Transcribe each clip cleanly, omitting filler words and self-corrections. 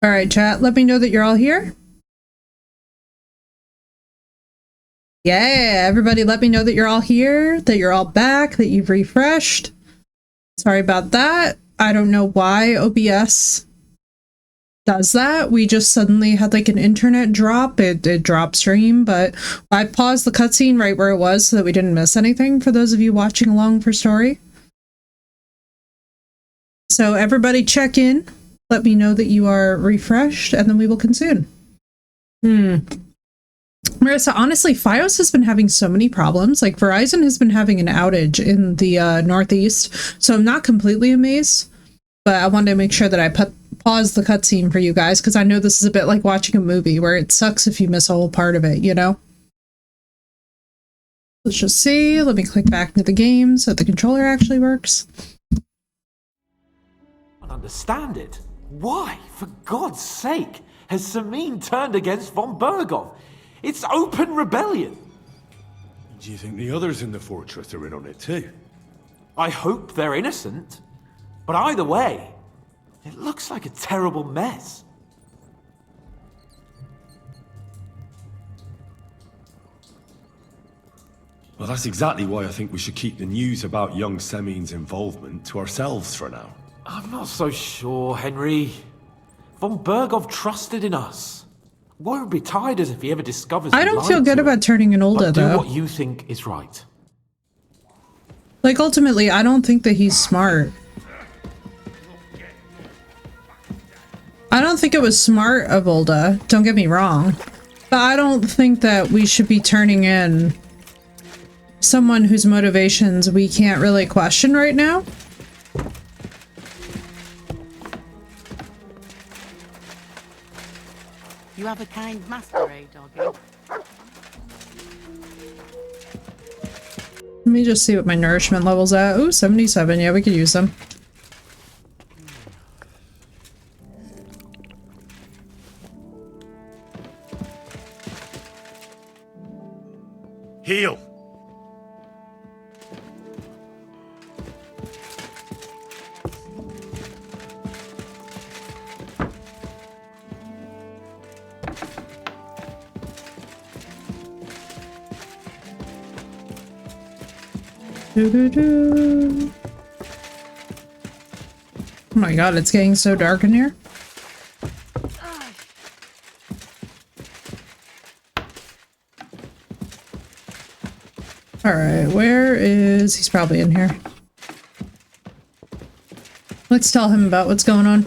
All right, chat, let me know that you're all here. Yeah, everybody let me know that you're all here, that you're all back, that you've refreshed. Sorry about that. I don't know why OBS does that. We just suddenly had like an internet drop. It dropped stream, but I paused the cutscene right where it was so that we didn't miss anything for those of you watching along for story. So everybody check in. Let me know that you are refreshed, and then we will consume. Marissa, honestly, Fios has been having so many problems. Like, Verizon has been having an outage in the Northeast, so I'm not completely amazed. But I wanted to make sure that I pause the cutscene for you guys, because I know this is a bit like watching a movie, where it sucks if you miss a whole part of it, you know? Let's just see. Let me click back into the game so the controller actually works. I don't understand it. Why, for God's sake, has Samine turned against von Bergov? It's open rebellion. Do you think the others in the fortress are in on it too? I hope they're innocent. But either way, it looks like a terrible mess. Well, that's exactly why I think we should keep the news about young Semine's involvement to ourselves for now. I'm not so sure, Henry. Von Bergov trusted in us. Won't be tired as if he ever discovers. I don't feel good about turning an older, though. Do what you think is right. Like, ultimately, I don't think that he's smart. I don't think it was smart of Ulda, don't get me wrong. But I don't think that we should be turning in someone whose motivations we can't really question right now. You have a kind masquerade, doggy. Let me just see what my nourishment level's at. Ooh, 77. Yeah, we could use them. Heal! Oh my god, it's getting so dark in here. Alright, where is... He's probably in here. Let's tell him about what's going on.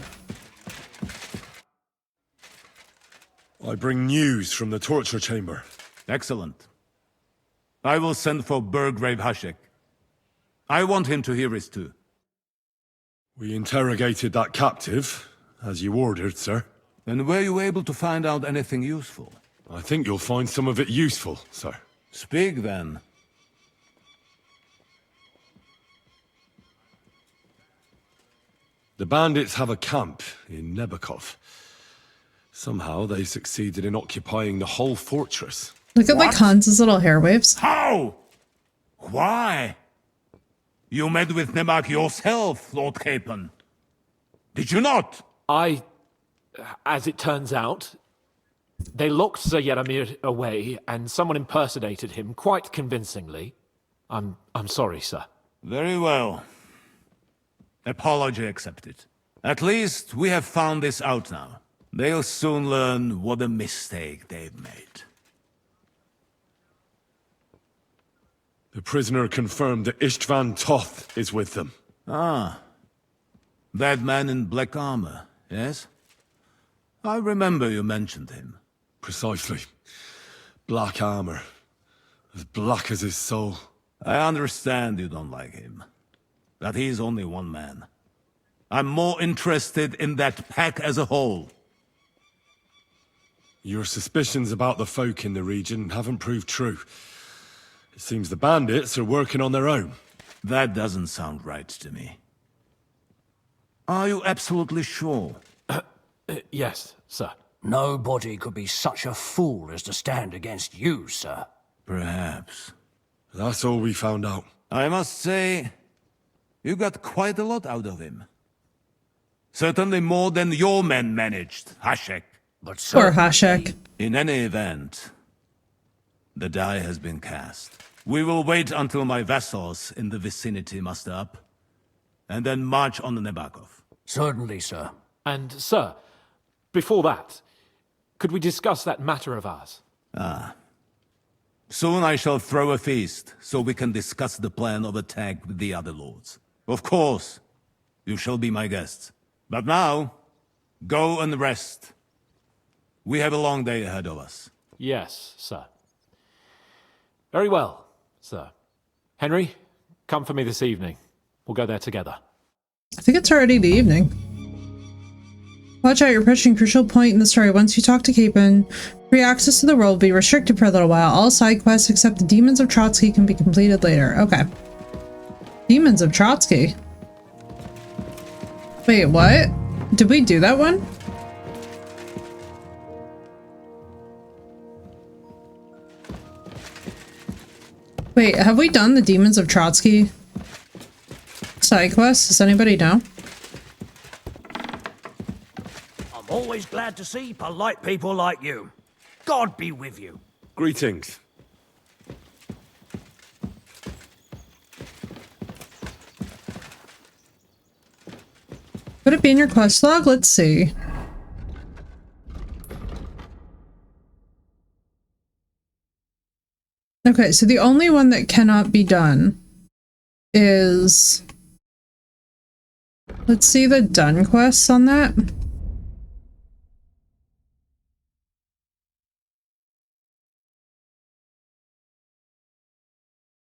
I bring news from the torture chamber. Excellent. I will send for Burgrave Hashek. I want him to hear it too. We interrogated that captive, as you ordered, sir. And were you able to find out anything useful? I think you'll find some of it useful, sir. Speak then. The bandits have a camp in Nebakov. Somehow they succeeded in occupying the whole fortress. Look at like Hans's little hair waves. How? Why? You met with Nemak yourself, Lord Capon. Did you not? As it turns out, they locked Sir Yaramir away, and someone impersonated him quite convincingly. I'm sorry, sir. Very well. Apology accepted. At least we have found this out now. They'll soon learn what a mistake they've made. The prisoner confirmed that Istvan Toth is with them. Ah. That man in black armor, yes? I remember you mentioned him. Precisely. Black armor. As black as his soul. I understand you don't like him. But he's only one man. I'm more interested in that pack as a whole. Your suspicions about the folk in the region haven't proved true. It seems the bandits are working on their own. That doesn't sound right to me. Are you absolutely sure? Yes, sir. Nobody could be such a fool as to stand against you, sir. Perhaps. That's all we found out. I must say, you got quite a lot out of him. Certainly more than your men managed, Hashek. But Poor Hashek. In any event, the die has been cast. We will wait until my vassals in the vicinity muster up, and then march on Nebakov. Certainly, sir. And, sir, before that, could we discuss that matter of ours? Soon I shall throw a feast, so we can discuss the plan of attack with the other lords. Of course, you shall be my guests. But now, go and rest. We have a long day ahead of us. Yes, sir. Very well, sir. Henry, come for me this evening. We'll go there together. I think it's already the evening. Watch out, you're approaching a crucial point in the story. Once you talk to Capon, free access to the world will be restricted for a little while. All side quests except the Demons of Trotsky can be completed later. Okay. Demons of Trotsky? Wait, what? Did we do that one? Wait, have we done the Demons of Trotsky side quest? Does anybody know? I'm always glad to see polite people like you. God be with you. Greetings. Would it be in your quest log? Let's see. Okay, so the only one that cannot be done is... Let's see the done quests on that.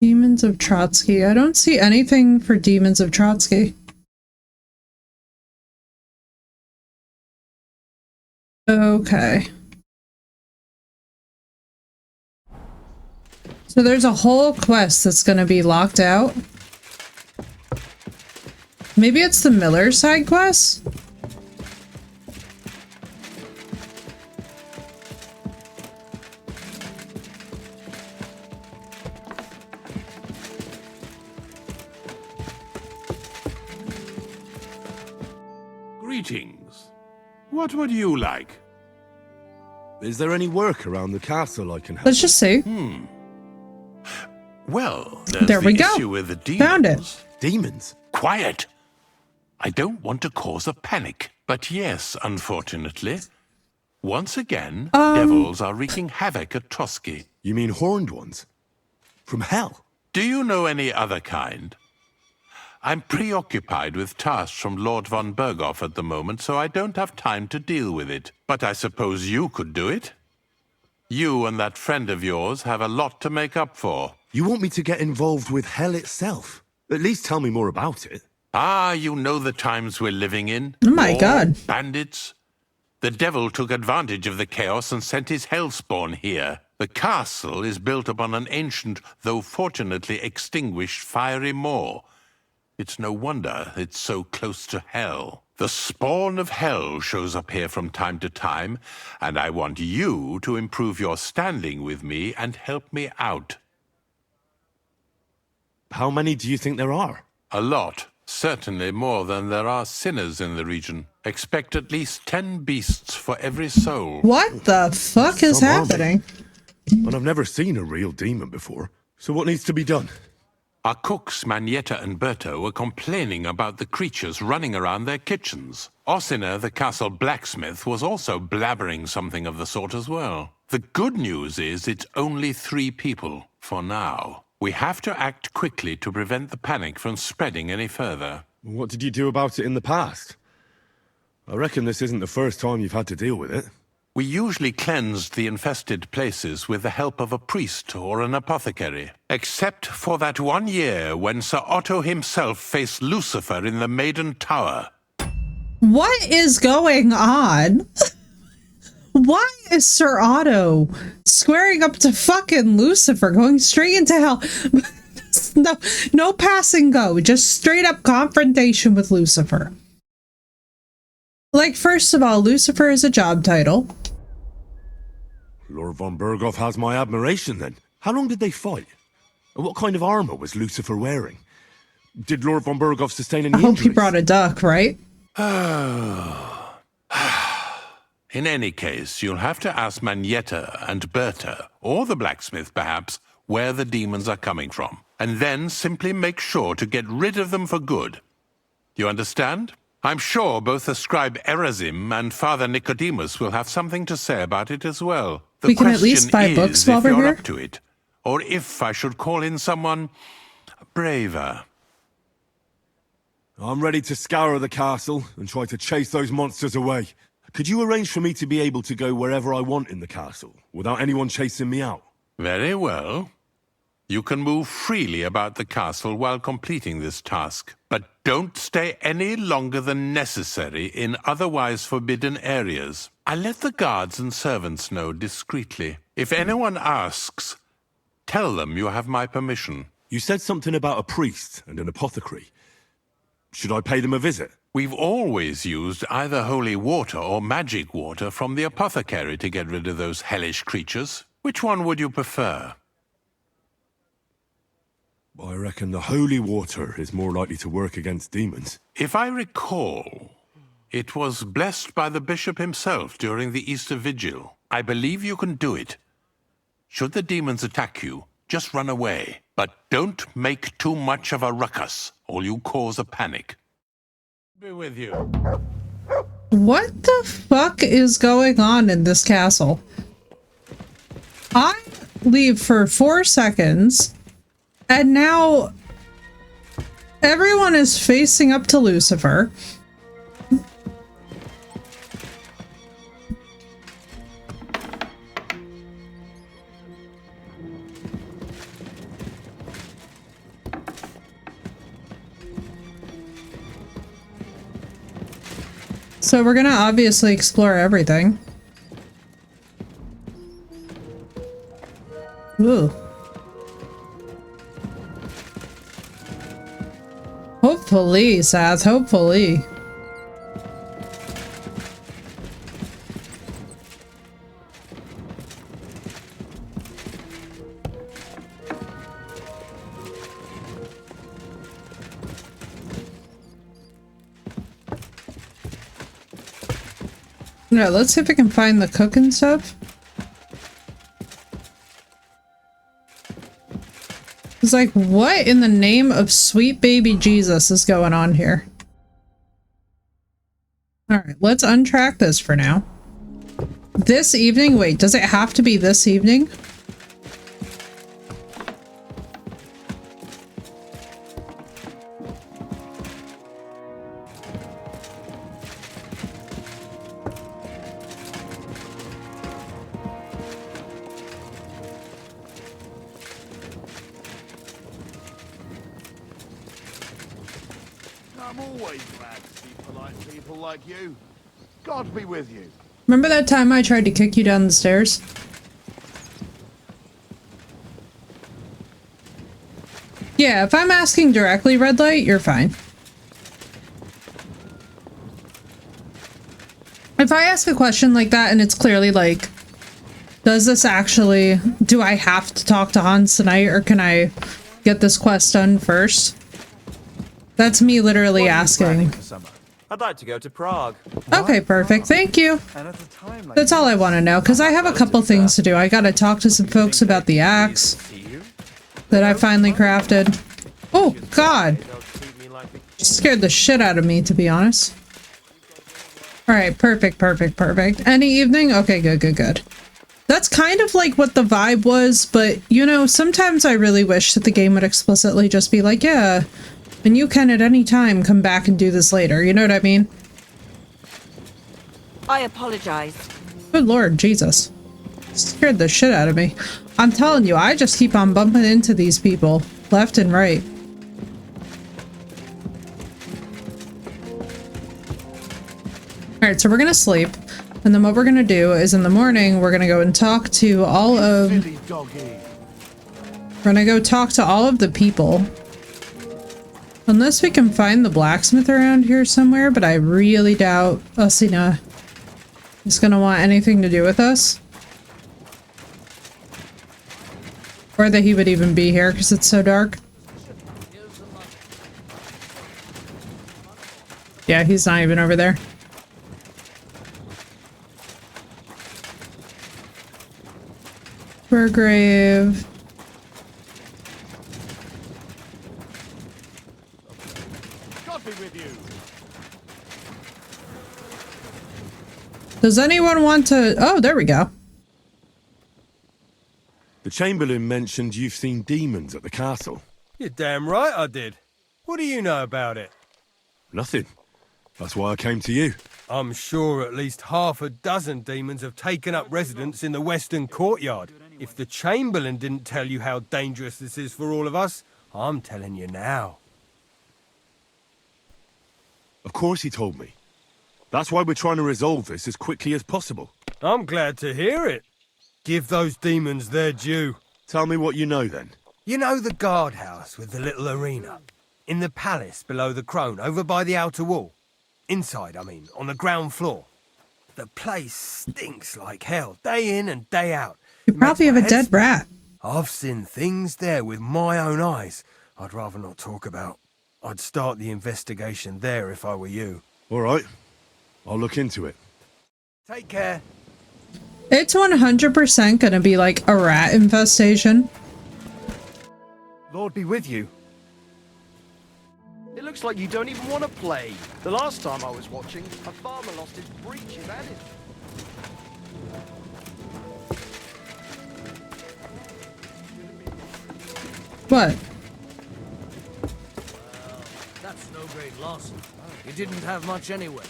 Demons of Trotsky. I don't see anything for Demons of Trotsky. Okay. So there's a whole quest that's going to be locked out. Maybe it's the Miller side quest? Greetings. What would you like? Is there any work around the castle I can help? Let's just see. Well, there's There we the go. issue with the demons. Found it. Demons? Quiet! I don't want to cause a panic, but yes, unfortunately. Once again, devils are wreaking havoc at Trotsky. You mean horned ones? From hell? Do you know any other kind? I'm preoccupied with tasks from Lord von Berghoff at the moment, so I don't have time to deal with it. But I suppose you could do it? You and that friend of yours have a lot to make up for. You want me to get involved with hell itself? At least tell me more about it. Ah, you know the times we're living in. Oh my War, God. Bandits. The devil took advantage of the chaos and sent his hellspawn here. The castle is built upon an ancient, though fortunately extinguished, fiery moor. It's no wonder it's so close to hell. The spawn of hell shows up here from time to time, and I want you to improve your standing with me and help me out. How many do you think there are? A lot. Certainly more than there are sinners in the region. Expect at least 10 beasts for every soul. What the fuck is Some army. happening? And I've never seen a real demon before. So what needs to be done? Our cooks, Manietta and Berto, were complaining about the creatures running around their kitchens. Ossiner, the castle blacksmith, was also blabbering something of the sort as well. The good news is it's only 3 people, for now. We have to act quickly to prevent the panic from spreading any further. What did you do about it in the past? I reckon this isn't the first time you've had to deal with it. We usually cleansed the infested places with the help of a priest or an apothecary. Except for that one year when Sir Otto himself faced Lucifer in the Maiden Tower. What is going on? Why is Sir Otto squaring up to fucking Lucifer, going straight into hell? No pass and go, just straight up confrontation with Lucifer. Like, first of all, Lucifer is a job title. Lord von Berghoff has my admiration then. How long did they fight? And what kind of armor was Lucifer wearing? Did Lord von Berghoff sustain any I hope he injuries? brought a duck, right? In any case, you'll have to ask Manietta and Berta, or the blacksmith perhaps, where the demons are coming from. And then simply make sure to get rid of them for good. You understand? I'm sure both the scribe Erazim and Father Nicodemus will have something to say about it as well. The We can at least buy question books is while if we're you're here. up to it, or if I should call in someone braver. I'm ready to scour the castle and try to chase those monsters away. Could you arrange for me to be able to go wherever I want in the castle, without anyone chasing me out? Very well. You can move freely about the castle while completing this task, but don't stay any longer than necessary in otherwise forbidden areas. I'll let the guards and servants know discreetly. If anyone asks, tell them you have my permission. You said something about a priest and an apothecary. Should I pay them a visit? We've always used either holy water or magic water from the apothecary to get rid of those hellish creatures. Which one would you prefer? I reckon the holy water is more likely to work against demons. If I recall, it was blessed by the bishop himself during the Easter Vigil. I believe you can do it. Should the demons attack you, just run away. But don't make too much of a ruckus, or you cause a panic. Be with you. What the fuck is going on in this castle? I leave for 4 seconds, and now everyone is facing up to Lucifer. So we're gonna obviously explore everything. Ooh. Hopefully, Seth, hopefully. No, let's see if we can find the cook and stuff. It's like, what in the name of sweet baby Jesus is going on here? Alright, let's untrack this for now. This evening? Wait, does it have to be this evening? I'm always glad to see polite people like you. God be with you. Remember that time I tried to kick you down the stairs? Yeah, if I'm asking directly, Red Light, you're fine. If I ask a question like that and it's clearly like, does this actually, do I have to talk to Hans tonight or can I get this quest done first? That's me literally asking. I'd like to go to Prague. Okay, perfect. Thank you. And at a time like That's all I want to know, because I have a couple things to do. I gotta talk to some folks about the axe that I finally crafted. Oh, God. Scared the shit out of me, to be honest. Alright, perfect, perfect, perfect. Any evening? Okay, good, good, good. That's kind of like what the vibe was, but, you know, sometimes I really wish that the game would explicitly just be like, yeah, and you can at any time come back and do this later, you know what I mean? I apologize. Good lord, Jesus. Scared the shit out of me. I'm telling you, I just keep on bumping into these people, left and right. Alright, so we're gonna sleep, and then what we're gonna do is in the morning, we're gonna go and talk to all of... We're gonna go talk to all of the people. Unless we can find the blacksmith around here somewhere, but I really doubt Asina is gonna want anything to do with us. Or that he would even be here because it's so dark. Yeah, he's not even over there. Burgrave. God be with you. Does anyone want to... Oh, there we go. The Chamberlain mentioned you've seen demons at the castle. You're damn right I did. What do you know about it? Nothing. That's why I came to you. I'm sure at least half a dozen demons have taken up residence in the western courtyard. If the Chamberlain didn't tell you how dangerous this is for all of us, I'm telling you now. Of course he told me. That's why we're trying to resolve this as quickly as possible. I'm glad to hear it. Give those demons their due. Tell me what you know then. You know the guardhouse with the little arena? In the palace below the Crone, over by the outer wall? Inside, I mean, on the ground floor. The place stinks like hell, day in and day out. You probably have a dead rat. I've seen things there with my own eyes I'd rather not talk about. I'd start the investigation there if I were you. All right. I'll look into it. Take care. It's 100% gonna be like a rat infestation. Lord be with you. It looks like you don't even want to play. The last time I was watching, a farmer lost his breeches and his... What? That's no great loss. You didn't have much anyway.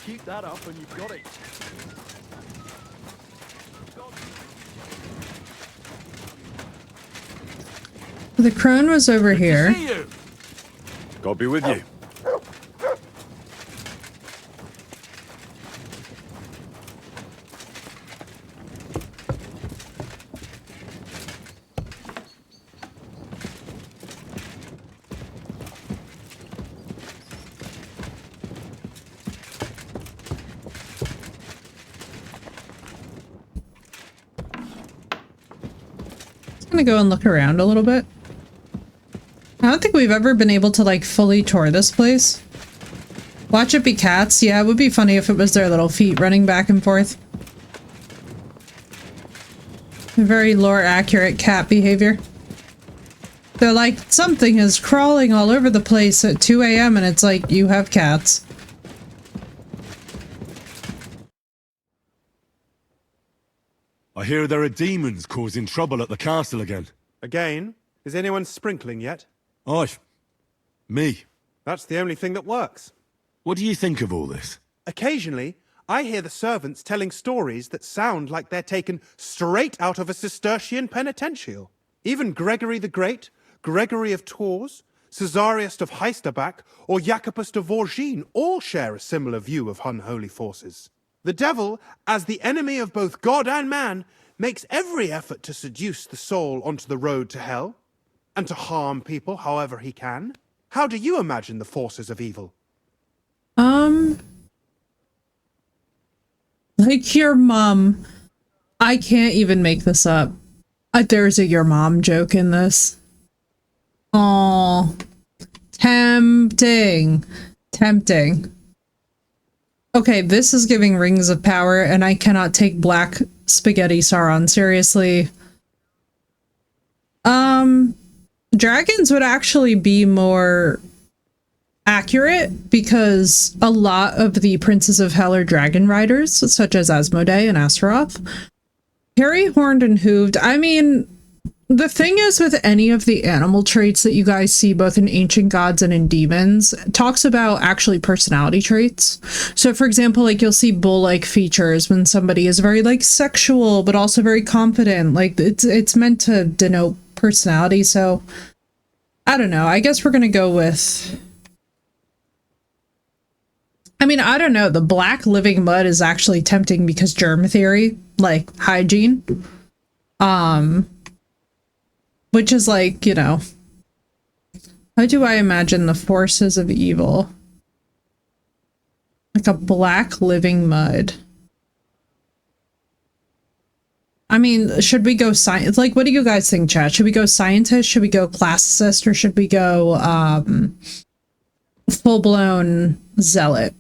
Keep that up and you've got it. The crone was over here. See you. God be with you. I'm gonna go and look around a little bit. I don't think we've ever been able to like fully tour this place. Watch it be cats. Yeah, it would be funny if it was their little feet running back and forth. Very lore accurate cat behavior. They're like, something is crawling all over the place at 2 a.m. and it's like, you have cats. I hear there are demons causing trouble at the castle again. Again? Is anyone sprinkling yet? Me. That's the only thing that works. What do you think of all this? Occasionally, I hear the servants telling stories that sound like they're taken straight out of a Cistercian penitential. Even Gregory the Great, Gregory of Tours, Caesarius of Heisterbach, or Jacobus de Vorgine all share a similar view of unholy forces. The devil, as the enemy of both God and man, makes every effort to seduce the soul onto the road to hell, and to harm people however he can. How do you imagine the forces of evil? Like your mom. I can't even make this up. There's a your mom joke in this. Aww. Tempting. Tempting. Okay, this is giving Rings of Power, and I cannot take Black Spaghetti Sauron seriously. Dragons would actually be more accurate because a lot of the Princes of Hell are dragon riders, such as Asmodee and Astaroth. Hairy, horned, and hooved. I mean, the thing is with any of the animal traits that you guys see both in Ancient Gods and in Demons, it talks about actually personality traits. So for example, like you'll see bull-like features when somebody is very like sexual, but also very confident. Like it's meant to denote personality. So I don't know. I guess we're going to go with... I mean, I don't know. The black living mud is actually tempting because germ theory, like hygiene. Which is like, you know, how do I imagine the forces of evil? Like a black living mud. I mean, should we go science? Like, what do you guys think, chat? Should we go scientist? Should we go classicist? Or should we go full-blown zealot?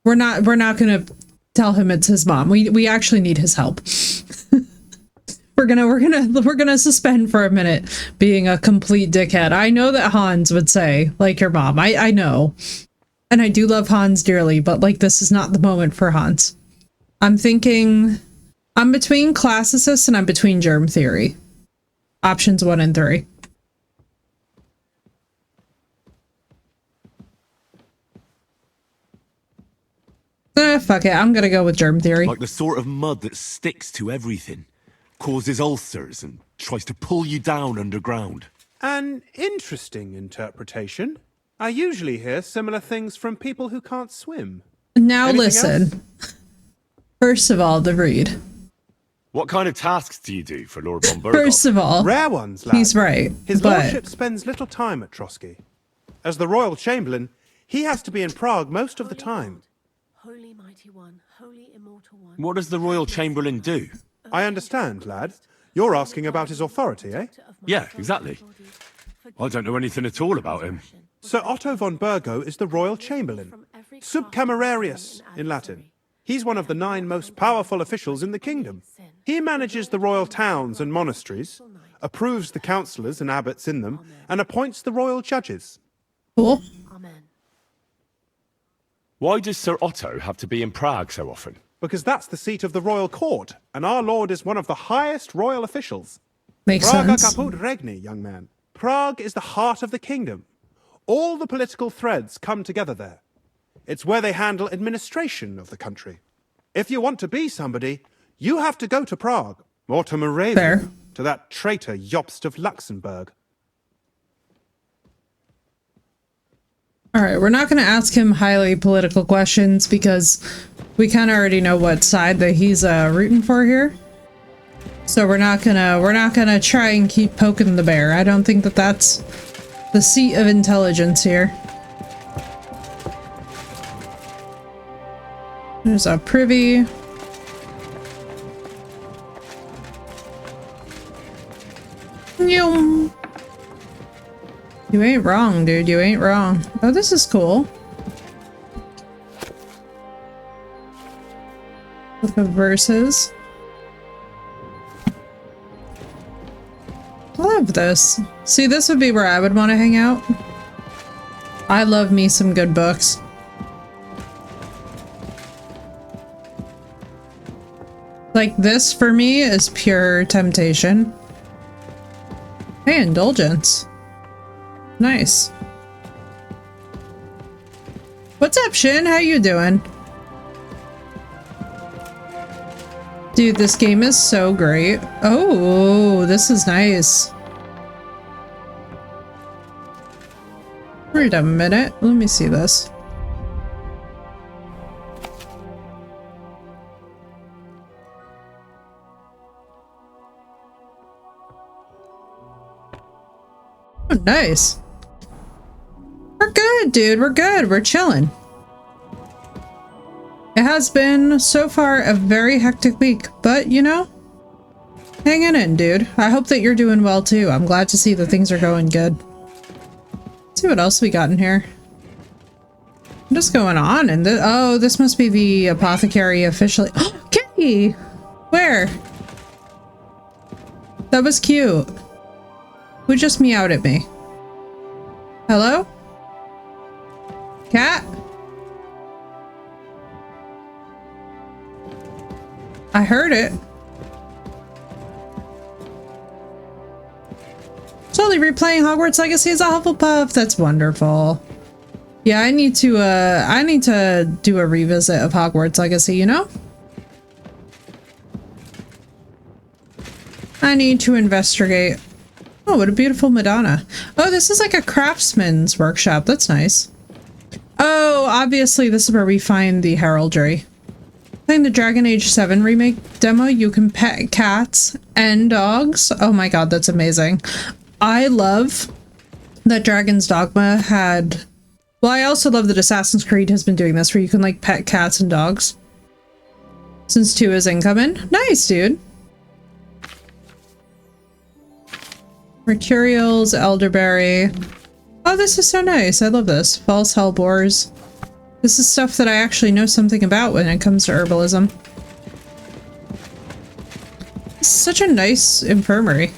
We're not gonna tell him it's his mom. We actually need his help. We're gonna suspend for a minute being a complete dickhead. I know that Hans would say, like your mom. I know. And I do love Hans dearly, but like this is not the moment for Hans. I'm thinking I'm between classicist and I'm between germ theory. Options 1 and 3. Fuck it. I'm gonna go with germ theory. Like the sort of mud that sticks to everything, causes ulcers, and tries to pull you down underground. An interesting interpretation. I usually hear similar things from people who can't swim. Now Anything listen. else? First of all, the read. What kind of tasks do you do for Lord von Burgos? First of all, Rare ones, lad. he's right. His but lordship spends little time at Trotsky. As the royal chamberlain, he has to be in Prague most of the time. Holy mighty one, holy immortal one. What does the Royal Chamberlain do? I understand, lad. You're asking about his authority, eh? Yeah, exactly. I don't know anything at all about him. Sir Otto von Burgo is the royal chamberlain. Subcamerarius in Latin. He's one of the 9 most powerful officials in the kingdom. He manages the royal towns and monasteries, approves the councillors and abbots in them, and appoints the royal judges. Cool. Amen. Why does Sir Otto have to be in Prague so often? Because that's the seat of the royal court, and our lord is one of the highest royal officials. Makes Praga sense. caput regni, young man. Prague is the heart of the kingdom. All the political threads come together there. It's where they handle administration of the country. If you want to be somebody, you have to go to Prague, or to Moravia, Fair. to that traitor Jobst of Luxembourg. All right, we're not going to ask him highly political questions because we kind of already know what side that he's rooting for here. So we're not gonna try and keep poking the bear. I don't think that that's the seat of intelligence here. There's a privy. You ain't wrong, dude. You ain't wrong. Oh, this is cool. Book of Verses. I love this. See, this would be where I would want to hang out. I love me some good books. Like this for me is pure temptation. Hey, indulgence. Nice. What's up, Shin? How you doing? Dude, this game is so great. Oh, this is nice. Wait a minute. Let me see this. Oh, nice. We're good, dude. We're good. We're chilling. It has been, so far, a very hectic week, but, you know, hanging in, dude. I hope that you're doing well, too. I'm glad to see that things are going good. Let's see what else we got in here. What is going on? And oh, this must be the apothecary officially. Oh, Kitty! Where? That was cute. Who just meowed at me? Hello? Cat? I heard it. Totally replaying Hogwarts Legacy as a Hufflepuff. That's wonderful. Yeah, I need to do a revisit of Hogwarts Legacy, you know? I need to investigate. Oh, what a beautiful Madonna. Oh, this is like a craftsman's workshop. That's nice. Oh, obviously this is where we find the heraldry. Playing the Dragon Age 7 remake demo, you can pet cats and dogs. Oh my god, that's amazing. I love that Dragon's Dogma had... Well, I also love that Assassin's Creed has been doing this, where you can, like, pet cats and dogs. Since 2 is incoming. Nice, dude. Mercurials, elderberry. Oh, this is so nice. I love this. False hellebores. This is stuff that I actually know something about when it comes to herbalism. This is such a nice infirmary.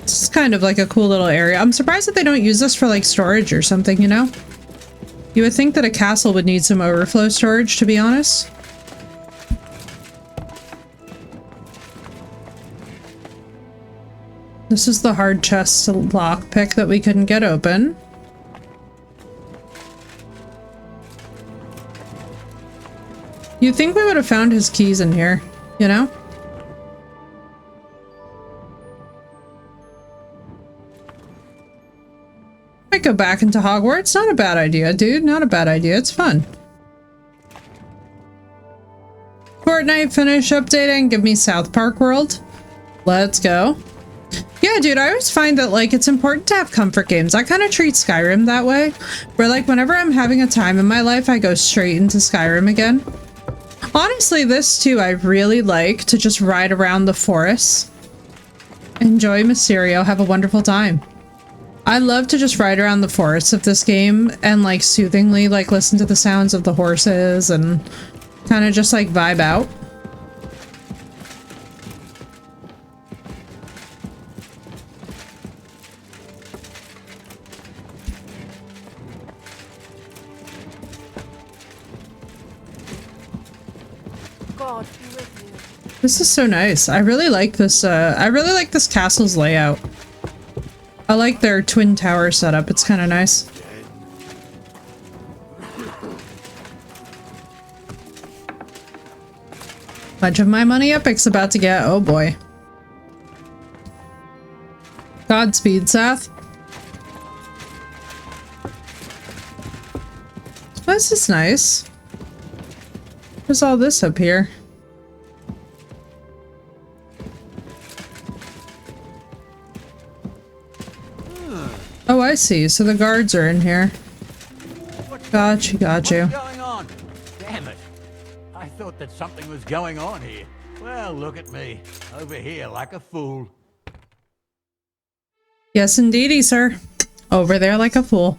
This is kind of like a cool little area. I'm surprised that they don't use this for like storage or something, you know? You would think that a castle would need some overflow storage, to be honest. This is the hard chest to lockpick that we couldn't get open. You'd think we would have found his keys in here, you know? Might go back into Hogwarts. Not a bad idea, dude. Not a bad idea. It's fun. Fortnite finish updating. Give me South Park World. Let's go. Yeah, dude, I always find that, like, it's important to have comfort games. I kind of treat Skyrim that way, where, like, whenever I'm having a time in my life, I go straight into Skyrim again. Honestly, this, too, I really like to just ride around the forests. Enjoy Mysterio. Have a wonderful time. I love to just ride around the forests of this game and, like, soothingly, like, listen to the sounds of the horses and kind of just, like, vibe out. God be with you. This is so nice. I really like this castle's layout. I like their twin tower setup. It's kind of nice. Much of my money Epic's about to get. Oh boy. Godspeed, Seth. This is nice. What's all this up here? Oh, I see. So the guards are in here. Got you, got you. What's going on? Damn it. I thought that something was going on here. Well, look at me. Over here like a fool. Yes, indeedy, sir. Over there like a fool.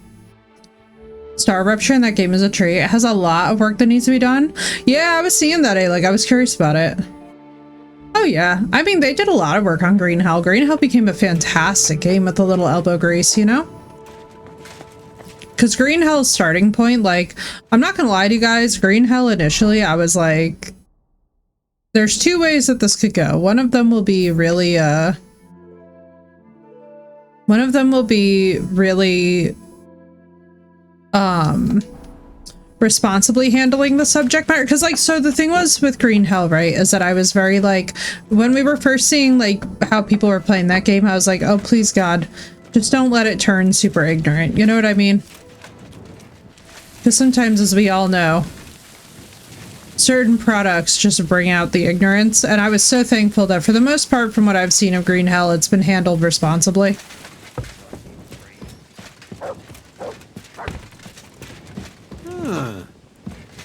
Star Rupture in that game is a treat. It has a lot of work that needs to be done. Yeah, I was seeing that, like, I was curious about it. Oh yeah, I mean, they did a lot of work on Green Hell. Green Hell became a fantastic game with a little elbow grease, you know? Because Green Hell's starting point, like, I'm not gonna lie to you guys, Green Hell initially, I was like, there's 2 ways that this could go. One of them will be really, responsibly handling the subject matter, because like, so the thing was with Green Hell, right, is that I was very like, when we were first seeing like how people were playing that game, I was like, oh please God, just don't let it turn super ignorant, you know what I mean? Because sometimes, as we all know, certain products just bring out the ignorance, and I was so thankful that for the most part, from what I've seen of Green Hell, it's been handled responsibly.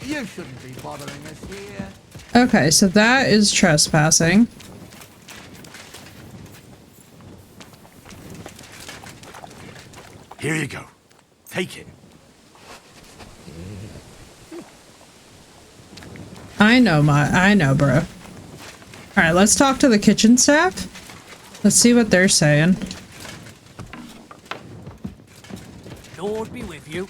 You shouldn't be bothering us here. Okay, so that is trespassing. Here you go. Take it. I know, bro. Alright, let's talk to the kitchen staff. Let's see what they're saying. Lord be with you.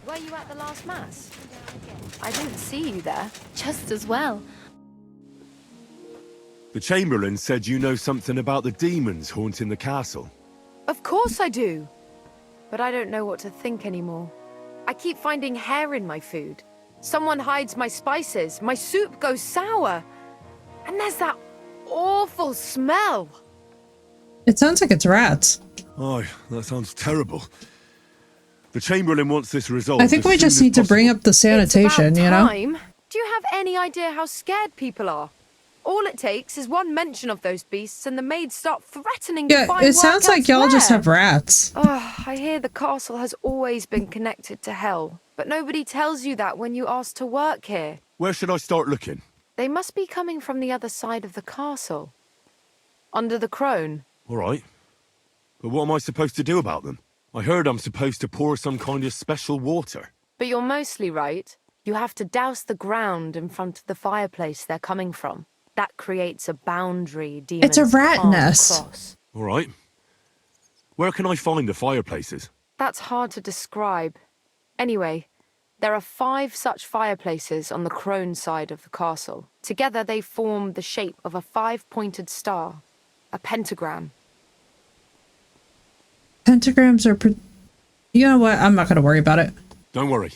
Were you at the last mass? I didn't see you there. Just as well. The Chamberlain said you know something about the demons haunting the castle. Of course I do. But I don't know what to think anymore. I keep finding hair in my food. Someone hides my spices, my soup goes sour, and there's that awful smell. It sounds like it's rats. Oh, that sounds terrible. The Chamberlain wants this resolved. I think we just need to bring up the sanitation, you know? Do you have any idea how scared people are? All it takes is one mention of those beasts and the maids start threatening to find work it sounds like y'all just have elsewhere. rats. Oh, I hear the castle has always been connected to hell, but nobody tells you that when you ask to work here. Where should I start looking? They must be coming from the other side of the castle. Under the crone. All right. But what am I supposed to do about them? I heard I'm supposed to pour some kind of special water. But you're mostly right. You have to douse the ground in front of the fireplace they're coming from. That creates a boundary demons It's a rat can't nest. cross. All right. Where can I find the fireplaces? That's hard to describe. Anyway, there are 5 such fireplaces on the crone side of the castle. Together they form the shape of a 5-pointed star, a pentagram. Pentagrams are... You know what? I'm not going to worry about it. Don't worry.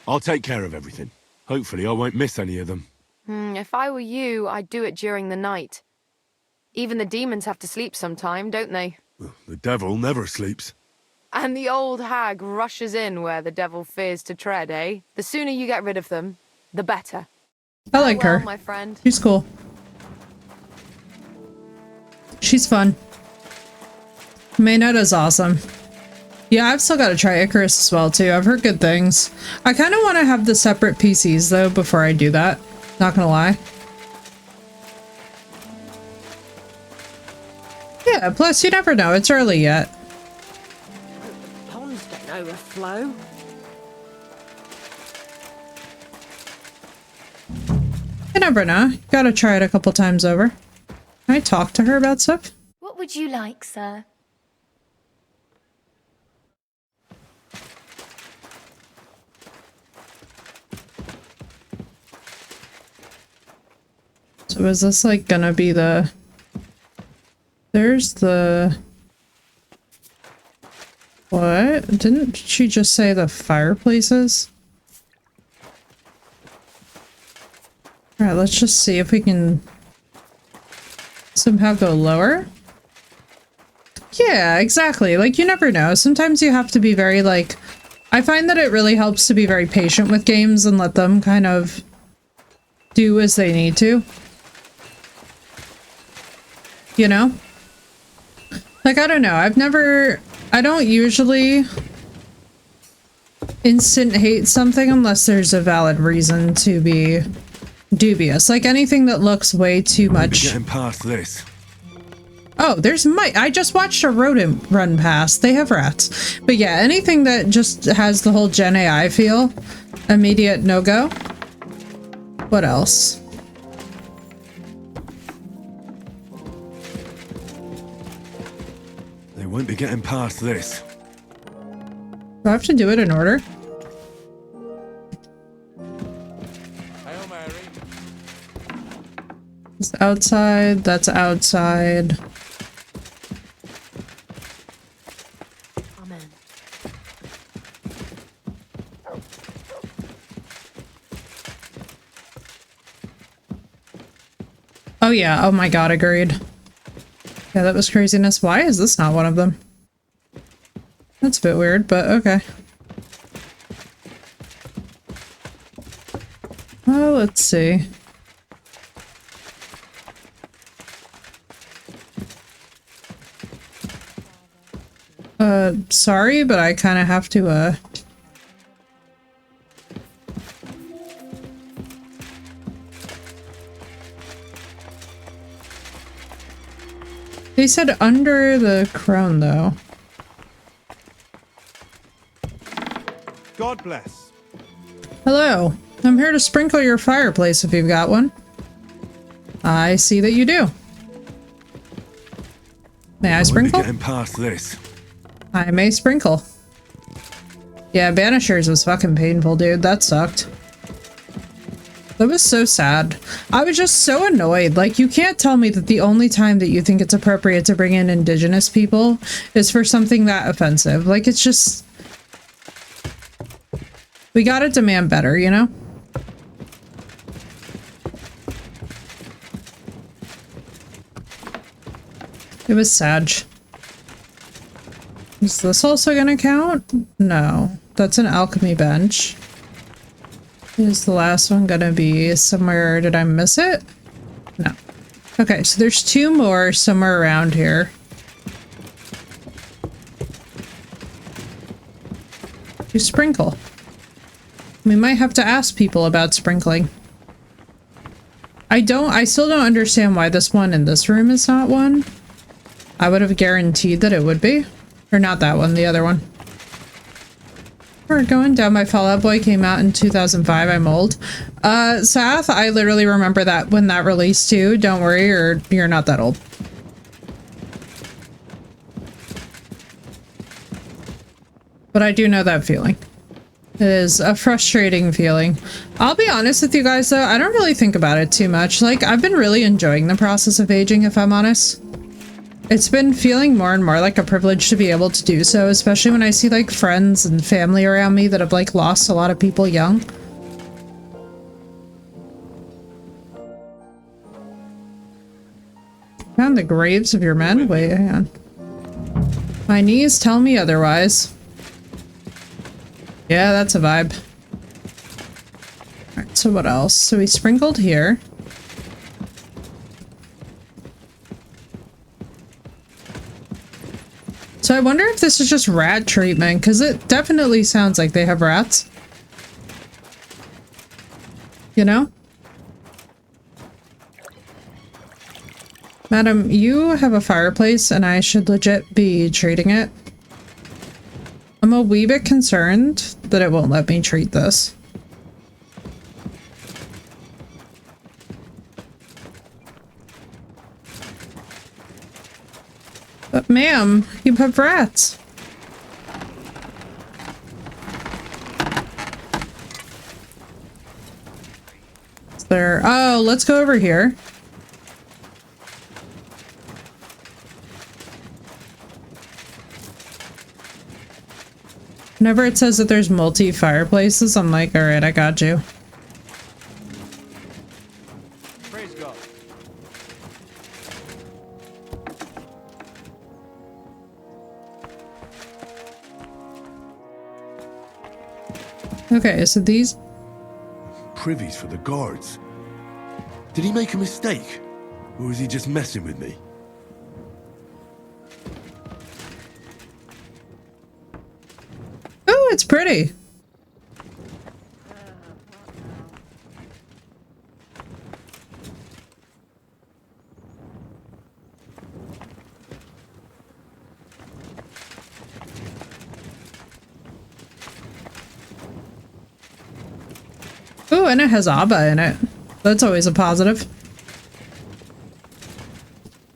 I'll take care of everything. Hopefully I won't miss any of them. If I were you, I'd do it during the night. Even the demons have to sleep sometime, don't they? The devil never sleeps. And the old hag rushes in where the devil fears to tread, eh? The sooner you get rid of them, the better. I like Farewell, her. my friend. She's cool. She's fun. Maynetta's awesome. Yeah, I've still got to try Icarus as well, too. I've heard good things. I kind of want to have the separate PCs, though, before I do that. Not gonna lie. Yeah, plus you never know. It's early yet. The ponds don't overflow. You never know. You gotta try it a couple times over. Can I talk to her about stuff? What would you like, sir? So is this like gonna be the... There's the... What? Didn't she just say the fireplaces? Alright, let's just see if we can somehow go lower. Yeah, exactly. Like, you never know. Sometimes you have to be very, like... I find that it really helps to be very patient with games and let them kind of do as they need to. You know? Like, I don't know. I don't usually instant hate something unless there's a valid reason to be dubious. Like, anything that looks way too much... Getting past this. Oh, there's I just watched a rodent run past. They have rats. But yeah, anything that just has the whole Gen AI feel, immediate no-go. What else? They won't be getting past this. Do I have to do it in order? Hail Mary. It's outside, that's outside. Amen. Oh yeah, oh my god, agreed. Yeah, that was craziness. Why is this not one of them? That's a bit weird, but okay. Oh, let's see. Sorry, but I kind of have to, They said under the crone, though. God bless. Hello. I'm here to sprinkle your fireplace if you've got one. I see that you do. May I sprinkle? Getting past this. I may sprinkle. Yeah, Banishers was fucking painful, dude. That sucked. That was so sad. I was just so annoyed. Like, you can't tell me that the only time that you think it's appropriate to bring in indigenous people is for something that offensive. Like, it's just... We gotta demand better, you know? It was Sag. Is this also gonna count? No. That's an alchemy bench. Is the last one gonna be somewhere? Did I miss it? No. Okay, so there's 2 more somewhere around here. You sprinkle. We might have to ask people about sprinkling. I still don't understand why this one in this room is not one. I would have guaranteed that it would be. Or not that one, the other one. We're going down. My Fall Out Boy came out in 2005. I'm old. Sath, I literally remember that when that released too. Don't worry, you're not that old. But I do know that feeling. It is a frustrating feeling. I'll be honest with you guys though, I don't really think about it too much. Like, I've been really enjoying the process of aging, if I'm honest. It's been feeling more and more like a privilege to be able to do so, especially when I see like friends and family around me that have like lost a lot of people young. Found the graves of your men? Wait, hang on. My knees tell me otherwise. Yeah, that's a vibe. Alright, so what else? So we sprinkled here. So I wonder if this is just rat treatment, because it definitely sounds like they have rats. You know? Madam, you have a fireplace and I should legit be treating it. I'm a wee bit concerned that it won't let me treat this. But ma'am, you have rats. Is there... Oh, let's go over here. Whenever it says that there's multi-fireplaces, I'm like, alright, I got you. Praise God. Okay, so these... Privies for the guards. Did he make a mistake? Or is he just messing with me? Oh, it's pretty. Oh, and it has Abba in it. That's always a positive.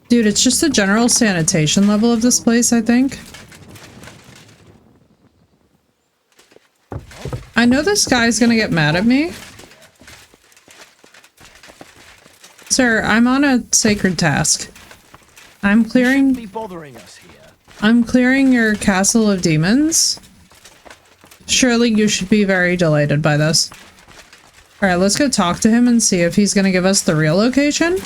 Dude, it's just the general sanitation level of this place, I think. I know this guy's gonna get mad at me. Sir, I'm on a sacred task. I'm clearing... Be bothering us here. I'm clearing your castle of demons. Surely you should be very delighted by this. Alright, let's go talk to him and see if he's gonna give us the real location.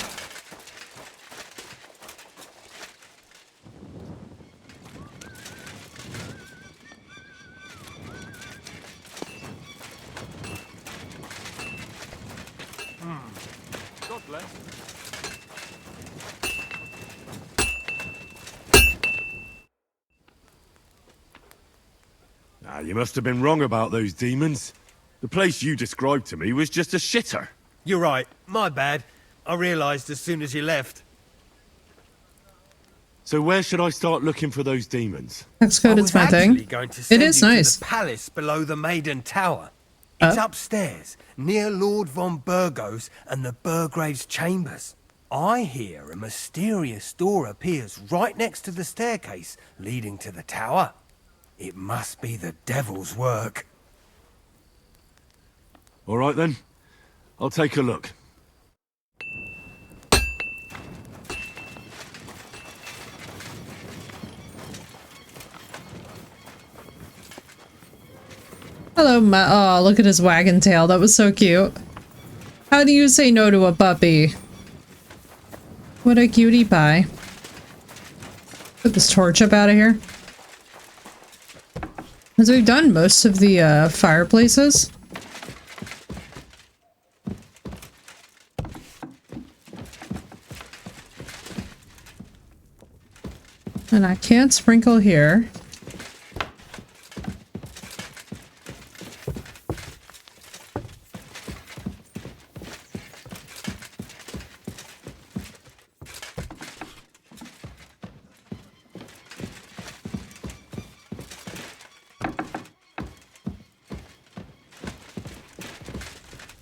God bless. Ah, you must have been wrong about those demons. The place you described to me was just a shitter. You're right. My bad. I realised as soon as you left. So where should I start looking for those demons? That's good, it's my thing. It is nice. To the palace below the Maiden Tower. It's upstairs, near Lord von Burgos and the Burgrave's chambers. I hear a mysterious door appears right next to the staircase leading to the tower. It must be the devil's work. All right then. I'll take a look. Hello, oh, look at his wagon tail. That was so cute. How do you say no to a puppy? What a cutie pie. Put this torch up out of here. Because we've done most of the fireplaces. And I can't sprinkle here.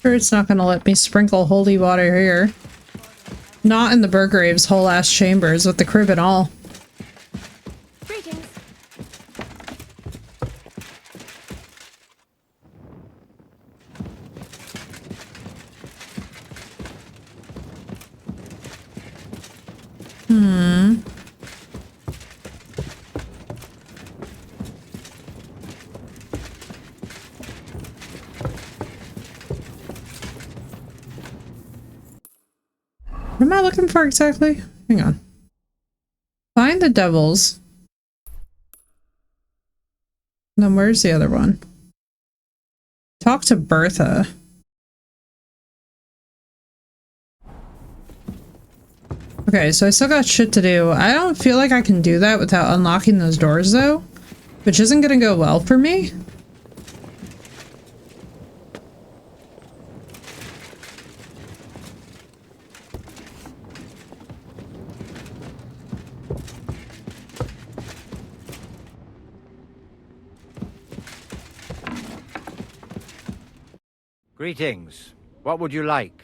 Sure, it's not gonna let me sprinkle holy water here. Not in the Burgrave's whole ass chambers with the crib and all. Greetings. What am I looking for exactly? Hang on. Find the devils. And then where's the other one? Talk to Bertha. Okay, so I still got shit to do. I don't feel like I can do that without unlocking those doors though, which isn't gonna go well for me. Greetings. What would you like?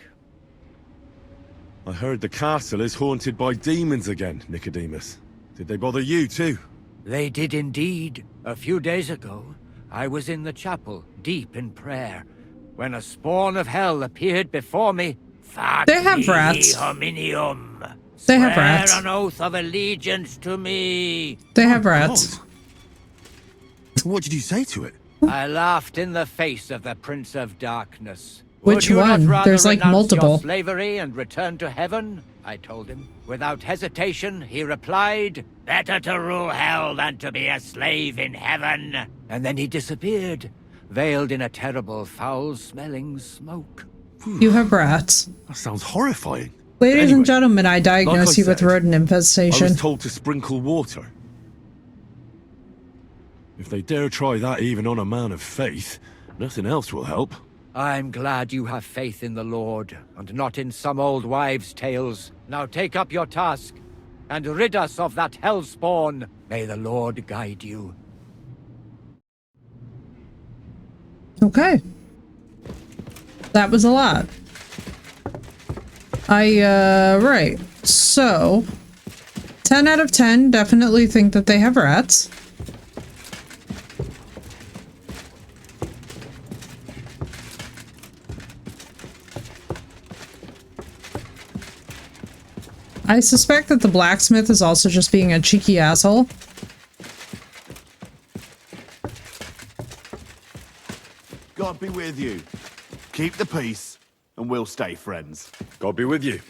I heard the castle is haunted by demons again, Nicodemus. Did they bother you too? They did indeed. A few days ago, I was in the chapel, deep in prayer, when a spawn of hell appeared before me. They have rats. Hominium. They have rats. Swear an oath of allegiance to me. They have rats. God. What did you say to it? I laughed in the face of the Prince of Darkness. Which Would you one? not rather There's like renounce multiple. your slavery and return to heaven? I told him. Without hesitation, he replied, "Better to rule hell than to be a slave in heaven." And then he disappeared, veiled in a terrible, foul-smelling smoke. You have rats. That sounds horrifying. Ladies Anyway, and gentlemen, I diagnose like you with said, rodent I infestation. was told to sprinkle water. If they dare try that even on a man of faith, nothing else will help. I'm glad you have faith in the Lord, and not in some old wives' tales. Now take up your task, and rid us of that hellspawn. May the Lord guide you. Okay. That was a lot. Right. So, 10 out of 10 definitely think that they have rats. I suspect that the blacksmith is also just being a cheeky asshole. God be with you. Keep the peace, and we'll stay friends. God be with you.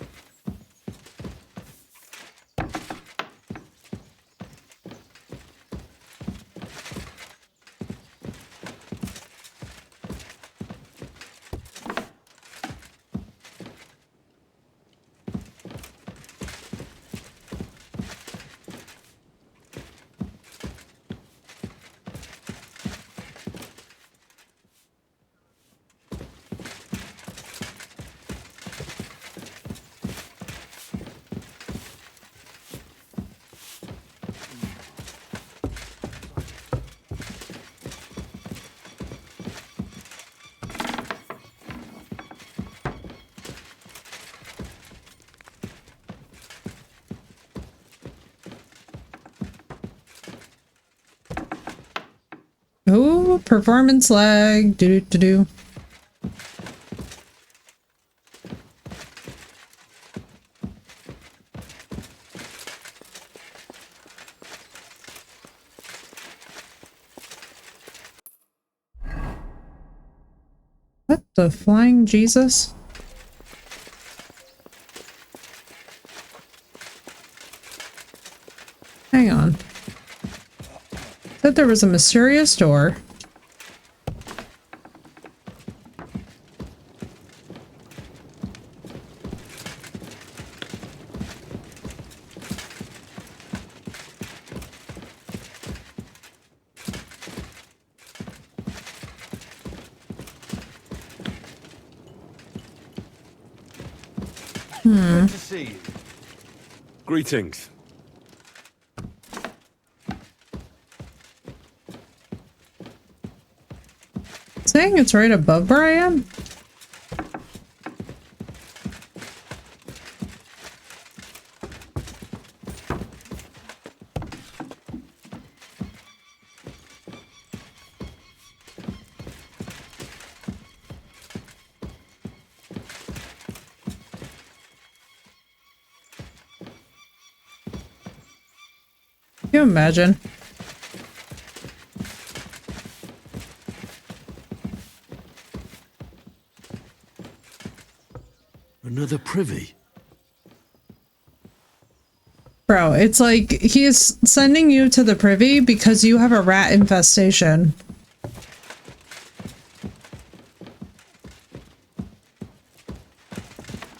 Ooh, performance lag. Do. What the flying Jesus? Hang on. Said there was a mysterious door. Good to see you. Greetings. Saying it's right above where I am? Can you imagine? Another privy? Bro, it's like he's sending you to the privy because you have a rat infestation.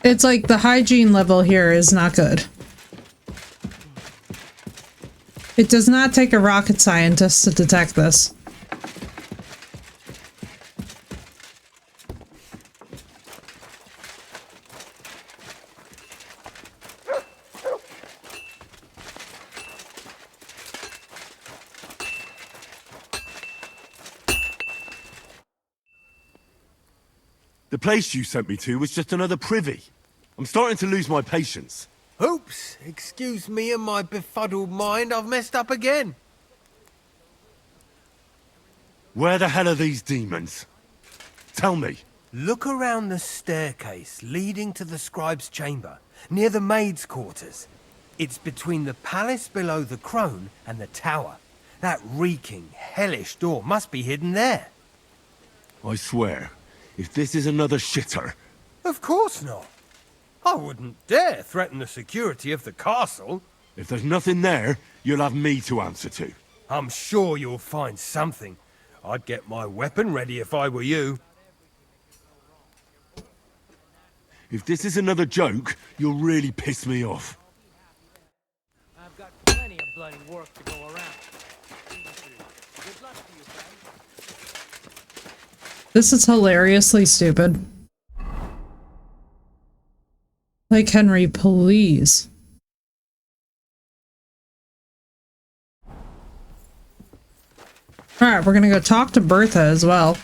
It's like the hygiene level here is not good. It does not take a rocket scientist to detect this. The place you sent me to was just another privy. I'm starting to lose my patience. Oops, excuse me and my befuddled mind, I've messed up again. Where the hell are these demons? Tell me. Look around the staircase leading to the scribe's chamber, near the maid's quarters. It's between the palace below the crone and the tower. That reeking, hellish door must be hidden there. I swear, if this is another shitter... Of course not. I wouldn't dare threaten the security of the castle. If there's nothing there, you'll have me to answer to. I'm sure you'll find something. I'd get my weapon ready if I were you. If this is another joke, you'll really piss me off. I've got plenty of bloody work to go around. Good luck to you, friend. This is hilariously stupid. Like, Henry, please. Alright, we're gonna go talk to Bertha as well.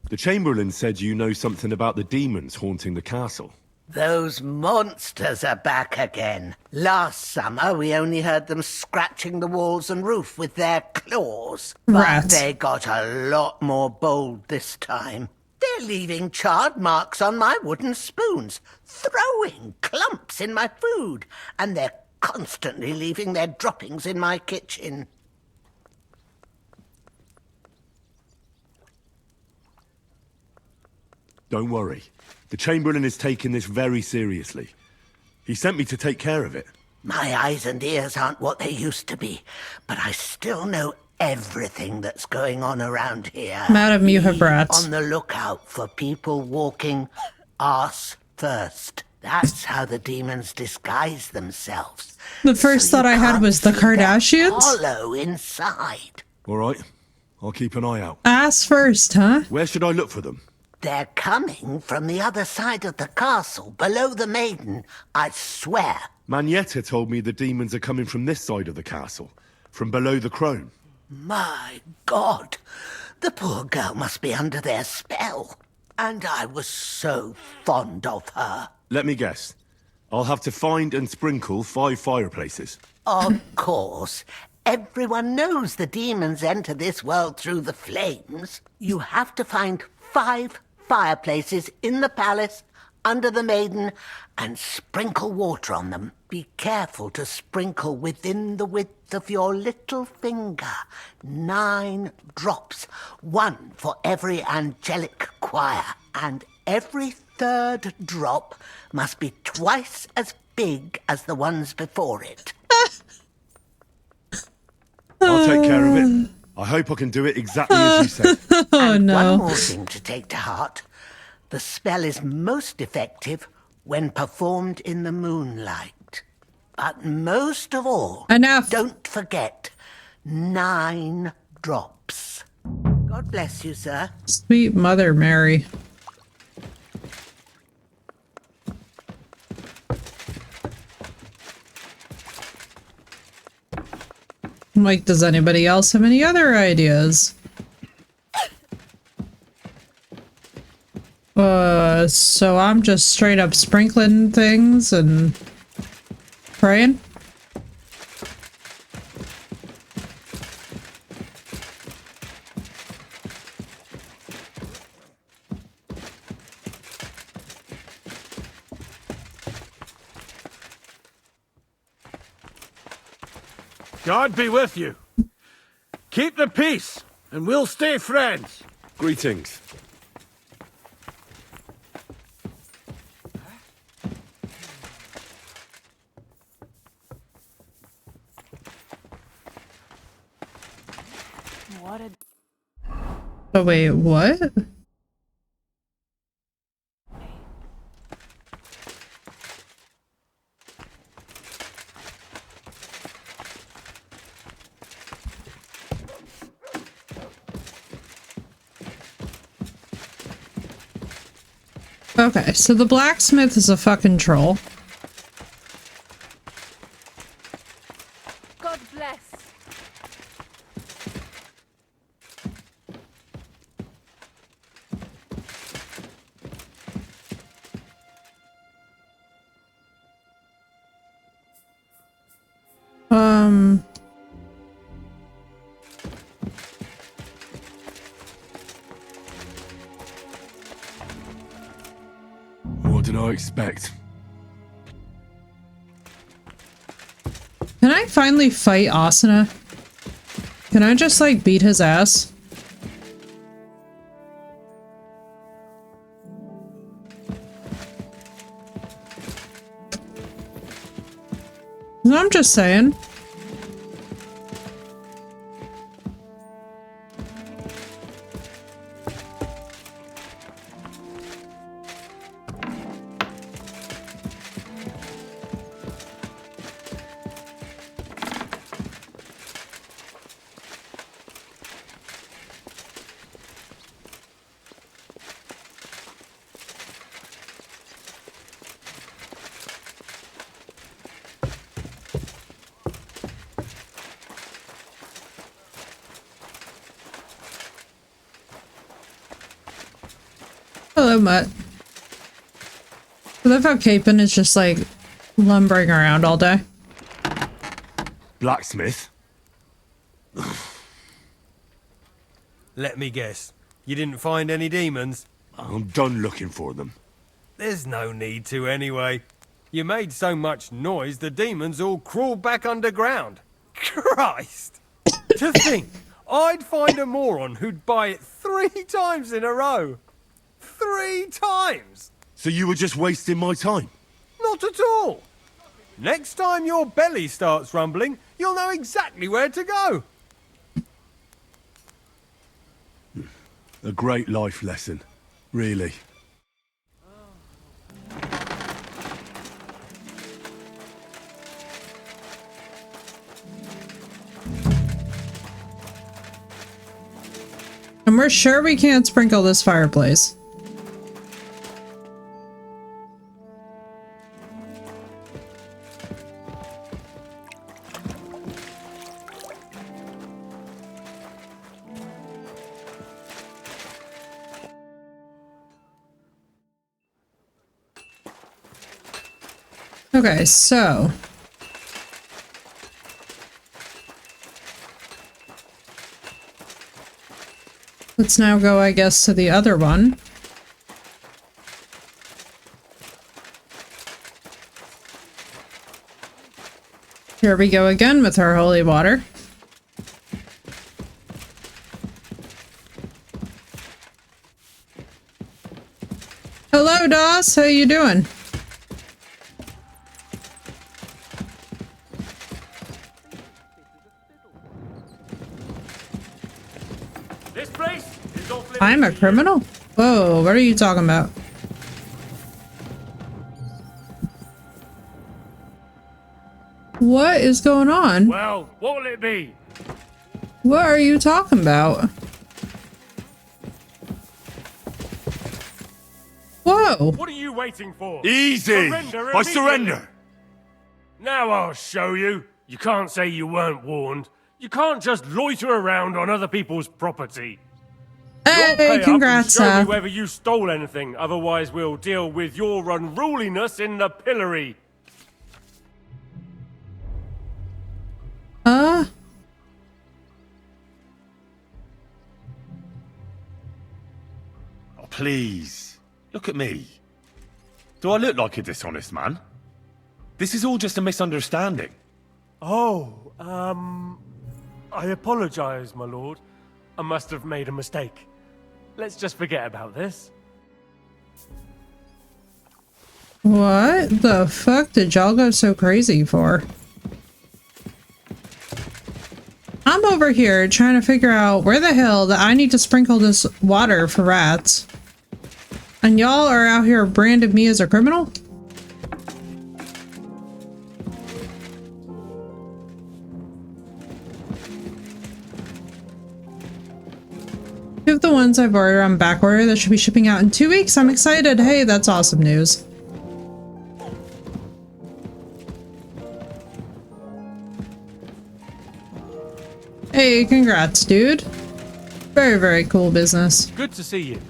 The Chamberlain said you know something about the demons haunting the castle. Those monsters are back again. Last summer, we only heard them scratching the walls and roof with their claws. But they got a lot more bold this time. They're leaving charred marks on my wooden spoons, throwing clumps in my food, and they're constantly leaving their droppings in my kitchen. Don't worry. The Chamberlain is taking this very seriously. He sent me to take care of it. My eyes and ears aren't what they used to be, but I still know everything that's going on around here. Madam, you have rats. On the lookout for people walking arse first. That's how the demons disguise themselves. The first thought I had was the Kardashians? Hollow inside. All right. I'll keep an eye out. Ass first, huh? Where should I look for them? They're coming from the other side of the castle, below the maiden, I swear. Manietta told me the demons are coming from this side of the castle, from below the crone. My God, the poor girl must be under their spell. And I was so fond of her. Let me guess. I'll have to find and sprinkle 5 fireplaces. Of course. Everyone knows the demons enter this world through the flames. You have to find 5 fireplaces in the palace, under the maiden, and sprinkle water on them. Be careful to sprinkle within the width of your little finger. 9 drops, 1 for every angelic choir, and every 3rd drop must be twice as big as the ones before it. I'll take care of it. I hope I can do it exactly as you said. Oh, and no. one more thing to take to heart. The spell is most effective when performed in the moonlight. But most of all, Enough. Don't forget 9 drops. God bless you, sir. Sweet Mother Mary. I'm like, does anybody else have any other ideas? So I'm just straight up sprinkling things and praying. God be with you. Keep the peace, and we'll stay friends. Greetings. What a... Oh wait, what? Okay, so the blacksmith is a fucking troll. God bless. What did I expect? Can I finally fight Asuna? Can I just like beat his ass? I'm just saying. Hello, Mutt. I love how Capon is just like lumbering around all day. Blacksmith? Let me guess. You didn't find any demons? I'm done looking for them. There's no need to anyway. You made so much noise the demons all crawled back underground. Christ! To think, I'd find a moron who'd buy it 3 times in a row. 3 times! So you were just wasting my time? Not at all. Next time your belly starts rumbling, you'll know exactly where to go. A great life lesson. Really. And we're sure we can't sprinkle this fireplace. Okay, so let's now go, I guess, to the other one. Here we go again with our holy water. Hello, Doss. How you doing? This place is off limits. I'm a criminal? Whoa, what are you talking about? What is going on? Well, what will it be? What are you talking about? Whoa! What are you waiting for? Easy! Surrender I surrender! immediately. Now I'll show you. You can't say you weren't warned. You can't just loiter around on other people's property. You'll pay Hey, up congrats, and show me Seth. whether you stole anything. Otherwise, we'll deal with your unruliness in the pillory. Oh, please. Look at me. Do I look like a dishonest man? This is all just a misunderstanding. Oh, I apologize, my lord. I must have made a mistake. Let's just forget about this. What the fuck did y'all go so crazy for? I'm over here trying to figure out where the hell that I need to sprinkle this water for rats. And y'all are out here branding me as a criminal? Two of the ones I've ordered on back order that should be shipping out in 2 weeks. I'm excited. Hey, that's awesome news. Hey, congrats, dude. Very, very cool business. Good to see you.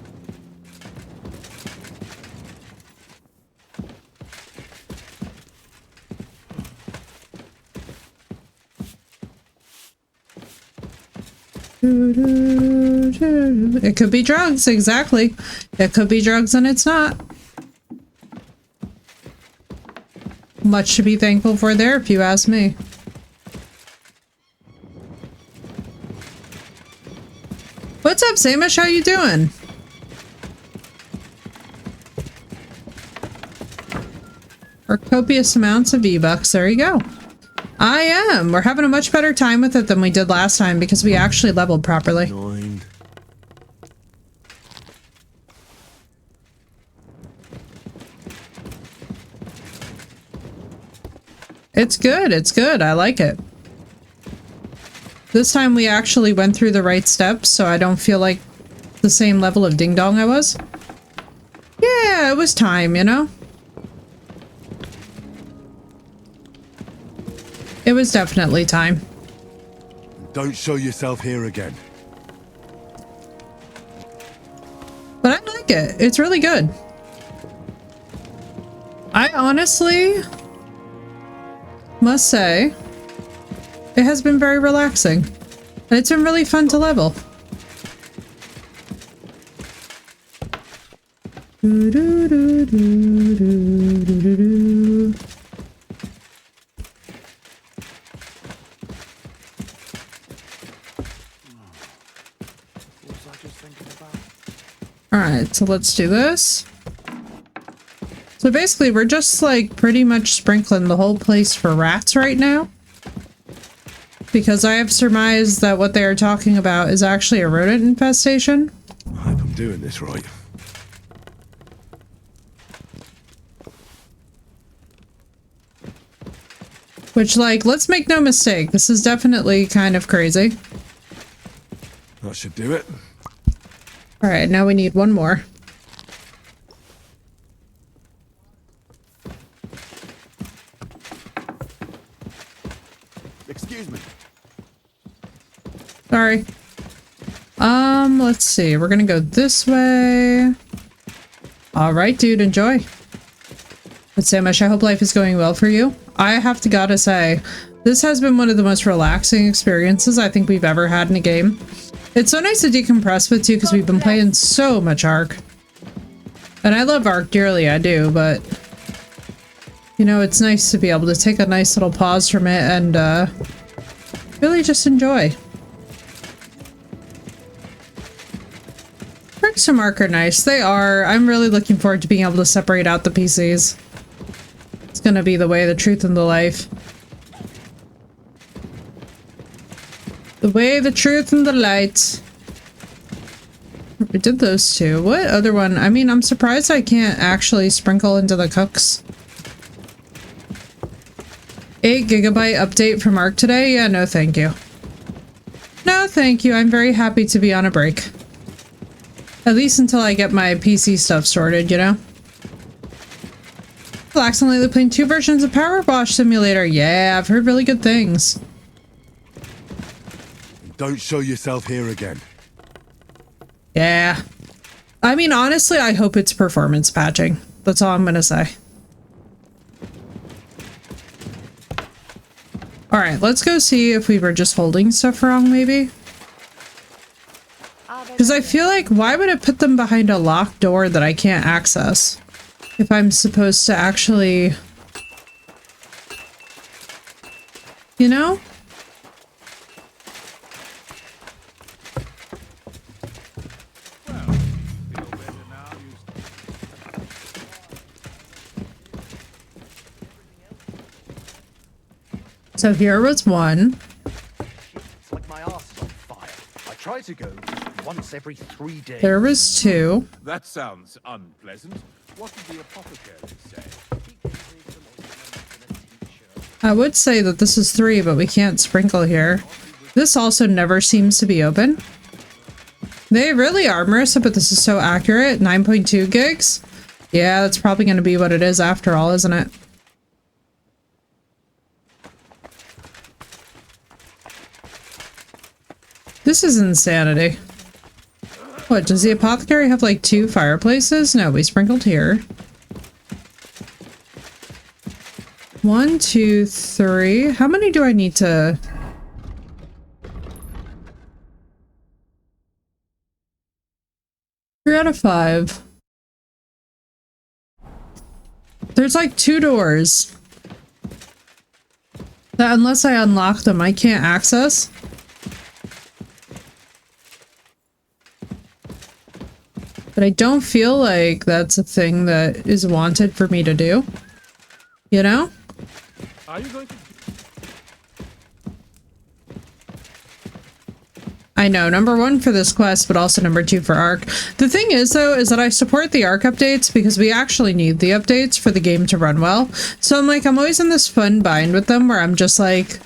It could be drugs, exactly. It could be drugs and it's not. Much to be thankful for there, if you ask me. What's up, Samish? How you doing? Or copious amounts of V-Bucks. There you go. I am. We're having a much better time with it than we did last time because we actually leveled properly. 9. It's good. It's good. I like it. This time we actually went through the right steps, so I don't feel like the same level of ding-dong I was. Yeah, it was time, you know? It was definitely time. Don't show yourself here again. But I like it. It's really good. I honestly must say it has been very relaxing. And it's been really fun to level. Alright, so let's do this. So basically, we're just like pretty much sprinkling the whole place for rats right now. Because I have surmised that what they are talking about is actually a rodent infestation. I hope I'm doing this right. Which, like, let's make no mistake, this is definitely kind of crazy. That should do it. Alright, now we need one more. Excuse me. Sorry. Let's see. We're gonna go this way. Alright, dude, enjoy. But Samish, I hope life is going well for you. I have to gotta say, this has been one of the most relaxing experiences I think we've ever had in a game. It's so nice to decompress with too, because we've been playing so much Ark. And I love Ark dearly, I do, but you know, it's nice to be able to take a nice little pause from it and really just enjoy. Perks from Ark are nice. They are. I'm really looking forward to being able to separate out the PCs. It's gonna be the way, the truth, and the life. The way, the truth, and the light. We did those two. What other one? I mean, I'm surprised I can't actually sprinkle into the cooks. 8 GB update from Ark today? Yeah, no thank you. No thank you. I'm very happy to be on a break. At least until I get my PC stuff sorted, you know? Relax and lately playing 2 versions of Power Wash Simulator. Yeah, I've heard really good things. Don't show yourself here again. Yeah. I mean, honestly, I hope it's performance patching. That's all I'm gonna say. Alright, let's go see if we were just holding stuff wrong, maybe. Because I feel like, why would it put them behind a locked door that I can't access? If I'm supposed to actually... You know? So here was one. It's like my arse is on fire. I try to go just once every 3 days. There was 2. That sounds unpleasant. What did the apothecary say? I would say that this is 3, but we can't sprinkle here. This also never seems to be open. They really are, Marissa, but this is so accurate. 9.2 gigs? Yeah, that's probably going to be what it is after all, isn't it? This is insanity. What, does the apothecary have like 2 fireplaces? No, we sprinkled here. 1, 2, 3. How many do I need to... Three out of 5. There's like 2 doors that unless I unlock them, I can't access. But I don't feel like that's a thing that is wanted for me to do. You know? Are you going to... I know, number 1 for this quest, but also number 2 for Ark. The thing is, though, is that I support the Ark updates because we actually need the updates for the game to run well. So I'm like, I'm always in this fun bind with them where I'm just like,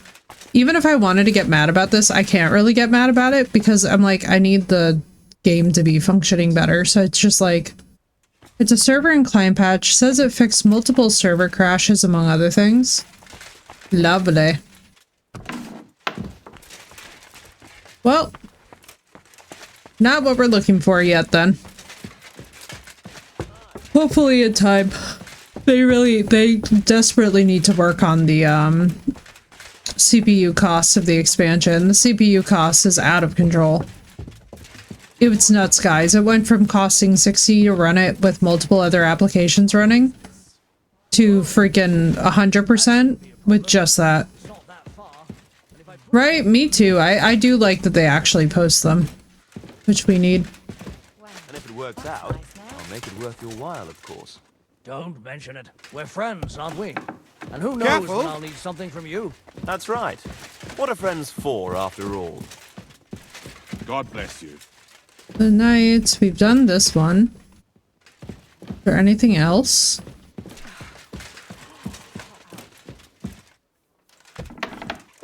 even if I wanted to get mad about this, I can't really get mad about it because I'm like, I need the game to be functioning better. So it's just like, it's a server and client patch. Says it fixed multiple server crashes among other things. Lovely. Well, not what we're looking for yet then. Hopefully in time. They desperately need to work on the CPU costs of the expansion. The CPU cost is out of control. It's nuts, guys. It went from costing 60 to run it with multiple other applications running to freaking 100% with just that. Right? Me too. I do like that they actually post them, which we need. And if it works out, I'll make it worth your while, of course. Don't mention it. We're friends, aren't we? And who knows Careful. when I'll need something from you. That's right. What are friends for, after all? God bless you. The knights, we've done this one. Is there anything else?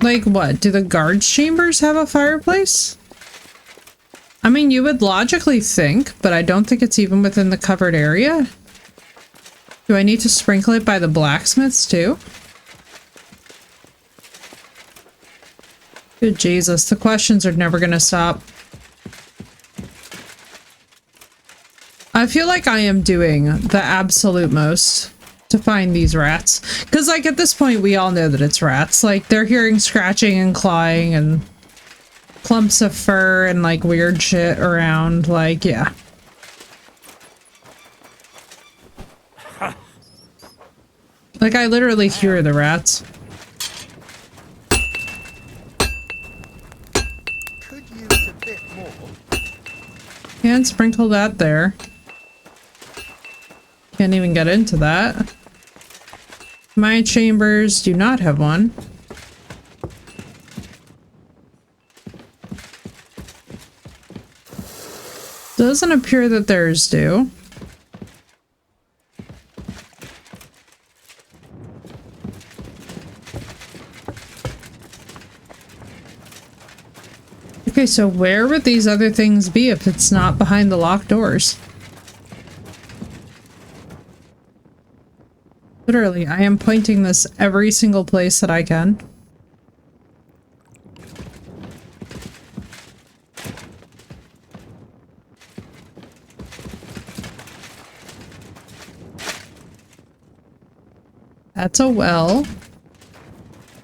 Like what? Do the guards chambers have a fireplace? I mean, you would logically think, but I don't think it's even within the covered area. Do I need to sprinkle it by the blacksmiths too? Good Jesus, the questions are never gonna stop. I feel like I am doing the absolute most to find these rats. Because, like, at this point, we all know that it's rats. Like, they're hearing scratching and clawing and clumps of fur and, like, weird shit around. Like, yeah. Like, I literally hear the rats. Could use a bit more. And sprinkle that there. Can't even get into that. My chambers do not have one. Doesn't appear that theirs do. Okay, so where would these other things be if it's not behind the locked doors? Literally, I am pointing this every single place that I can. That's a well.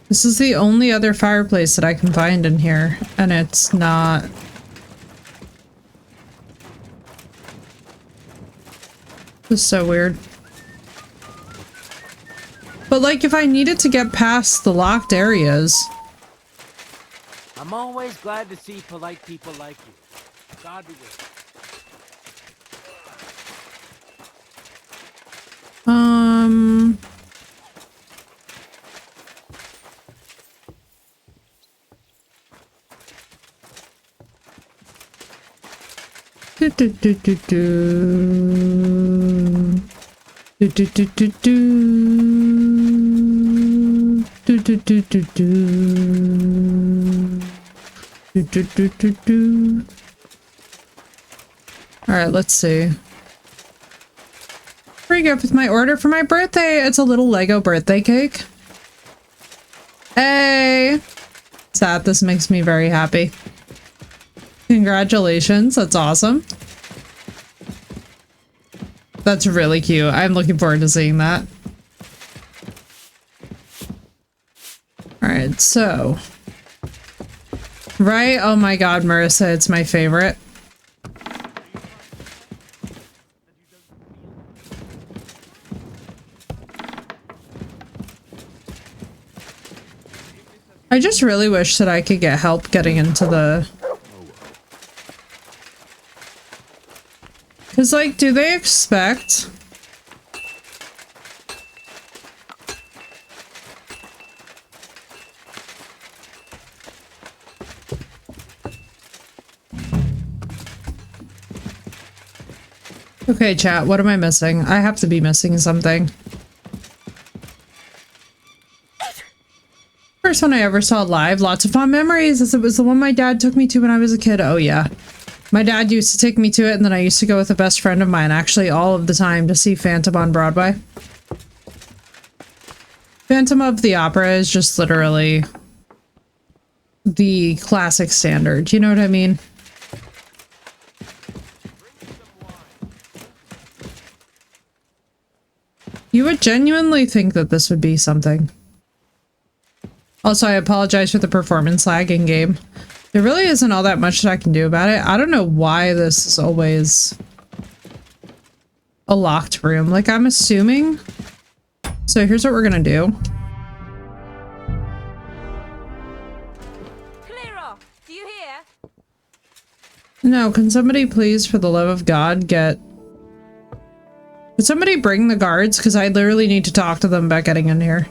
This is the only other fireplace that I can find in here, and it's not... This is so weird. But, like, if I needed to get past the locked areas... I'm always glad to see polite people like you. God be with you. Do do do do do. Do do do do do. Do do do do do. Do do do do do. Alright, let's see. Pretty good with my order for my birthday. It's a little Lego birthday cake. Hey! Sad, this makes me very happy. Congratulations, that's awesome. That's really cute. I'm looking forward to seeing that. Alright, so... Right? Oh my god, Marissa, it's my favorite. I just really wish that I could get help getting into the... Because, like, do they expect... Okay, chat, what am I missing? I have to be missing something. First one I ever saw live, lots of fond memories, as it was the one my dad took me to when I was a kid. Oh yeah. My dad used to take me to it, and then I used to go with a best friend of mine, actually all of the time, to see Phantom on Broadway. Phantom of the Opera is just literally the classic standard, you know what I mean? You would genuinely think that this would be something. Also, I apologize for the performance lag in game. There really isn't all that much that I can do about it. I don't know why this is always a locked room. Like, I'm assuming. So here's what we're gonna do. Clear off. Do you hear? No, can somebody please, for the love of God, get... Could somebody bring the guards? Because I literally need to talk to them about getting in here.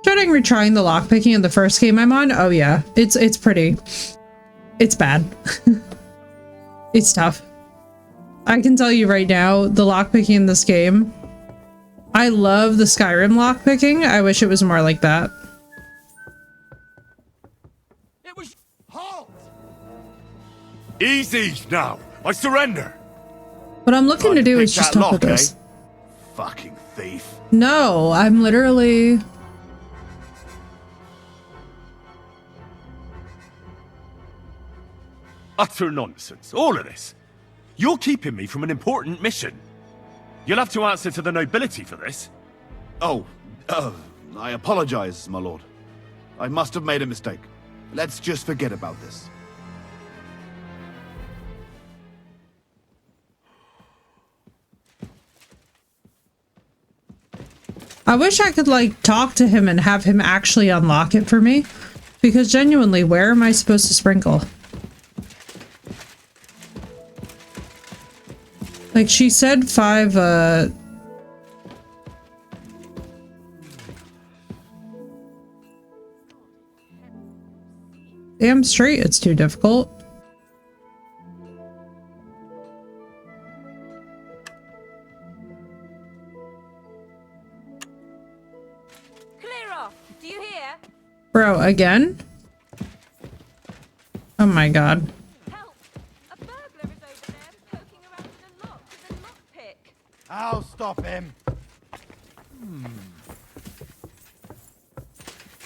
Starting retrying the lockpicking in the first game I'm on? Oh yeah, it's pretty. It's bad. It's tough. I can tell you right now, the lockpicking in this game, I love the Skyrim lockpicking. I wish it was more like that. It was... Halt! Easy now. I surrender. What I'm looking to do is just talk with this. Fucking thief. No, I'm literally... Utter nonsense. All of this. You're keeping me from an important mission. You'll have to answer to the nobility for this. Oh, I apologize, my lord. I must have made a mistake. Let's just forget about this. I wish I could, like, talk to him and have him actually unlock it for me. Because genuinely, where am I supposed to sprinkle? Like, she said 5, damn straight, it's too difficult. Bro, again? Oh my god. I'll stop him.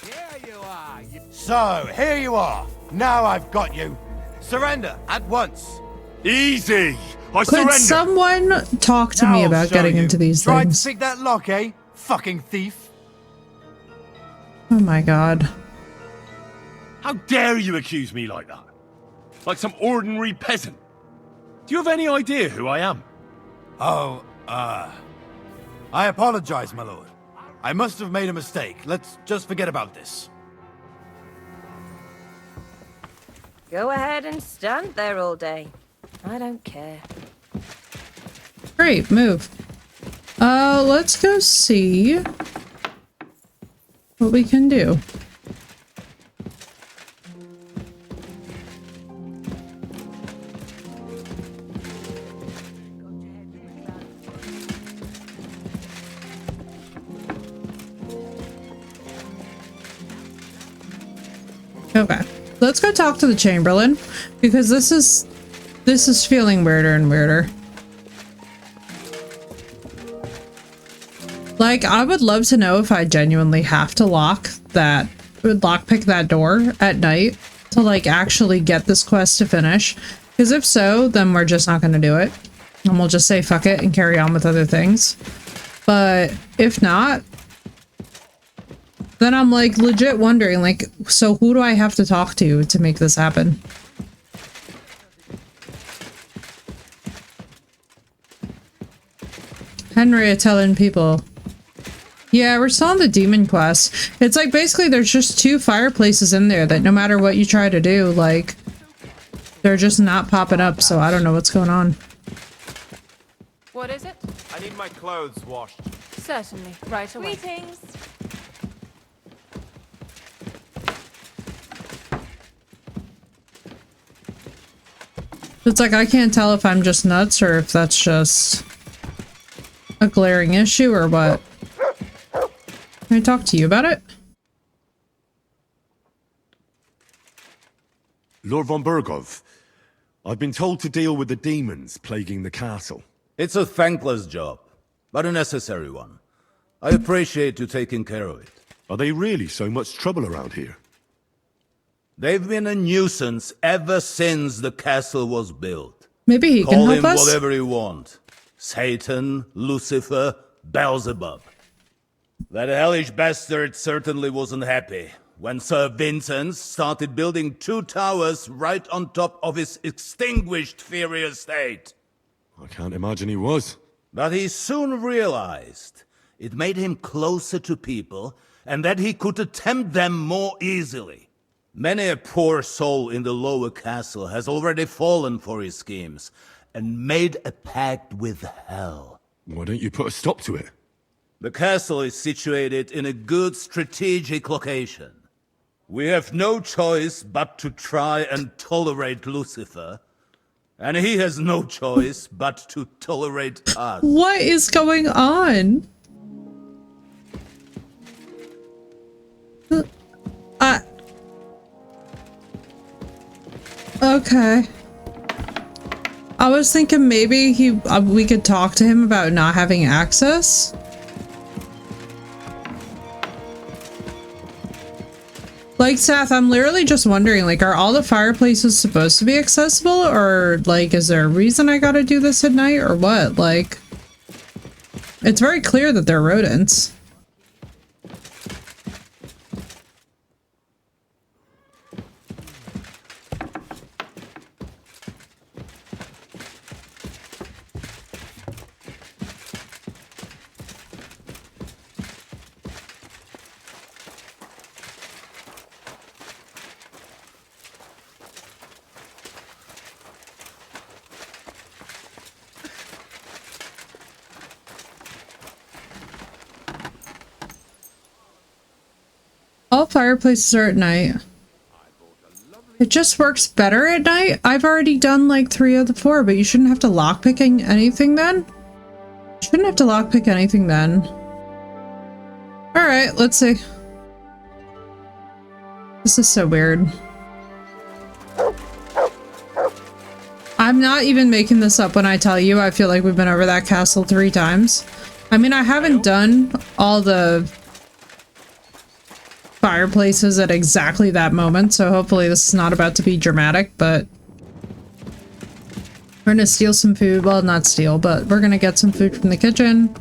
Here you are. So, here you are. Now I've got you. Surrender at once. Easy. I Could surrender. someone talk to me about getting into these Tried things? to pick that lock, eh? Fucking thief. Oh my god. How dare you accuse me like that? Like some ordinary peasant. Do you have any idea who I am? Oh, I apologize, my lord. I must have made a mistake. Let's just forget about this. Go ahead and stand there all day. I don't care. Great, move. Let's go see what we can do. Okay, let's go talk to the Chamberlain, because this is feeling weirder and weirder. Like, I would love to know if I genuinely have to lockpick that door at night to, like, actually get this quest to finish. Because if so, then we're just not going to do it. And we'll just say fuck it and carry on with other things. But if not, then I'm, like, legit wondering, like, so who do I have to talk to make this happen? Henry telling people. Yeah, we're still on the demon quest. It's like basically there's just 2 fireplaces in there that no matter what you try to do, like, they're just not popping up, so I don't know what's going on. What is it? I need my clothes washed. Certainly, right away. Greetings. It's like I can't tell if I'm just nuts or if that's just a glaring issue or what. Can I talk to you about it? Lord von Burgov, I've been told to deal with the demons plaguing the castle. It's a thankless job, but a necessary one. I appreciate you taking care of it. Are they really so much trouble around here? They've been a nuisance ever since the castle was built. Maybe he can help us? Call him whatever you want. Satan, Lucifer, Beelzebub. That hellish bastard certainly wasn't happy when Sir Vincent started building 2 towers right on top of his extinguished fairy estate. I can't imagine he was. But he soon realized it made him closer to people and that he could attempt them more easily. Many a poor soul in the lower castle has already fallen for his schemes and made a pact with hell. Why don't you put a stop to it? The castle is situated in a good strategic location. We have no choice but to try and tolerate Lucifer, and he has no choice but to tolerate us. What is going on? Okay. I was thinking maybe we could talk to him about not having access. Like, Seth, I'm literally just wondering, like, are all the fireplaces supposed to be accessible? Or, like, is there a reason I gotta do this at night? Or what? Like, it's very clear that they're rodents. All fireplaces are at night. It just works better at night? I've already done like 3 of the 4, but you shouldn't have to lockpicking anything then? You shouldn't have to lockpick anything then. Alright, let's see. This is so weird. I'm not even making this up when I tell you I feel like we've been over that castle 3 times. I mean, I haven't done all the fireplaces at exactly that moment, so hopefully this is not about to be dramatic, but we're gonna steal some food. Well, not steal, but we're gonna get some food from the kitchen.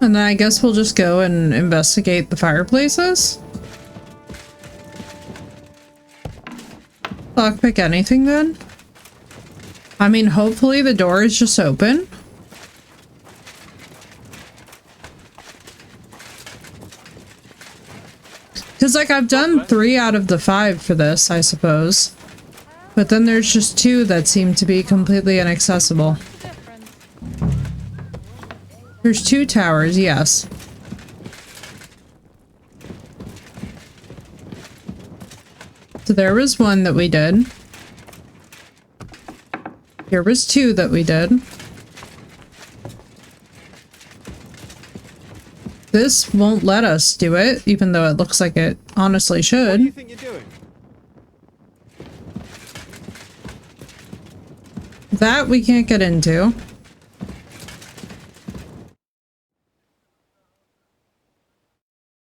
And then I guess we'll just go and investigate the fireplaces. Lockpick anything then? I mean, hopefully the door is just open. Because, like, I've done 3 out of the 5 for this, I suppose. But then there's just 2 that seem to be completely inaccessible. There's 2 towers, yes. So there was 1 that we did. Here was 2 that we did. This won't let us do it, even though it looks like it honestly should. What do you think you're doing? That we can't get into.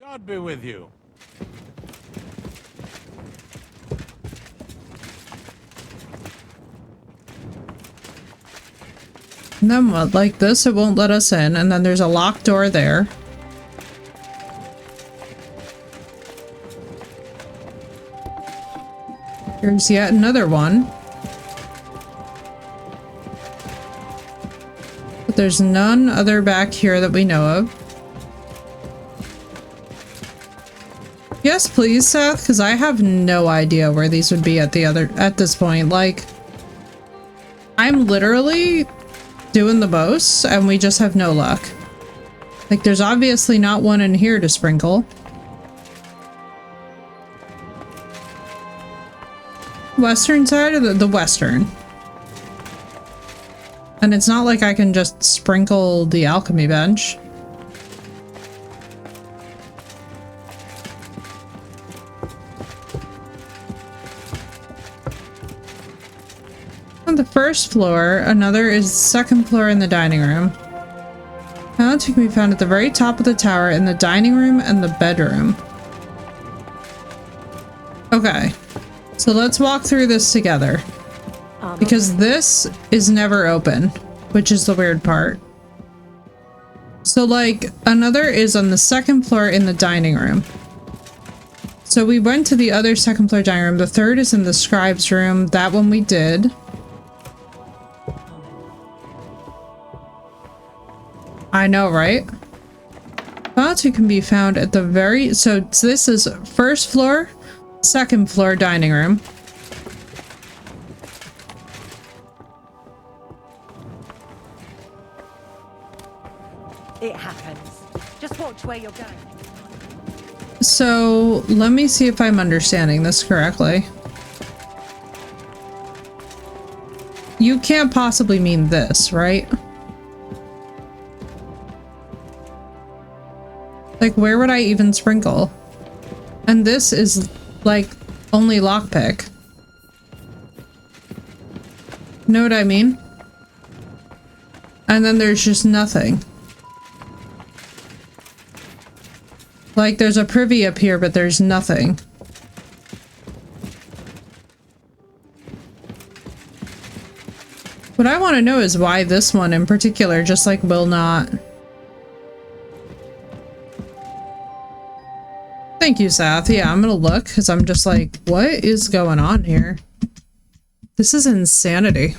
God be with you. And then what? Like this, it won't let us in, and then there's a locked door there. Here's yet another one. But there's none other back here that we know of. Yes, please, Seth, because I have no idea where these would be at this point. Like, I'm literally doing the most, and we just have no luck. Like, there's obviously not one in here to sprinkle. Western side or the western? And it's not like I can just sprinkle the alchemy bench. On the first floor, another is second floor in the dining room. Talent can be found at the very top of the tower in the dining room and the bedroom. Okay, so let's walk through this together. Because this is never open, which is the weird part. So like, another is on the second floor in the dining room. So we went to the other second floor dining room. The third is in the scribe's room. That one we did. I know, right? Fatu can be found at the very... So this is first floor, second floor dining room. It happens. Just watch where you're going. So let me see if I'm understanding this correctly. You can't possibly mean this, right? Like, where would I even sprinkle? And this is like only lockpick. Know what I mean? And then there's just nothing. Like there's a privy up here, but there's nothing. What I want to know is why this one in particular just like will not. Thank you, Sath. Yeah, I'm gonna look because I'm just like, what is going on here? This is insanity.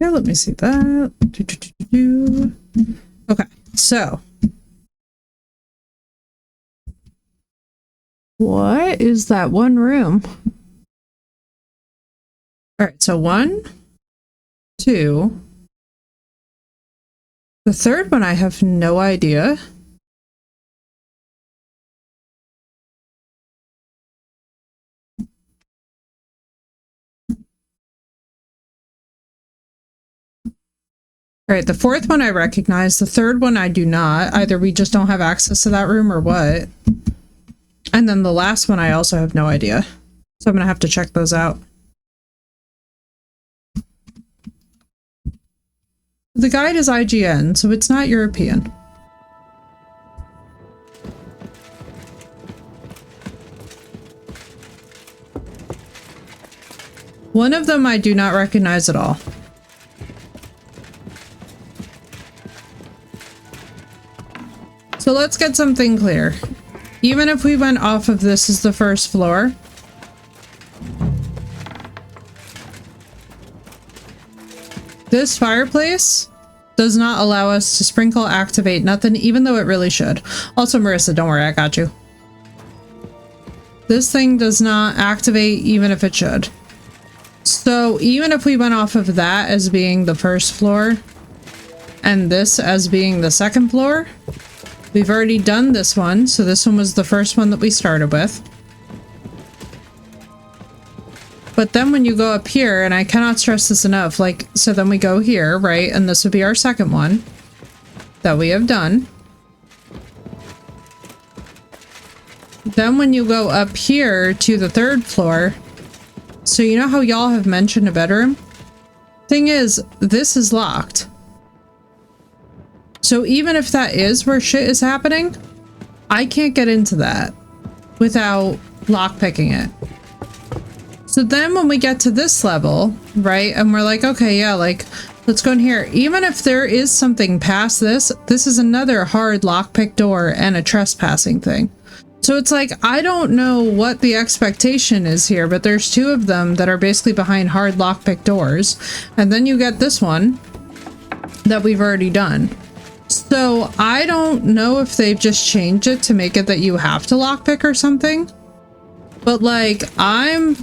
Yeah, let me see that. Okay, so what is that one room? All right, so 1, 2. The third one, I have no idea. All right, the fourth one I recognize. The third one I do not. Either we just don't have access to that room or what. And then the last one I also have no idea. So I'm gonna have to check those out. The guide is IGN, so it's not European. One of them I do not recognize at all. So let's get something clear. Even if we went off of this as the first floor, this fireplace does not allow us to sprinkle, activate, nothing, even though it really should. Also, Marissa, don't worry, I got you. This thing does not activate even if it should. So even if we went off of that as being the first floor and this as being the second floor, we've already done this one, so this one was the first one that we started with. But then when you go up here, and I cannot stress this enough, like, so then we go here, right? And this would be our second one that we have done. Then when you go up here to the third floor, so you know how y'all have mentioned a bedroom? Thing is, this is locked. So even if that is where shit is happening, I can't get into that without lockpicking it. So then when we get to this level, right, and we're like, okay, yeah, like, let's go in here. Even if there is something past this, this is another hard lockpick door and a trespassing thing. So it's like, I don't know what the expectation is here, but there's 2 of them that are basically behind hard lockpick doors. And then you get this one that we've already done. So I don't know if they've just changed it to make it that you have to lockpick or something. But like, I'm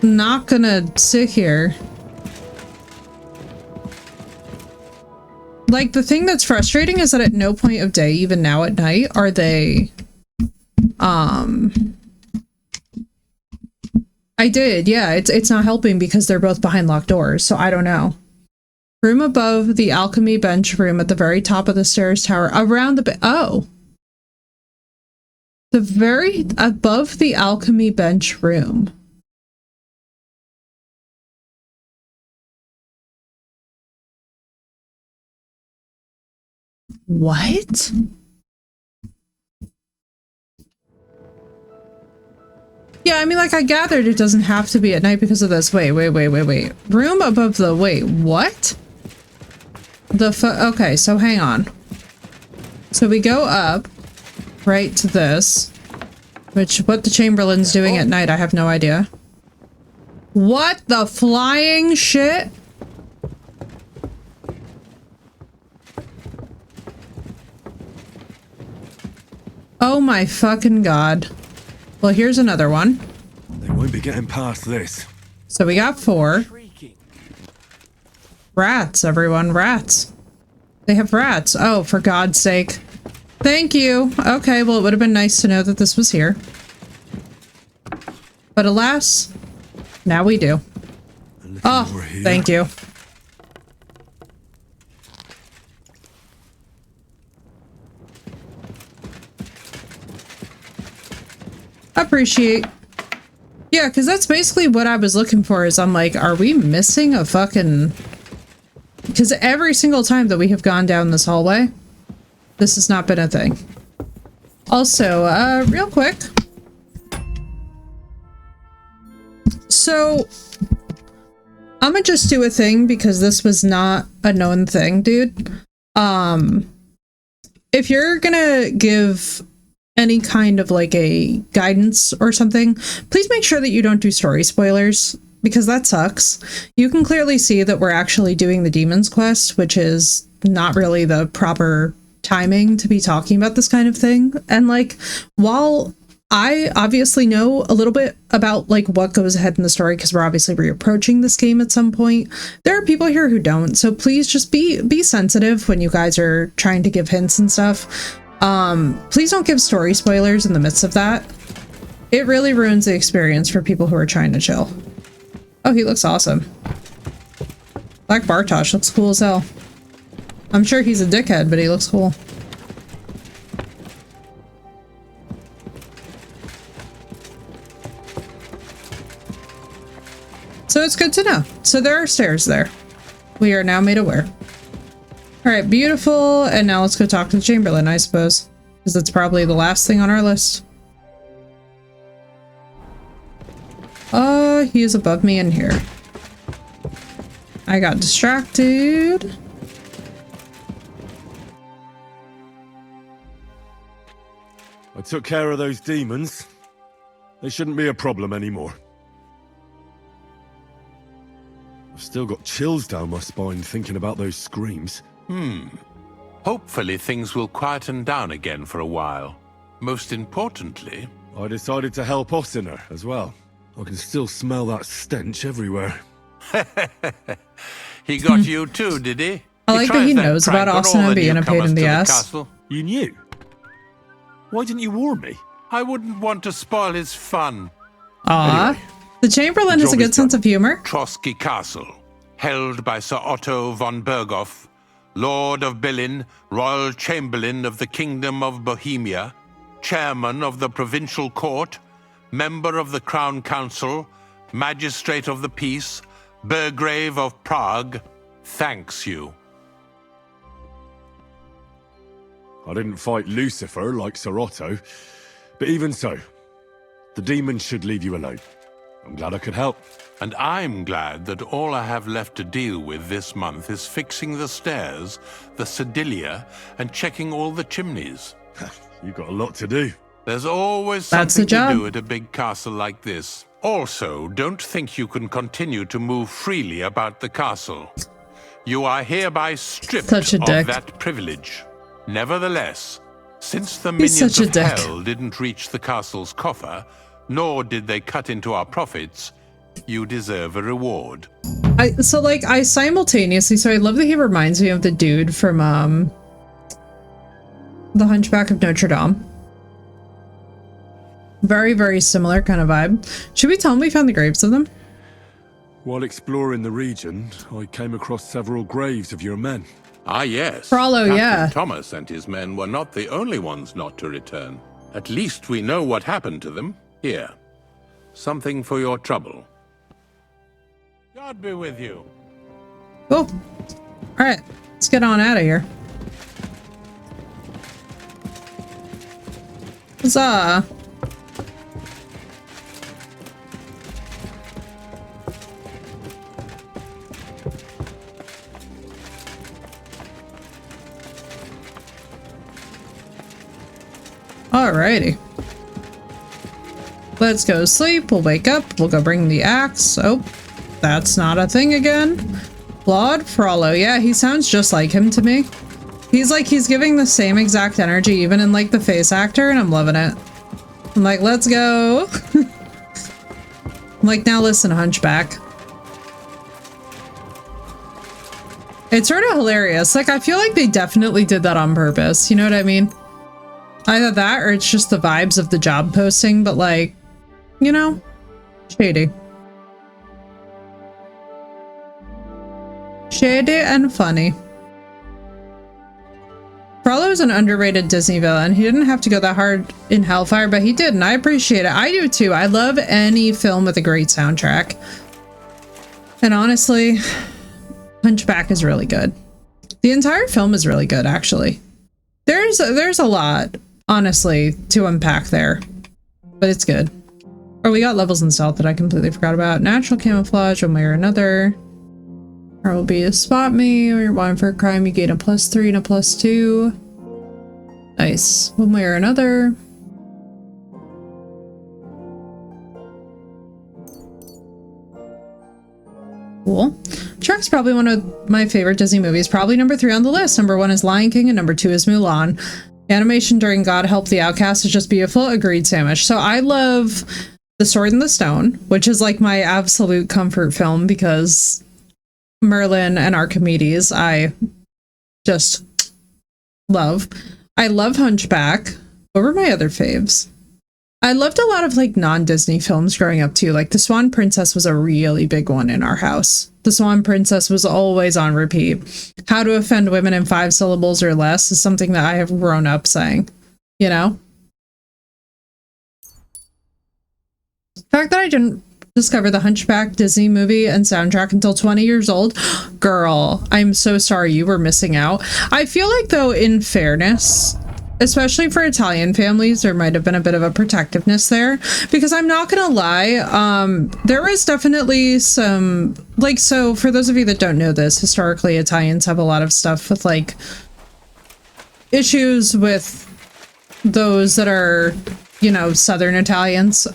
not gonna sit here. Like, the thing that's frustrating is that at no point of day, even now at night, are they I did, yeah, it's not helping because they're both behind locked doors, so I don't know. Room above the alchemy bench room at the very top of the stairs tower, around the oh. The very above the alchemy bench room. What? Yeah, I mean, like, I gathered it doesn't have to be at night because of this. Wait. Room above the... Wait, what? Okay, so hang on. So we go up, right, to this. Which, what the Chamberlain's doing at night, I have no idea. What the flying shit? Oh my fucking god. Well, here's another one. They won't be getting past this. So we got 4. Rats, everyone, rats. They have rats. Oh, for God's sake. Thank you. Okay, well, it would have been nice to know that this was here. But alas, now we do. Oh, thank you. Appreciate. Yeah, because that's basically what I was looking for is I'm like, are we missing a fucking... Because every single time that we have gone down this hallway, this has not been a thing. Also, real quick. So, I'm gonna just do a thing because this was not a known thing, dude. If you're gonna give any kind of like a guidance or something, please make sure that you don't do story spoilers because that sucks. You can clearly see that we're actually doing the Demon's Quest, which is not really the proper timing to be talking about this kind of thing. And like, while I obviously know a little bit about like what goes ahead in the story because we're obviously reapproaching this game at some point, there are people here who don't. So please just be sensitive when you guys are trying to give hints and stuff. Please don't give story spoilers in the midst of that. It really ruins the experience for people who are trying to chill. Oh, he looks awesome. Black Bartosh looks cool as hell. I'm sure he's a dickhead, but he looks cool. So it's good to know. So there are stairs there. We are now made aware. Alright, beautiful. And now let's go talk to the Chamberlain, I suppose. Because that's probably the last thing on our list. He is above me in here. I got distracted. I took care of those demons. They shouldn't be a problem anymore. I've still got chills down my spine thinking about those screams. Hopefully things will quieten down again for a while. Most importantly... I decided to help Ossiner as well. I can still smell that stench everywhere. He got you too, did he? I like that he knows about Ossiner being a pain in the ass. You knew? Why didn't you warn me? I wouldn't want to spoil his fun. Anyway, the Chamberlain has a good sense of humor. Trotsky Castle, held by Sir Otto von Berghoff, Lord of Billin, Royal Chamberlain of the Kingdom of Bohemia, Chairman of the Provincial Court, Member of the Crown Council, Magistrate of the Peace, Burgrave of Prague, thanks you. I didn't fight Lucifer like Sir Otto, but even so, the demons should leave you alone. I'm glad I could help. And I'm glad that all I have left to deal with this month is fixing the stairs, the sedilia, and checking all the chimneys. You've got a lot to do. There's always something to do at a big castle like this. Also, don't think you can continue to move freely about the castle. You are hereby stripped of that privilege. Nevertheless, since the minions of hell didn't reach the castle's coffer, nor did they cut into our profits, you deserve a reward. I simultaneously, so I love that he reminds me of the dude from The Hunchback of Notre Dame. Very, very similar kind of vibe. Should we tell him we found the graves of them? While exploring the region, I came across several graves of your men. Ah, yes. Frollo, yeah. Thomas and his men were not the only ones not to return. At least we know what happened to them. Here. Something for your trouble. God be with you. Cool. Alright, let's get on out of here. Huzzah! Alrighty. Let's go sleep. We'll wake up. We'll go bring the axe. Oh, that's not a thing again. Claude Frollo. Yeah, he sounds just like him to me. He's giving the same exact energy, even in like the face actor, and I'm loving it. I'm like, let's go. I'm like, now listen, Hunchback. It's sort of hilarious. Like, I feel like they definitely did that on purpose. You know what I mean? Either that or it's just the vibes of the job posting, but like, you know, shady. Shady and funny. Frollo is an underrated Disney villain. He didn't have to go that hard in Hellfire, but he did, and I appreciate it. I do too. I love any film with a great soundtrack. And honestly, Hunchback is really good. The entire film is really good, actually. There's a lot, honestly, to unpack there, but it's good. Oh, we got levels in stealth that I completely forgot about. Natural camouflage, one way or another. There will be a spot me, or you're wanted for a crime, you gain a +3 and a +2. Nice. One way or another. Cool. Shrek's probably one of my favorite Disney movies. Probably number 3 on the list. Number 1 is Lion King and number 2 is Mulan. Animation during God Help the Outcast is just beautiful. Agreed, Sandwich. So I love The Sword and the Stone, which is like my absolute comfort film because Merlin and Archimedes, I just love. I love Hunchback. What were my other faves? I loved a lot of like non-Disney films growing up too. Like The Swan Princess was a really big one in our house. The Swan Princess was always on repeat. How to Offend Women in 5 Syllables or Less is something that I have grown up saying, you know? The fact that I didn't discover the Hunchback Disney movie and soundtrack until 20 years old. Girl, I'm so sorry you were missing out. I feel like though, in fairness, especially for Italian families, there might have been a bit of a protectiveness there because I'm not gonna lie, there was definitely some, like, so for those of you that don't know this, historically Italians have a lot of stuff with like issues with those that are, you know, Southern Italians.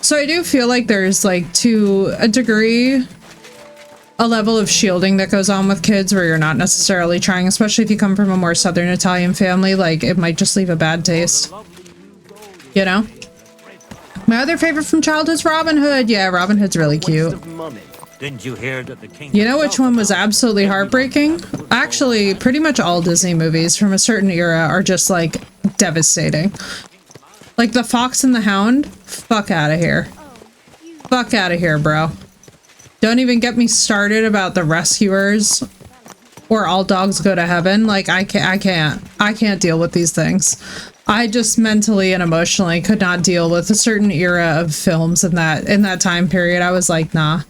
So I do feel like there's like, to a degree, a level of shielding that goes on with kids where you're not necessarily trying, especially if you come from a more Southern Italian family, like it might just leave a bad taste, you know? My other favorite from childhood is Robin Hood. Yeah, Robin Hood's really cute. Didn't you hear that the king? You know which one was absolutely heartbreaking? Actually, pretty much all Disney movies from a certain era are just like devastating. Like The Fox and the Hound, fuck out of here. Fuck out of here, bro. Don't even get me started about The Rescuers or All Dogs Go to Heaven. Like, I can't deal with these things. I just mentally and emotionally could not deal with a certain era of films in that time period. I was like, nah.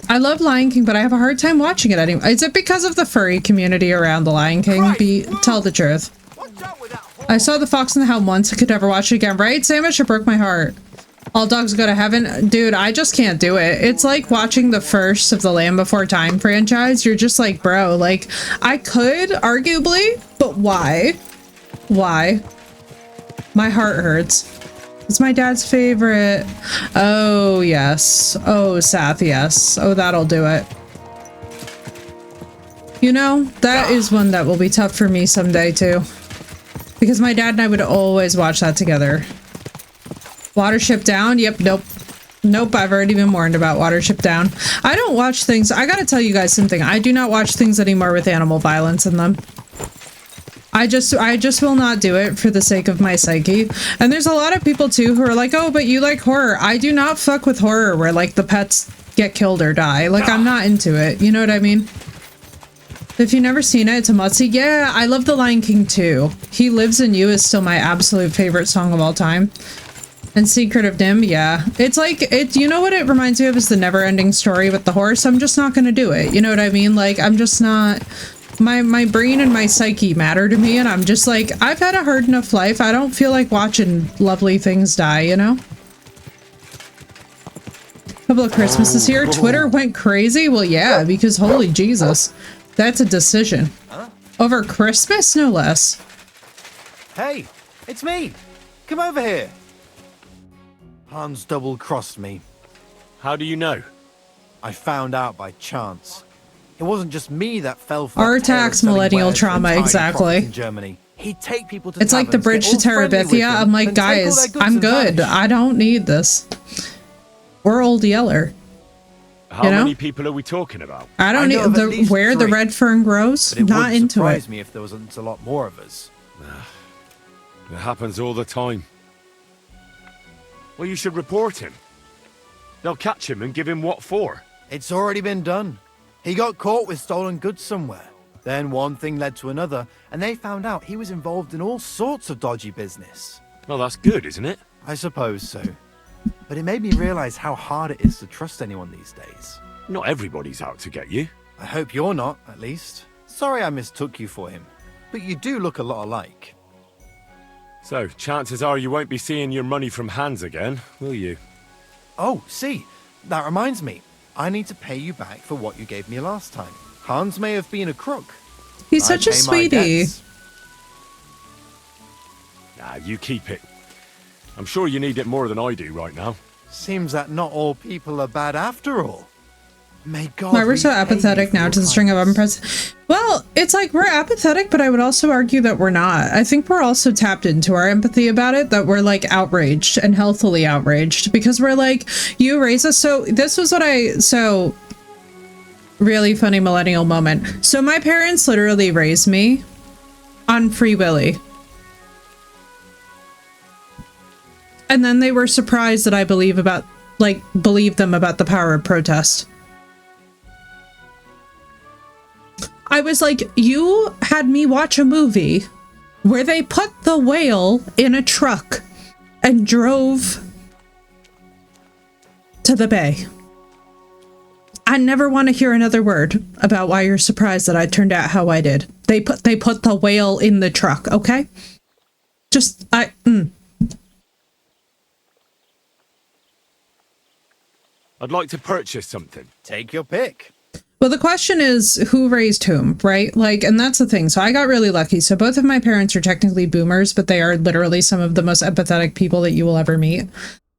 I love Lion King, but I have a hard time watching it anymore. Is it because of the furry community around the Lion King? Tell the truth. I saw The Fox and the Hound once. I could never watch it again. Right, Samish? It broke my heart. All Dogs Go to Heaven. Dude, I just can't do it. It's like watching the first of the Land Before Time franchise. You're just like, bro, like, I could, arguably, but why? Why? My heart hurts. It's my dad's favorite. Oh, yes. Oh, Sath, yes. Oh, that'll do it. You know, that is one that will be tough for me someday, too. Because my dad and I would always watch that together. Watership Down? Yep, nope. Nope, I've already been warned about Watership Down. I don't watch things. I gotta tell you guys something. I do not watch things anymore with animal violence in them. I just will not do it for the sake of my psyche. And there's a lot of people too who are like, oh, but you like horror. I do not fuck with horror where like the pets get killed or die. Like, I'm not into it. You know what I mean? If you've never seen it, it's a must-see. Yeah, I love The Lion King too. He Lives in You is still my absolute favorite song of all time. And Secret of Nim, yeah. It's like, you know what it reminds me of is the never-ending story with the horse. I'm just not gonna do it. You know what I mean? Like, I'm just not... My brain and my psyche matter to me, and I'm just like, I've had a hard enough life. I don't feel like watching lovely things die, you know? Couple of Christmases here. Twitter went crazy? Well, yeah, because holy Jesus. That's a decision. Over Christmas, no less. Hey, it's me. Come over here. Hans double-crossed me. How do you know? I found out by chance. It wasn't just me that fell for that tale of Artax selling millennial wares for a trauma, tiny exactly. profit in Germany. He'd take people to It's like the taverns, bridge get to all friendly with Terabithia. them, I'm like, then take all their guys, goods I'm and good. vanish. I don't need this. Or Old Yeller. How You know? many people are we talking about? I don't know of at need least where the 3, red fern grows. But it Not wouldn't into surprise it. me if there wasn't a lot more of us. It happens all the time. Well, you should report him. They'll catch him and give him what for. It's already been done. He got caught with stolen goods somewhere. Then one thing led to another, and they found out he was involved in all sorts of dodgy business. Well, that's good, isn't it? I suppose so. But it made me realize how hard it is to trust anyone these days. Not everybody's out to get you. I hope you're not, at least. Sorry I mistook you for him. But you do look a lot alike. So, chances are you won't be seeing your money from Hans again, will you? Oh, see, that reminds me. I need to pay you back for what you gave me last time. Hans may have been a crook. He's I such a pay my sweetie. debts. Nah, you keep it. I'm sure you need it more than I do right now. Seems that not all people are bad after all. May God Why we're so repay you apathetic for now your to the string of unprecedented. Well, it's like we're apathetic, but I would also argue that we're not. I think we're also tapped into our empathy about it, that we're like outraged and healthily outraged because we're like, you raise us. So this was what so really funny millennial moment. So my parents literally raised me on Free Willy. And then they were surprised that I believe them about the power of protest. I was like, you had me watch a movie where they put the whale in a truck and drove to the bay. I never want to hear another word about why you're surprised that I turned out how I did. They put the whale in the truck, okay? Just I'd like to purchase something. Take your pick. Well, the question is who raised whom, right? Like, and that's the thing. So I got really lucky. So both of my parents are technically boomers, but they are literally some of the most empathetic people that you will ever meet.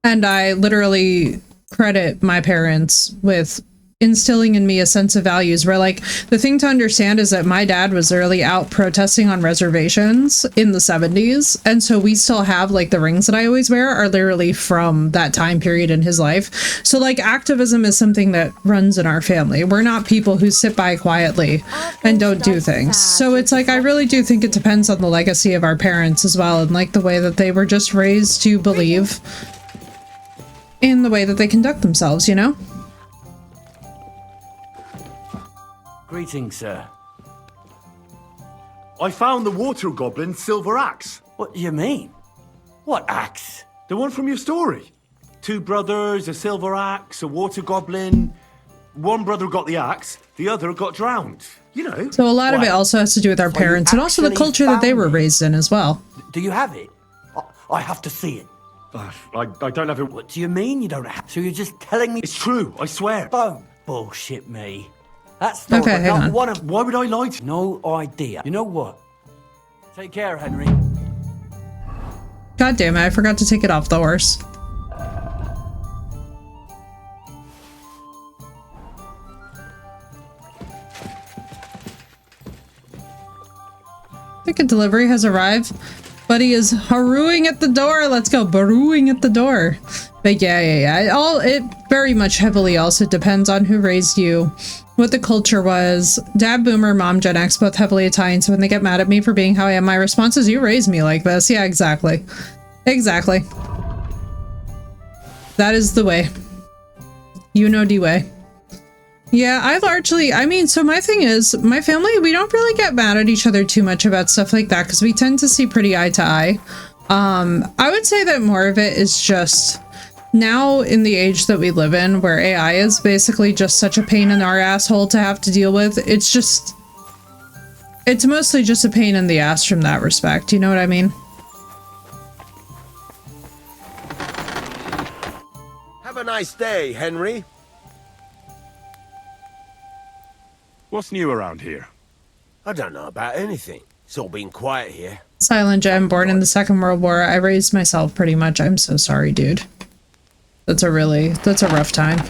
And I literally credit my parents with instilling in me a sense of values where, like, the thing to understand is that my dad was literally out protesting on reservations in the 70s. And so we still have, like, the rings that I always wear are literally from that time period in his life. So, like, activism is something that runs in our family. We're not people who sit by quietly and don't do things. So it's like, I really do think it depends on the legacy of our parents as well, and like the way that they were just raised to believe in the way that they conduct themselves, you know? Greetings, sir. I found the water goblin's silver axe. What do you mean? What axe? The one from your story. 2 brothers, a silver axe, a water goblin. One brother got the axe, the other got drowned. You know. So a lot of it also has to do with our parents and also the culture that they were raised in as well. Do you have it? I have to see it. I don't have it. What do you mean you don't have? So you're just telling me? It's true, I swear. Don't bullshit me. That's not Okay, hang on. one of. Why would I lie to you? No idea. You know what? Take care, Henry. God damn it, I forgot to take it off the horse. I think a delivery has arrived. Buddy is harooing at the door. Let's go barooing at the door. But yeah. It very much heavily also depends on who raised you, what the culture was. Dad boomer, mom Gen X, both heavily Italian. So when they get mad at me for being how I am, my response is, you raised me like this. Yeah, exactly. Exactly. That is the way. You know the way. Yeah, so my thing is, my family, we don't really get mad at each other too much about stuff like that because we tend to see pretty eye to eye. I would say that more of it is just now in the age that we live in where AI is basically just such a pain in our asshole to have to deal with. It's mostly just a pain in the ass from that respect. You know what I mean? Have a nice day, Henry. What's new around here? I don't know about anything. It's all been quiet here. Silent Gem, born in the Second World War. I raised myself pretty much. I'm so sorry, dude. That's a rough time.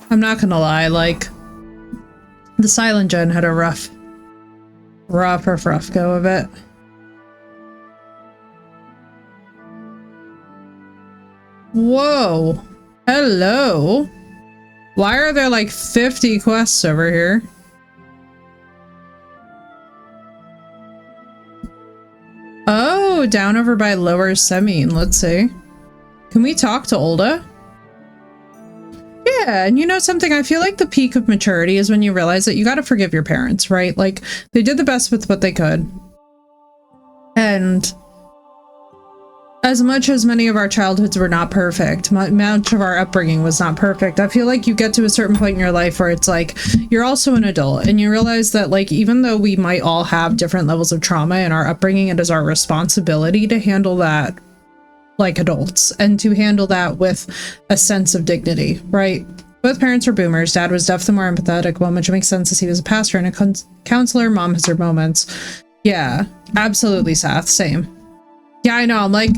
I'm not gonna lie, like, the Silent Gen had a rough go of it. Whoa. Hello. Why are there like 50 quests over here? Oh, down over by Lower Semine. Let's see. Can we talk to Olda? Yeah, and you know something? I feel like the peak of maturity is when you realize that you gotta forgive your parents, right? Like, they did the best with what they could. And as much as many of our childhoods were not perfect, much of our upbringing was not perfect, I feel like you get to a certain point in your life where it's like, you're also an adult, and you realize that, like, even though we might all have different levels of trauma in our upbringing, it is our responsibility to handle that like adults, and to handle that with a sense of dignity, right? Both parents were boomers. Dad was definitely more empathetic one, which makes sense as he was a pastor and a counselor. Mom has her moments. Yeah, absolutely, Seth. Same. Yeah, I know. I'm like,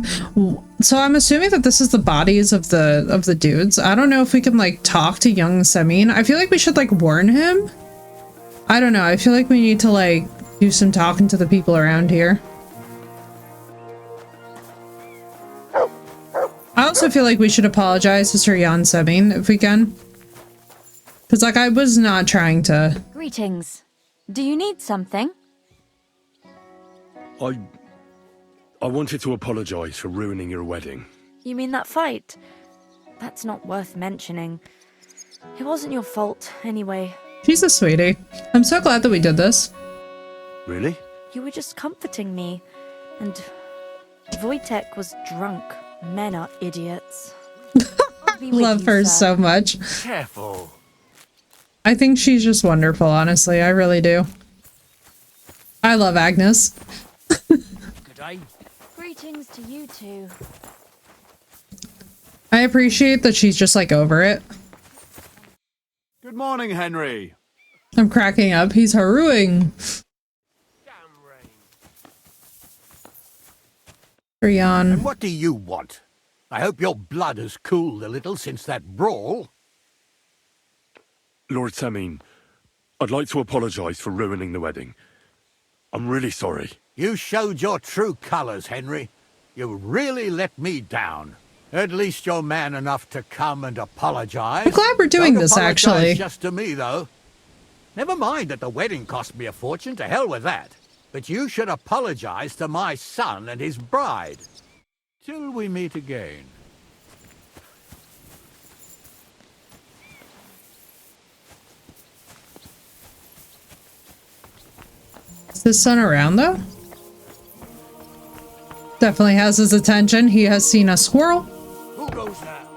so I'm assuming that this is the bodies of the dudes. I don't know if we can like talk to young Semine. I feel like we should like warn him. I don't know. I feel like we need to like do some talking to the people around here. I also feel like we should apologize to Sir Jan Semine if we can. Because, like, I was not trying to... Greetings. Do you need something? I wanted to apologize for ruining your wedding. You mean that fight? That's not worth mentioning. It wasn't your fault, anyway. She's a sweetie. I'm so glad that we did this. Really? You were just comforting me. And Wojtek was drunk. Men are idiots. Love her so much. Careful. I think she's just wonderful, honestly. I really do. I love Agnes. Good day. Greetings to you two. I appreciate that she's just like over it. Good morning, Henry. I'm cracking up. He's harrowing. Jan. And what do you want? I hope your blood has cooled a little since that brawl. Lord Semine, I'd like to apologize for ruining the wedding. I'm really sorry. You showed your true colors, Henry. You really let me down. At least you're man enough to come and apologize. I'm glad we're doing this, actually. Just to me, though. Never mind that the wedding cost me a fortune. To hell with that. But you should apologize to my son and his bride. Till we meet again. Is this son around, though? Definitely has his attention. He has seen a squirrel. Who goes now?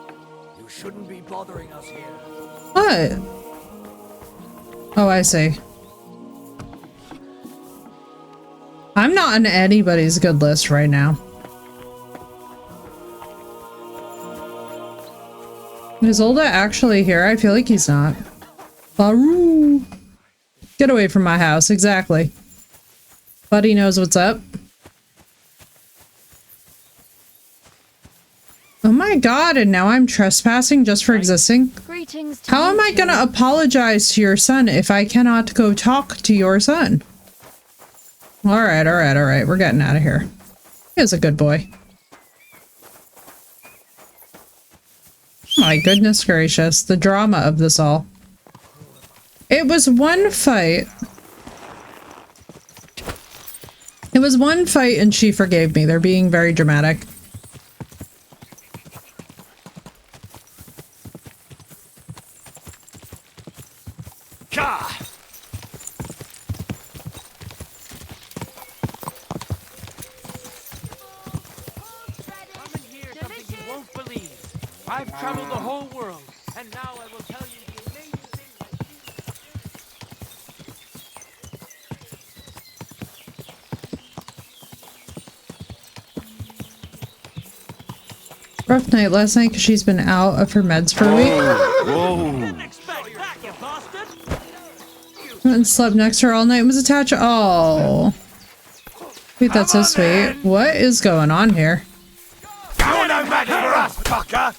You shouldn't be bothering us here. What? Oh, I see. I'm not on anybody's good list right now. Is Olda actually here? I feel like he's not. Baru! Get away from my house, exactly. Buddy knows what's up. Oh my god, and now I'm trespassing just for existing? Greetings to How am I gonna apologize to your son if I cannot go talk to your son? Alright, alright, alright. We're getting out of here. He is a good boy. My goodness gracious. The drama of this all. It was one fight. It was one fight and she forgave me. They're being very dramatic. I've traveled the whole world, and now I will tell you the amazing thing. Rough night last night because she's been out of her meds for a week. Whoa! And slept next to her all night and was attached. Oh. Wait, that's so sweet. What is going on here? You're no match for us, fucker!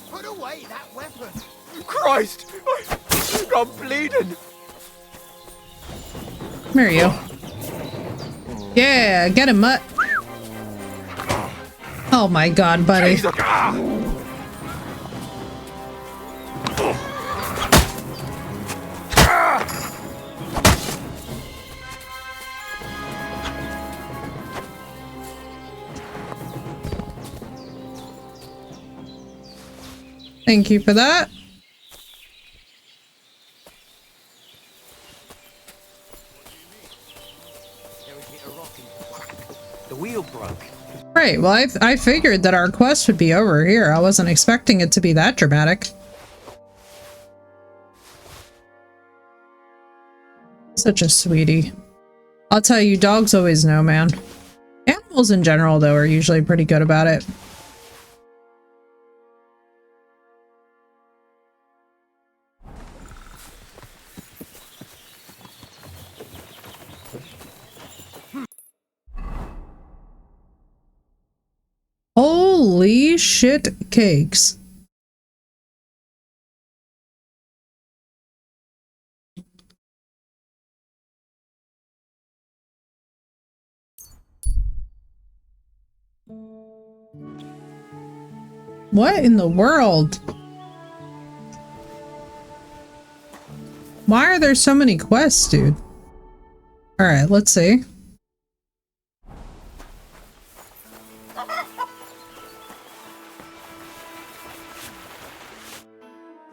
Put away that weapon! Christ! I'm bleeding! Come here, you. Yeah, get him, mutt. Oh my god, buddy. Thank you for that. The wheel broke. Right, well, I figured that our quest would be over here. I wasn't expecting it to be that dramatic. Such a sweetie. I'll tell you, dogs always know, man. Animals in general, though, are usually pretty good about it. Holy shit cakes. What in the world? Why are there so many quests, dude? Alright, let's see.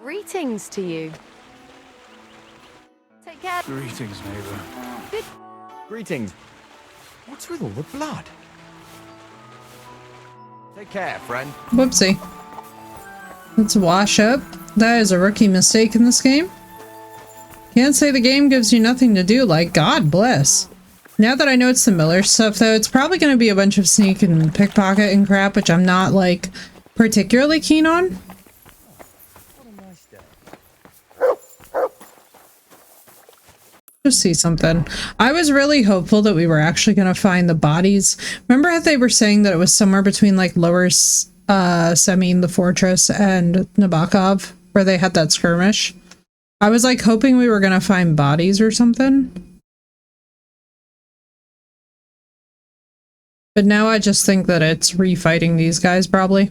Greetings to you. Take care. Greetings, neighbor. Good. Greetings. What's with all the blood? Take care, friend. Whoopsie. Let's wash up. That is a rookie mistake in this game. Can't say the game gives you nothing to do, like, God bless. Now that I know it's the Miller stuff, though, it's probably going to be a bunch of sneak and pickpocket and crap, which I'm not, like, particularly keen on. Just see something. I was really hopeful that we were actually going to find the bodies. Remember how they were saying that it was somewhere between, like, Lower Semine, the fortress, and Nabokov, where they had that skirmish? I was, like, hoping we were going to find bodies or something. But now I just think that it's refighting these guys, probably.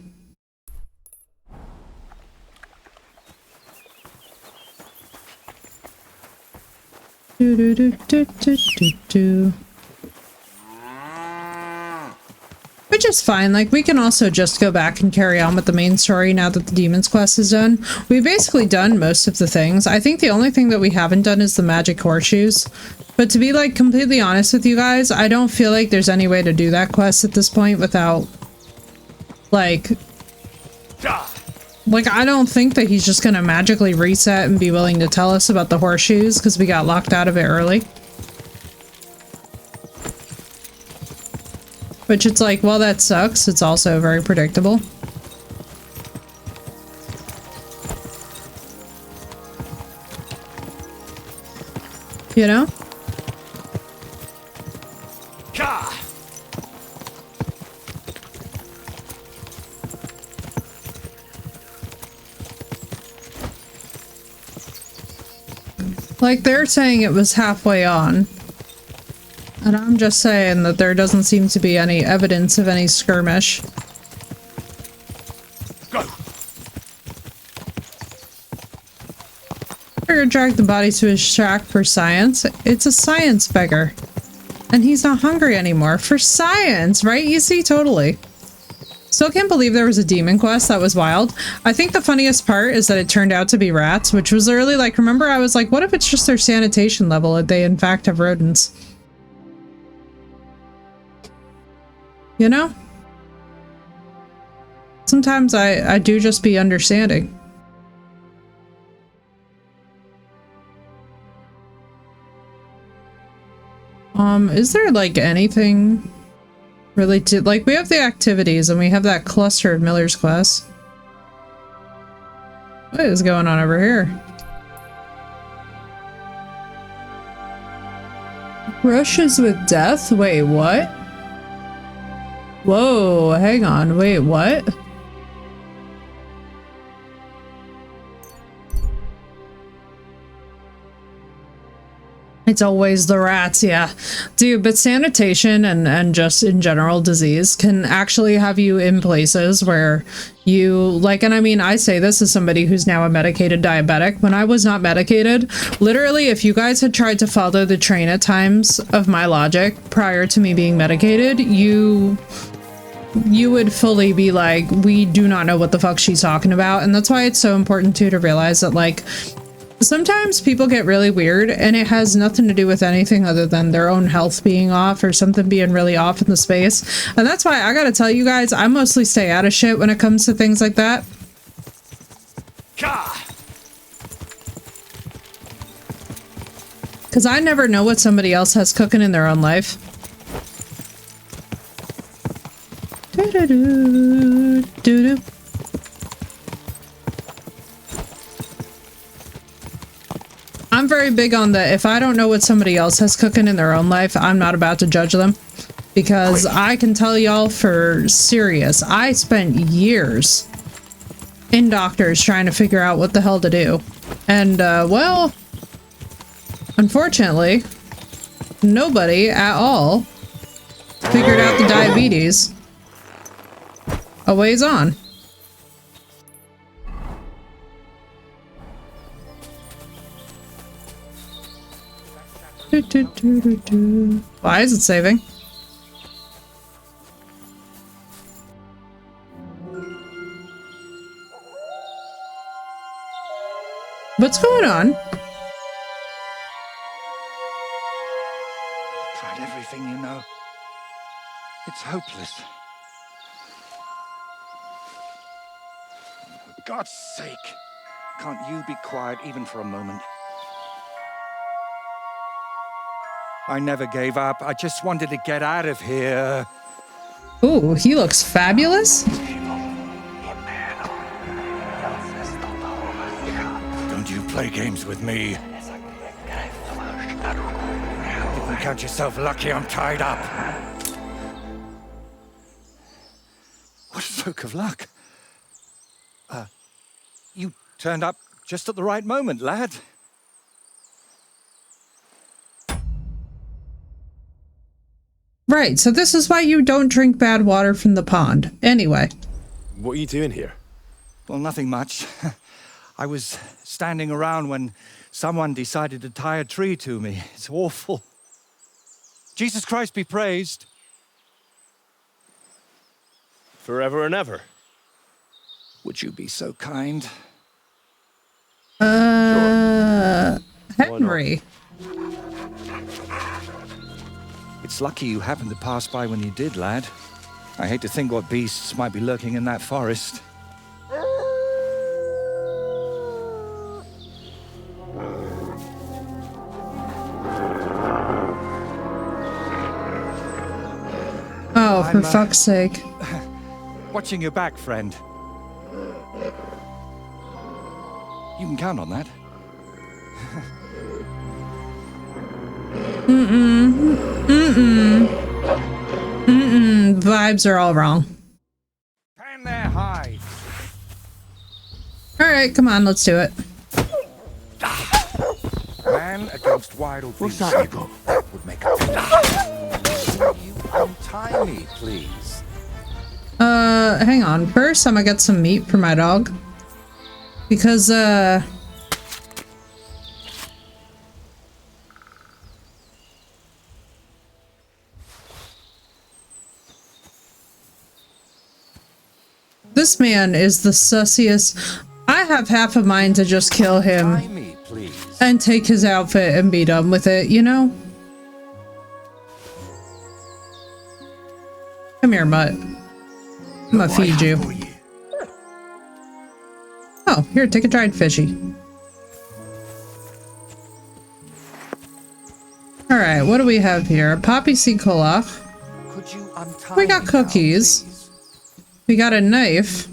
Which is fine, like, we can also just go back and carry on with the main story now that the Demon's Quest is done. We've basically done most of the things. I think the only thing that we haven't done is the magic horseshoes. But to be, like, completely honest with you guys, I don't feel like there's any way to do that quest at this point without, like, I don't think that he's just gonna magically reset and be willing to tell us about the horseshoes because we got locked out of it early. Which it's like, well, that sucks. It's also very predictable. You know? Like, they're saying it was halfway on. And I'm just saying that there doesn't seem to be any evidence of any skirmish. Go. We're gonna drag the body to his shack for science. It's a science beggar. And he's not hungry anymore. For science, right? You see, totally. Still can't believe there was a demon quest. That was wild. I think the funniest part is that it turned out to be rats, which was literally like, remember I was like, what if it's just their sanitation level and they in fact have rodents? You know? Sometimes I do just be understanding. Is there like anything really to, like, we have the activities and we have that cluster of Miller's Quest. What is going on over here? Rushes with death? Wait, what? Whoa, hang on. Wait, what? It's always the rats, yeah. Dude, but sanitation and just in general disease can actually have you in places where you, like, and I mean, I say this as somebody who's now a medicated diabetic. When I was not medicated, literally, if you guys had tried to follow the train at times of my logic prior to me being medicated, you would fully be like, we do not know what the fuck she's talking about. And that's why it's so important too to realize that, like, sometimes people get really weird and it has nothing to do with anything other than their own health being off or something being really off in the space. And that's why I gotta tell you guys, I mostly stay out of shit when it comes to things like that. Because I never know what somebody else has cooking in their own life. Doo-doo-doo, I'm very big on the, if I don't know what somebody else has cooking in their own life, I'm not about to judge them. Because I can tell y'all for serious, I spent years in doctors trying to figure out what the hell to do. And, well, unfortunately, nobody at all figured out the diabetes a ways on. Why is it saving? What's going on? Tried everything, you know. It's hopeless. For God's sake, can't you be quiet even for a moment? I never gave up. I just wanted to get out of here. Ooh, he looks fabulous. Don't you play games with me. You can count yourself lucky I'm tied up. What a stroke of luck. You turned up just at the right moment, lad. Right, so this is why you don't drink bad water from the pond. Anyway. What are you doing here? Well, nothing much. I was standing around when someone decided to tie a tree to me. It's awful. Jesus Christ be praised. Forever and ever. Would you be so kind? Henry. It's lucky you happened to pass by when you did, lad. I hate to think what beasts might be lurking in that forest. Oh, for fuck's sake. Watching your back, friend. You can count on that. Vibes are all wrong. Pan their hide. Alright, come on, let's do it. Man against wild beast. That would make a you untie me, please. Hang on. First, I'm gonna get some meat for my dog. Because, this man is the sussiest. I have half a mind to just kill him and take his outfit and be done with it, you know? Come here, mutt. I'm gonna feed you. Oh, here, take a dried fishy. Alright, what do we have here? Poppy seed cola. We got cookies. We got a knife.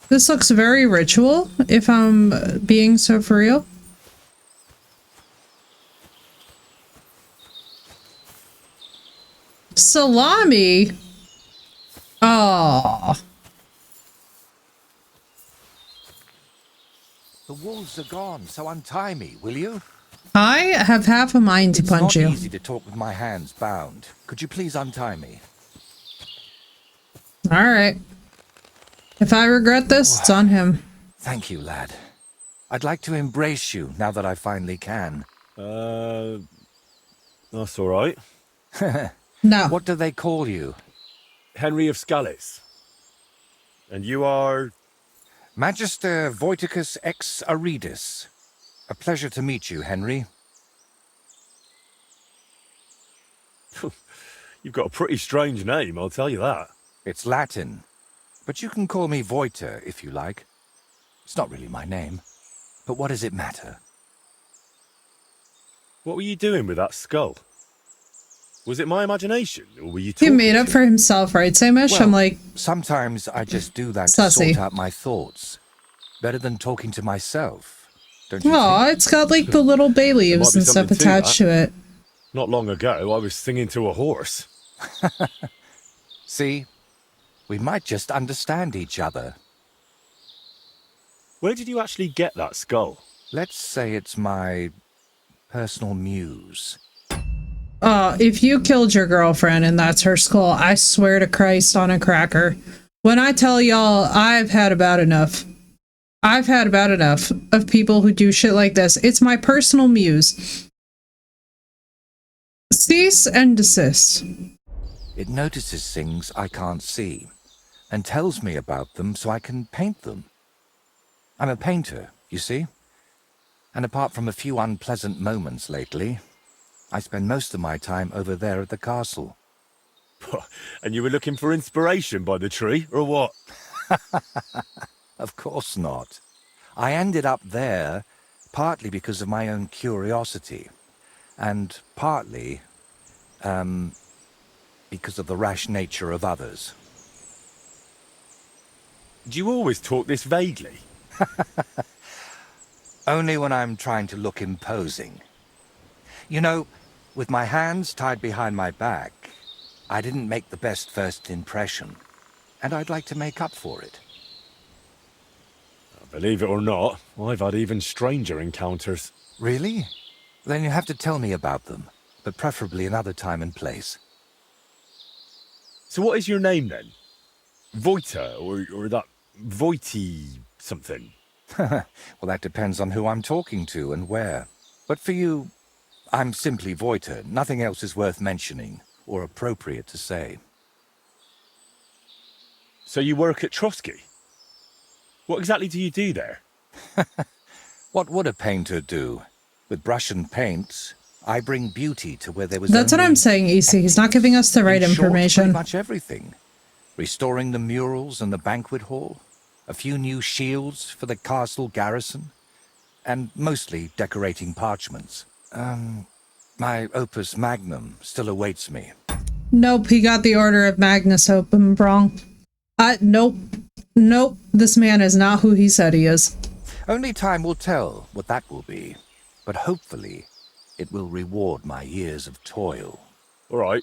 This looks very ritual, if I'm being so for real. Salami? Oh. The wolves are gone, so untie me, will you? I have half a mind to punch you. It's not easy to talk with my hands bound. Could you please untie me? Alright. If I regret this, it's on him. Thank you, lad. I'd like to embrace you now that I finally can. That's all right. No. What do they call you? Henry of Scallis. And you are? Magister Voiticus ex Aridus. A pleasure to meet you, Henry. You've got a pretty strange name, I'll tell you that. It's Latin, but you can call me Voiter if you like. It's not really my name, but what does it matter? What were you doing with that skull? Was it my imagination, or were you He talking made up for himself, right, Samish? Well, I'm like... Sometimes I just do that Sussy. to sort out my thoughts. Better than talking to myself, don't you Aw, think? it's got like the little bay leaves and stuff something to attached that. to it. Not long ago, I was singing to a horse. See? We might just understand each other. Where did you actually get that skull? Let's say it's my personal muse. If you killed your girlfriend and that's her skull, I swear to Christ on a cracker. When I tell y'all, I've had about enough. I've had about enough of people who do shit like this. It's my personal muse. Cease and desist. It notices things I can't see, and tells me about them so I can paint them. I'm a painter, you see? And apart from a few unpleasant moments lately, I spend most of my time over there at the castle. And you were looking for inspiration by the tree, or what? Of course not. I ended up there partly because of my own curiosity, and partly, because of the rash nature of others. Do you always talk this vaguely? Only when I'm trying to look imposing. You know, with my hands tied behind my back, I didn't make the best first impression, and I'd like to make up for it. Believe it or not, I've had even stranger encounters. Really? Then you have to tell me about them, but preferably another time and place. So what is your name then? Voiter, or that Voity something? Well, that depends on who I'm talking to and where. But for you, I'm simply Voiter. Nothing else is worth mentioning, or appropriate to say. So you work at Trotsky? What exactly do you do there? What would a painter do? With brush and paint, I bring beauty to where there was That's what I'm saying, EC. He's not giving us the right information. Pretty much everything. Restoring the murals and the banquet hall, a few new shields for the castle garrison, and mostly decorating parchments. My opus magnum still awaits me. Nope, he got the Order of Magnus Opum wrong. Nope. Nope, this man is not who he said he is. Only time will tell what that will be, but hopefully it will reward my years of toil. All right.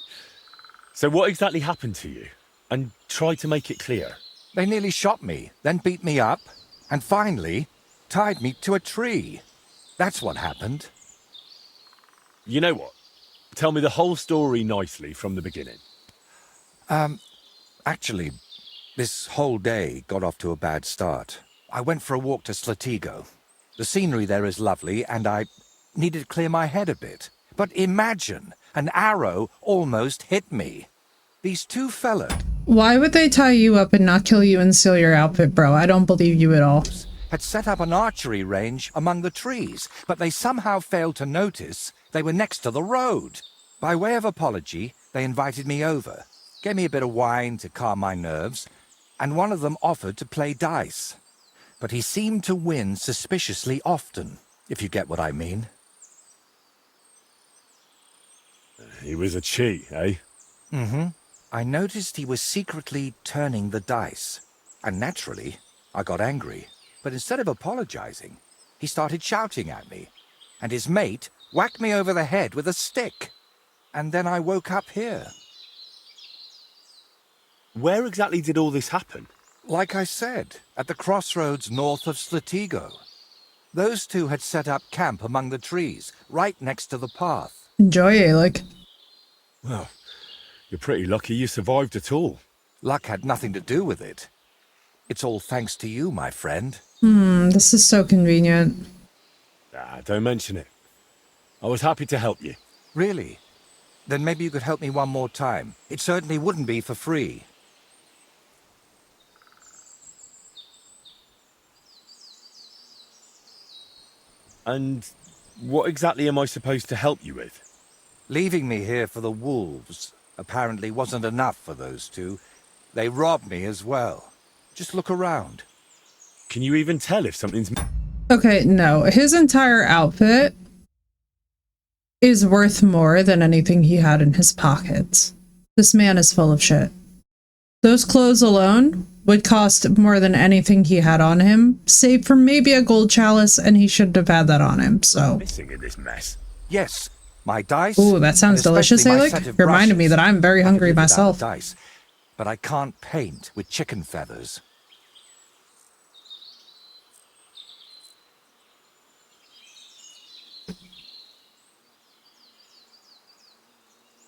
So what exactly happened to you? And try to make it clear. They nearly shot me, then beat me up, and finally tied me to a tree. That's what happened. You know what? Tell me the whole story nicely from the beginning. Actually, this whole day got off to a bad start. I went for a walk to Slatigo. The scenery there is lovely, and I needed to clear my head a bit. But imagine, an arrow almost hit me. These two fellas... Why would they tie you up and not kill you and steal your outfit, bro? I don't believe you at all. Had set up an archery range among the trees, but they somehow failed to notice they were next to the road. By way of apology, they invited me over, gave me a bit of wine to calm my nerves, and one of them offered to play dice. But he seemed to win suspiciously often, if you get what I mean. He was a cheat, eh? Mm-hmm. I noticed he was secretly turning the dice, and naturally, I got angry. But instead of apologizing, he started shouting at me, and his mate whacked me over the head with a stick. And then I woke up here. Where exactly did all this happen? Like I said, at the crossroads north of Slatigo. Those two had set up camp among the trees, right next to the path. Enjoy, Alec. Well, you're pretty lucky you survived at all. Luck had nothing to do with it. It's all thanks to you, my friend. This is so convenient. Ah, don't mention it. I was happy to help you. Really? Then maybe you could help me one more time. It certainly wouldn't be for free. And what exactly am I supposed to help you with? Leaving me here for the wolves apparently wasn't enough for those two. They robbed me as well. Just look around. Can you even tell if something's... Okay, no. His entire outfit is worth more than anything he had in his pockets. This man is full of shit. Those clothes alone would cost more than anything he had on him, save for maybe a gold chalice, and he shouldn't have had that on him, so... Missing in this mess. Yes, my dice. Ooh, that sounds delicious, Alec. Reminded me that I'm very hungry myself. Dice, but I can't paint with chicken feathers.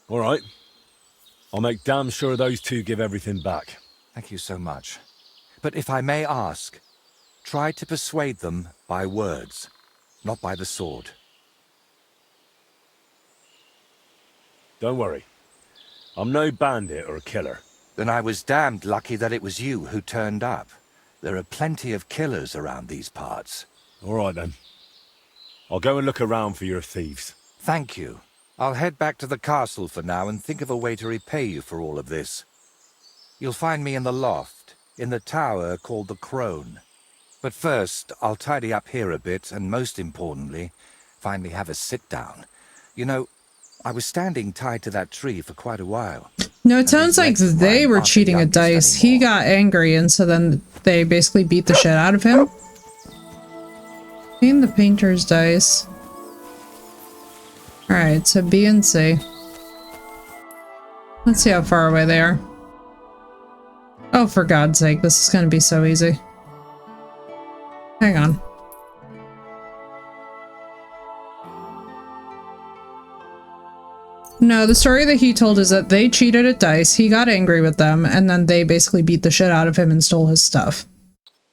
All right. I'll make damn sure those two give everything back. Thank you so much. But if I may ask, try to persuade them by words, not by the sword. Don't worry. I'm no bandit or a killer. Then I was damned lucky that it was you who turned up. There are plenty of killers around these parts. All right, then. I'll go and look around for your thieves. Thank you. I'll head back to the castle for now and think of a way to repay you for all of this. You'll find me in the loft, in the tower called the Crone. But first, I'll tidy up here a bit, and most importantly, finally have a sit-down. You know, I was standing tied to that tree for quite a while. No, it sounds like they were cheating at dice. He got angry, and so then they basically beat the shit out of him. In the painter's dice. Alright, so B and C. Let's see how far away they are. Oh, for God's sake, this is gonna be so easy. Hang on. No, the story that he told is that they cheated at dice, he got angry with them, and then they basically beat the shit out of him and stole his stuff.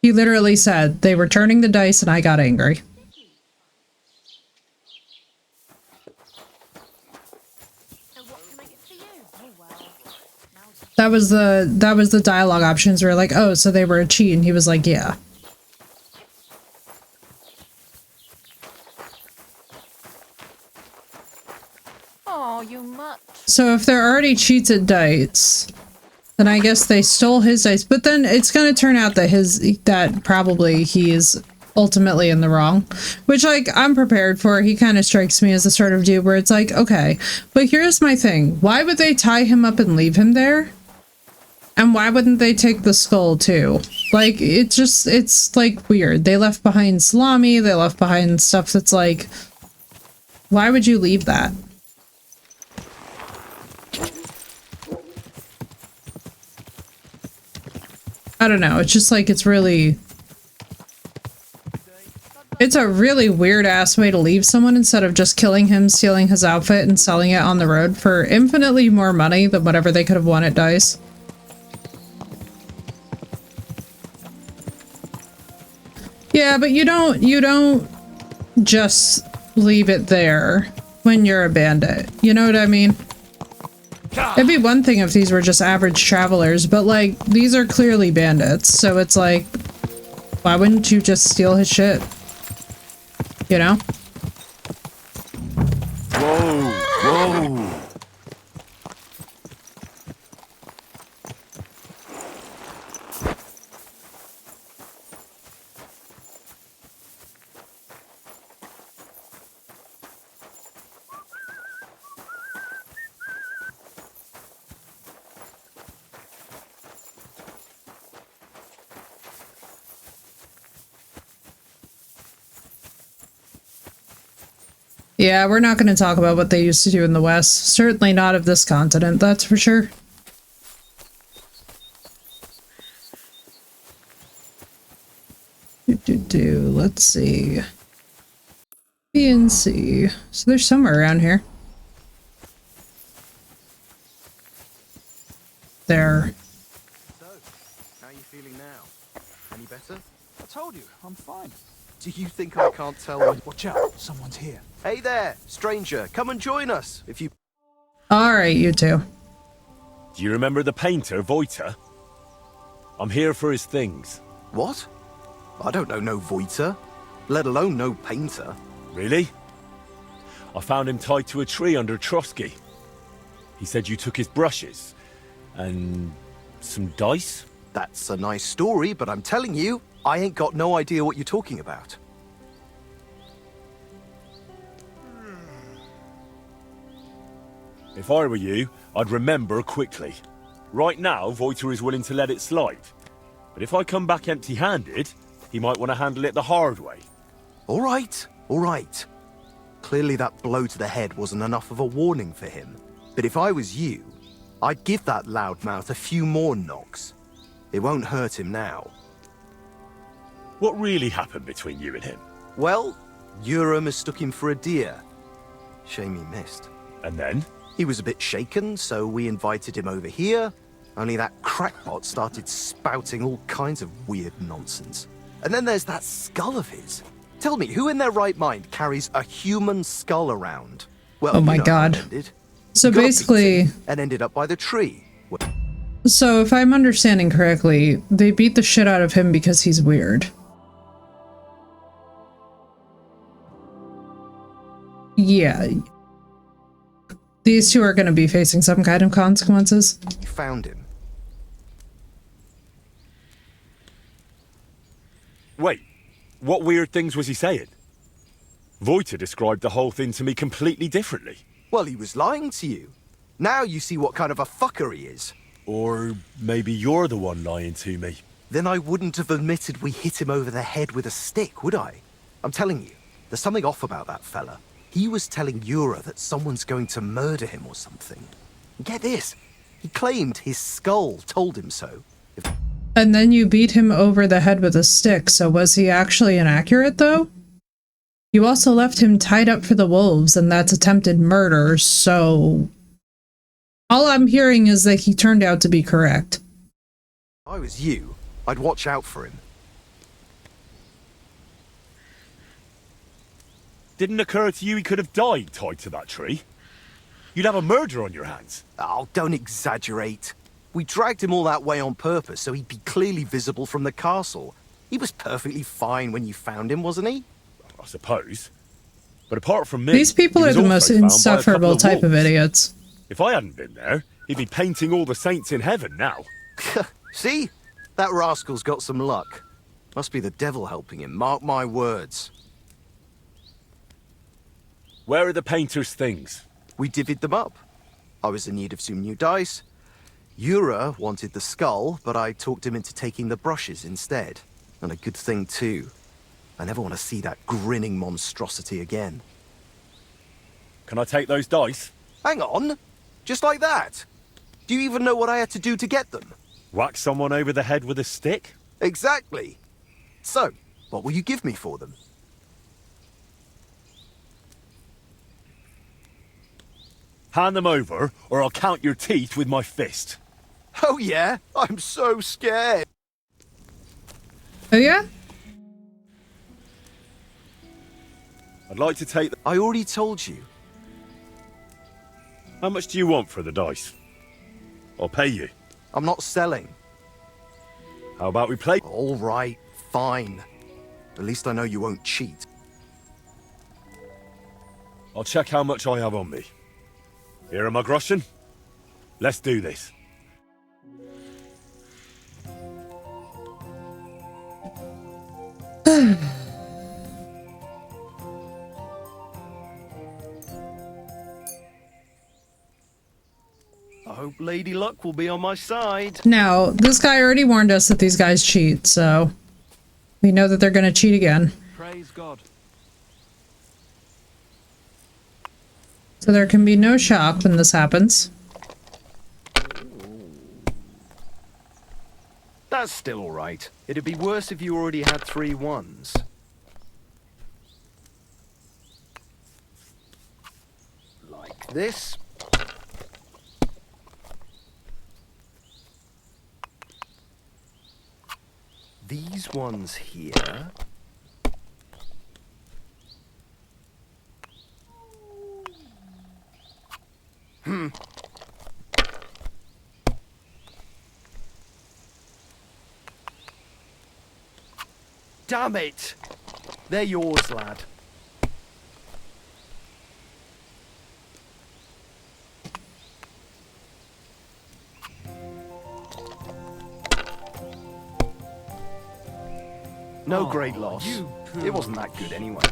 He literally said, they were turning the dice and I got angry. That was the dialogue options. We were like, oh, so they were a cheat, and he was like, yeah. Oh, you mutt. So if they're already cheats at dice, then I guess they stole his dice. But then it's gonna turn out that probably he is ultimately in the wrong, which, like, I'm prepared for. He kind of strikes me as the sort of dude where it's like, okay, but here's my thing: why would they tie him up and leave him there? And why wouldn't they take the skull too? Like, it's like weird. They left behind salami, they left behind stuff that's like, why would you leave that? I don't know, it's just like, it's a really weird ass way to leave someone instead of just killing him, stealing his outfit, and selling it on the road for infinitely more money than whatever they could have won at dice. Yeah, but you don't just leave it there when you're a bandit. You know what I mean? It'd be one thing if these were just average travelers, but like, these are clearly bandits, so it's like, why wouldn't you just steal his shit? You know? Whoa! Whoa! Yeah, we're not going to talk about what they used to do in the West. Certainly not of this continent, that's for sure. Let's see. B and C. So they're somewhere around here. There. So, how are you feeling now? Any better? I told you, I'm fine. Do you think I can't tell? Watch out, someone's here. Hey there, stranger, come and join us if you. Alright, you two. Do you remember the painter, Voiter? I'm here for his things. What? I don't know no Voiter, let alone no painter. Really? I found him tied to a tree under Trotsky. He said you took his brushes. And some dice? That's a nice story, but I'm telling you, I ain't got no idea what you're talking about. If I were you, I'd remember quickly. Right now, Voiter is willing to let it slide. But if I come back empty-handed, he might want to handle it the hard way. All right, all right. Clearly that blow to the head wasn't enough of a warning for him. But if I was you, I'd give that loudmouth a few more knocks. It won't hurt him now. What really happened between you and him? Well, Yura mistook him for a deer. Shame he missed. And then? He was a bit shaken, so we invited him over here. Only that crackpot started spouting all kinds of weird nonsense. And then there's that skull of his. Tell me, who in their right mind carries a human skull around? Well, oh my god. So basically... And ended up by the tree. So if I'm understanding correctly, they beat the shit out of him because he's weird. Yeah. These two are going to be facing some kind of consequences. You found him. Wait, what weird things was he saying? Voiter described the whole thing to me completely differently. Well, he was lying to you. Now you see what kind of a fucker he is. Or maybe you're the one lying to me. Then I wouldn't have admitted we hit him over the head with a stick, would I? I'm telling you, there's something off about that fella. He was telling Yura that someone's going to murder him or something. Get this, he claimed his skull told him so. And then you beat him over the head with a stick, so was he actually inaccurate, though? You also left him tied up for the wolves, and that's attempted murder, so... All I'm hearing is that he turned out to be correct. If I was you, I'd watch out for him. Didn't occur to you he could have died tied to that tree? You'd have a murder on your hands. Oh, don't exaggerate. We dragged him all that way on purpose so he'd be clearly visible from the castle. He was perfectly fine when you found him, wasn't he? I suppose. But apart from me... These people are the most insufferable type of idiots. If I hadn't been there, he'd be painting all the saints in heaven now. See? That rascal's got some luck. Must be the devil helping him, mark my words. Where are the painter's things? We divvied them up. I was in need of some new dice. Yura wanted the skull, but I talked him into taking the brushes instead. And a good thing too. I never want to see that grinning monstrosity again. Can I take those dice? Hang on! Just like that? Do you even know what I had to do to get them? Whack someone over the head with a stick? Exactly. So, what will you give me for them? Hand them over, or I'll count your teeth with my fist. Oh yeah? I'm so scared. Oh yeah? I'd like to take... I already told you. How much do you want for the dice? I'll pay you. I'm not selling. How about we play? All right, fine. At least I know you won't cheat. I'll check how much I have on me. Here am I, groschen? Let's do this. I hope Lady Luck will be on my side. Now, this guy already warned us that these guys cheat, so we know that they're going to cheat again. Praise God. So there can be no shock when this happens. That's still all right. It'd be worse if you already had 3 ones. Like this. These ones here. Damn it! They're yours, lad. No great loss. It wasn't that good anyway.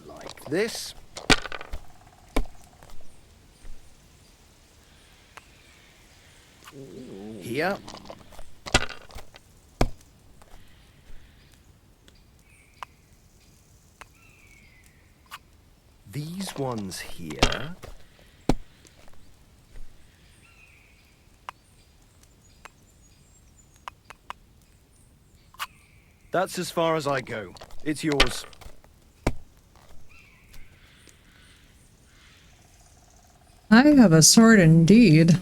Like this. Here. These ones here. That's as far as I go. It's yours. I have a sword indeed.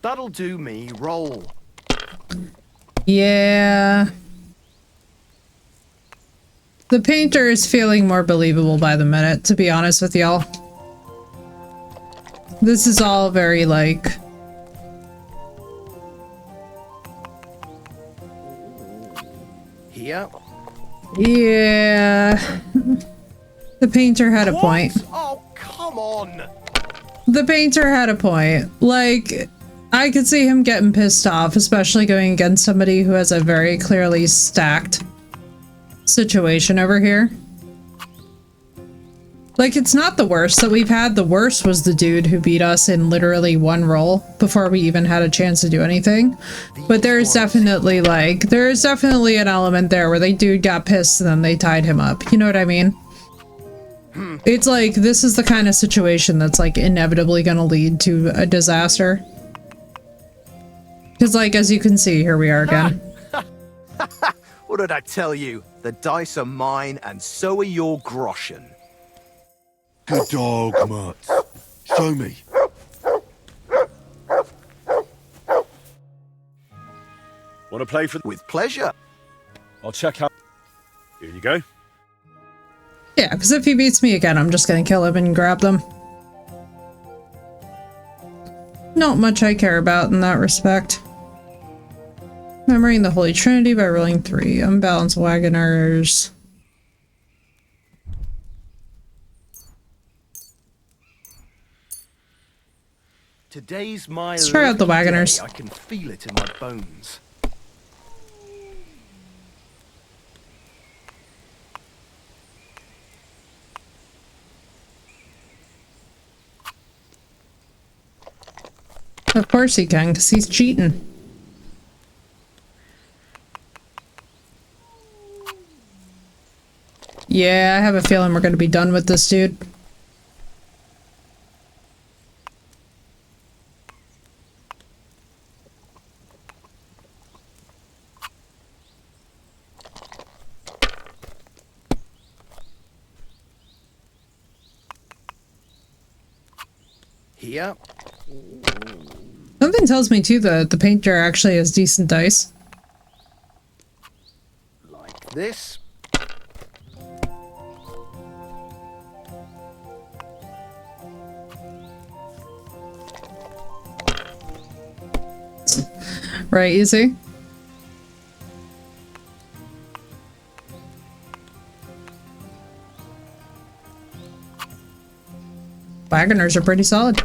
That'll do me. Roll. Yeah. The painter is feeling more believable by the minute, to be honest with y'all. This is all very, like... Here. Yeah. The painter had a point. Oh, come on! The painter had a point. Like, I could see him getting pissed off, especially going against somebody who has a very clearly stacked situation over here. Like, it's not the worst that we've had. The worst was the dude who beat us in literally 1 roll before we even had a chance to do anything. But there's definitely, like, there's definitely an element there where the dude got pissed and then they tied him up. You know what I mean? It's like, this is the kind of situation that's, like, inevitably gonna lead to a disaster. Because, like, as you can see, here we are again. What did I tell you? The dice are mine, and so are your groschen. Good dog, Mutt. Show me. Want to play for... With pleasure. I'll check out... Here you go. Yeah, because if he beats me again, I'm just gonna kill him and grab them. Not much I care about in that respect. Memorying the Holy Trinity by rolling 3. Unbalanced Wagoners. Today's my Let's try out the lucky Wagoners. day. I can feel it in my bones. Of course he can, because he's cheating. Yeah, I have a feeling we're going to be done with this dude. Here. Something tells me too that the painter actually has decent dice. Like this. Right, you see? Wagoners are pretty solid.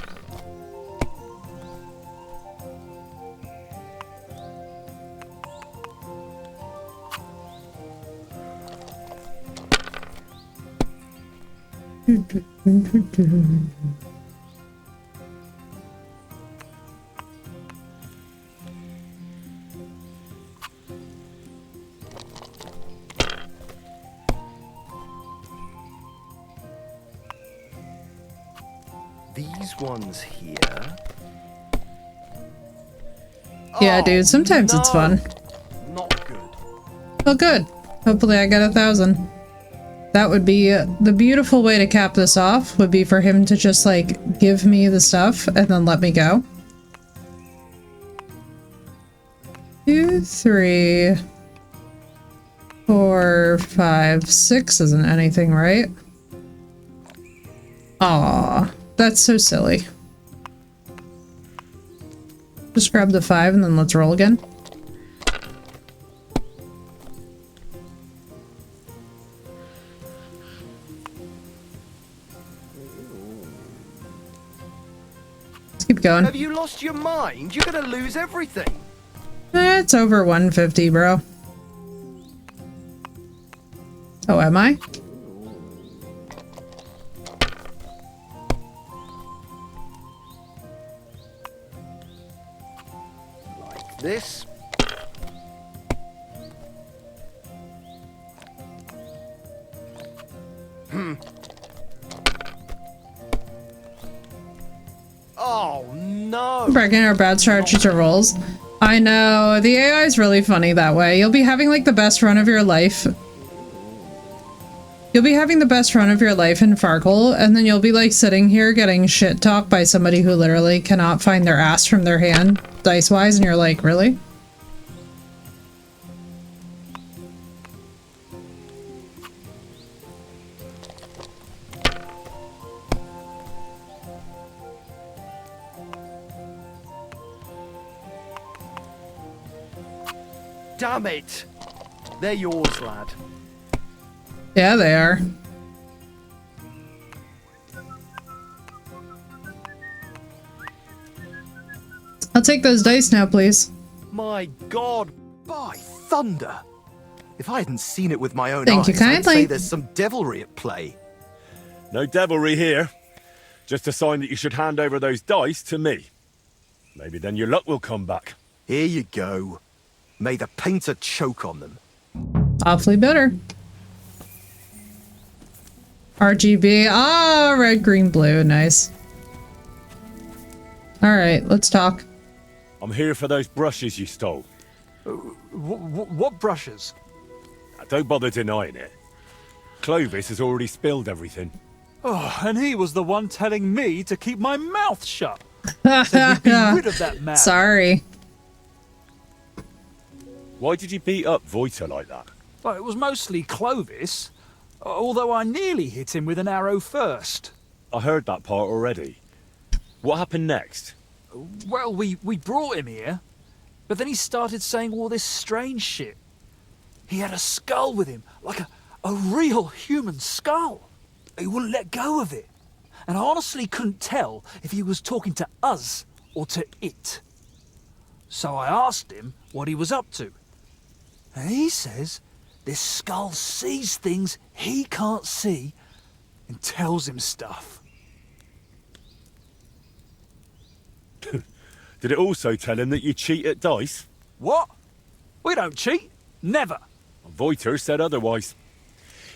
these ones here. Yeah, dude, sometimes it's fun. Not good. Oh, good. Hopefully I get 1,000. That would be the beautiful way to cap this off, would be for him to just, like, give me the stuff and then let me go. 2, 3, 4, 5, 6 isn't anything, right? Aw, that's so silly. Just grab the 5 and then let's roll again. Let's keep going. Have you lost your mind? You're gonna lose everything. It's over 150, bro. Oh, am I? Like this. Oh no! Breaking our bad strategies or rolls. I know, the AI is really funny that way. You'll be having like the best run of your life. You'll be having the best run of your life in Farkle, and then you'll be like sitting here getting shit talked by somebody who literally cannot find their ass from their hand, dice-wise, and you're like, really? Damn it! They're yours, lad. Yeah, they are. I'll take those dice now, please. My God, by thunder! If I hadn't seen it with my own Thank you eyes, I'd kindly. say there's some devilry at play. No devilry here. Just a sign that you should hand over those dice to me. Maybe then your luck will come back. Here you go. May the painter choke on them. Awfully better. RGB. Ah, red, green, blue. Nice. Alright, let's talk. I'm here for those brushes you stole. What brushes? Don't bother denying it. Clovis has already spilled everything. Oh, and he was the one telling me to keep my mouth shut. Said we'd be rid of that man. Sorry. Why did you beat up Voiter like that? Well, it was mostly Clovis, although I nearly hit him with an arrow first. I heard that part already. What happened next? Well, we brought him here, but then he started saying all this strange shit. He had a skull with him, like a real human skull. He wouldn't let go of it. And I honestly couldn't tell if he was talking to us or to it. So I asked him what he was up to. And he says this skull sees things he can't see and tells him stuff. Did it also tell him that you cheat at dice? What? We don't cheat. Never. Voiter said otherwise.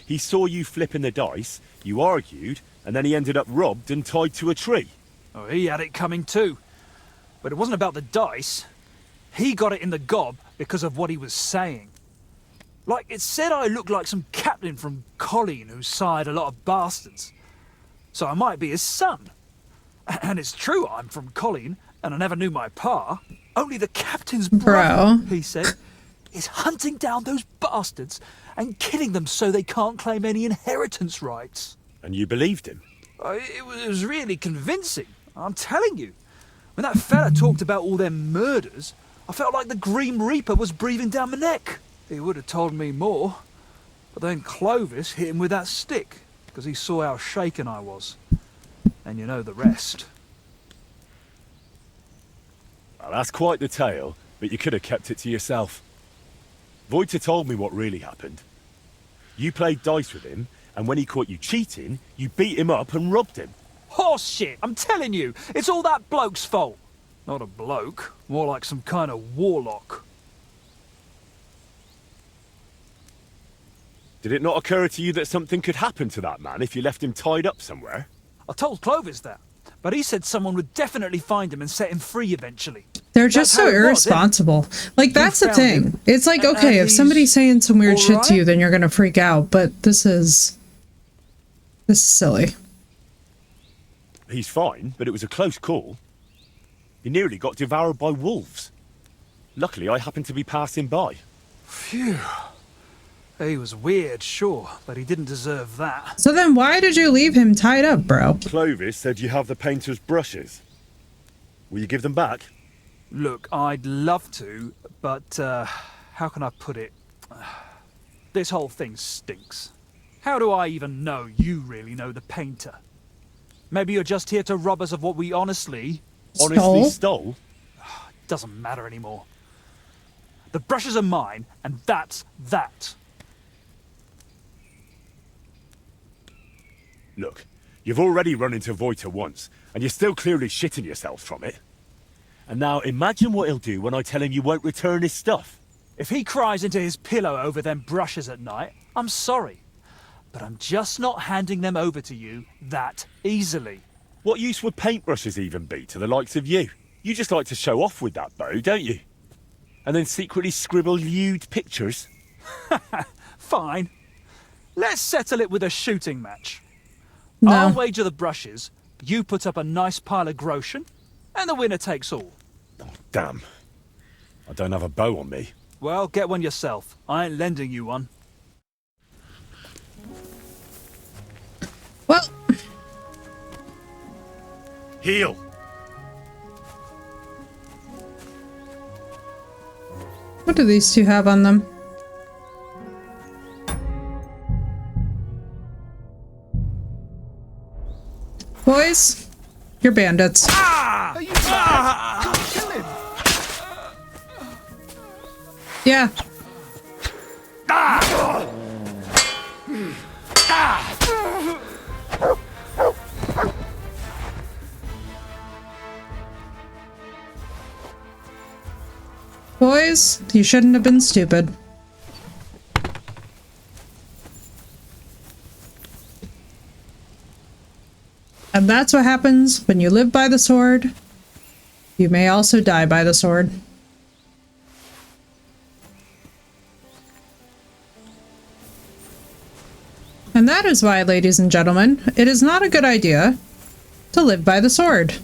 He saw you flipping the dice, you argued, and then he ended up robbed and tied to a tree. Oh, he had it coming too. But it wasn't about the dice. He got it in the gob because of what he was saying. Like, it said I looked like some captain from Colleen who sired a lot of bastards. So I might be his son. And it's true I'm from Colleen, and I never knew my pa. Only the captain's brother, he said, is hunting down those bastards and killing them so they can't claim any inheritance rights. And you believed him? It was really convincing, I'm telling you. When that fella talked about all them murders, I felt like the Grim Reaper was breathing down my neck. He would have told me more. But then Clovis hit him with that stick, because he saw how shaken I was. And you know the rest. Well, that's quite the tale, but you could have kept it to yourself. Voiter told me what really happened. You played dice with him, and when he caught you cheating, you beat him up and robbed him. Horse shit, I'm telling you, it's all that bloke's fault. Not a bloke, more like some kind of warlock. Did it not occur to you that something could happen to that man if you left him tied up somewhere? I told Clovis that, But he said someone would definitely find him and set him free eventually. They're just so irresponsible. Like, that's the thing. It's like, okay, if somebody's saying some weird shit to you, then you're gonna freak out. But this is silly. He's fine, but it was a close call. He nearly got devoured by wolves. Luckily, I happened to be passing by. Phew. He was weird, sure, but he didn't deserve that. So then why did you leave him tied up, bro? Clovis said you have the painter's brushes. Will you give them back? Look, I'd love to, but, how can I put it? This whole thing stinks. How do I even know you really know the painter? Maybe you're just here to rob us of what we honestly stole? Doesn't matter anymore. The brushes are mine, and that's that. Look, you've already run into Voiter once, and you're still clearly shitting yourself from it. And now imagine what he'll do when I tell him you won't return his stuff. If he cries into his pillow over them brushes at night, I'm sorry. But I'm just not handing them over to you that easily. What use would paintbrushes even be to the likes of you? You just like to show off with that bow, don't you? And then secretly scribble lewd pictures? Fine. Let's settle it with a shooting match. No. I'll wager the brushes, you put up a nice pile of groschen, and the winner takes all. Oh, damn. I don't have a bow on me. Well, get one yourself. I ain't lending you one. Well. Heal. What do these two have on them? Boys, you're bandits. Yeah. Boys, you shouldn't have been stupid. And that's what happens when you live by the sword. You may also die by the sword. And that is why, ladies and gentlemen, it is not a good idea to live by the sword.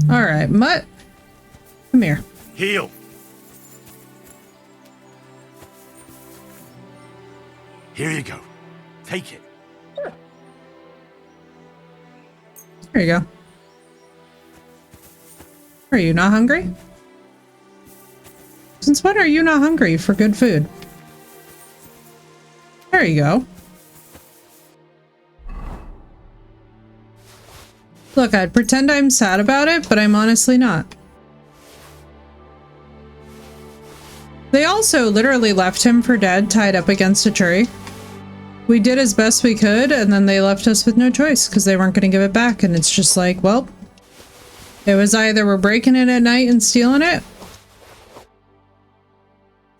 All right, Mutt, come here. Heal. Here you go. Take it. There you go. Are you not hungry? Since when are you not hungry for good food? There you go. Look, I'd pretend I'm sad about it, but I'm honestly not. They also literally left him for dead, tied up against a tree. We did as best we could, and then they left us with no choice because they weren't going to give it back. And it's just like, well, it was either we're breaking it at night and stealing it.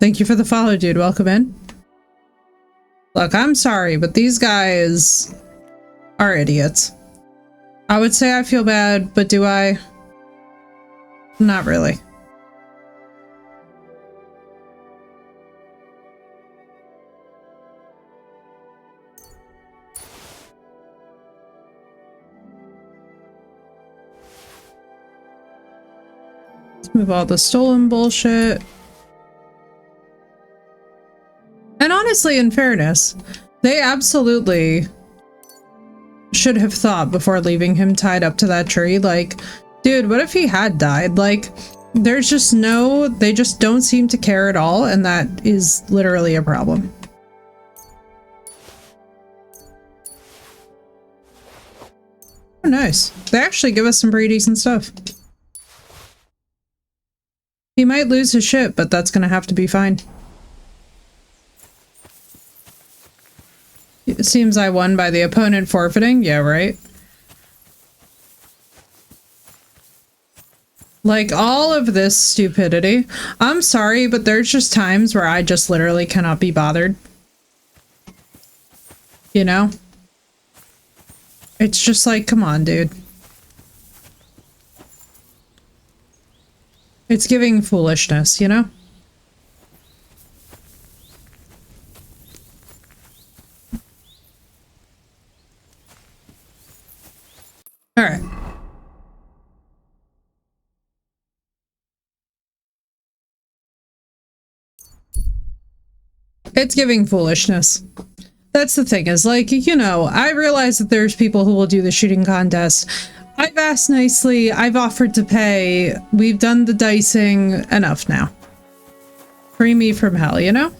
Thank you for the follow, dude. Welcome in. Look, I'm sorry, but these guys are idiots. I would say I feel bad, but do I? Not really. Let's move all the stolen bullshit. And honestly, in fairness, they absolutely should have thought before leaving him tied up to that tree. Like, dude, what if he had died? Like, there's just no, they just don't seem to care at all, and that is literally a problem. Oh, nice. They actually give us some pretty decent stuff. He might lose his ship, but that's gonna have to be fine. It seems I won by the opponent forfeiting. Yeah, right. Like, all of this stupidity. I'm sorry, but there's just times where I just literally cannot be bothered. You know? It's just like, come on, dude. It's giving foolishness, you know? Alright. It's giving foolishness. That's the thing, is like, you know, I realize that there's people who will do the shooting contest. I've asked nicely, I've offered to pay, we've done the dicing, enough now. Free me from hell, you know?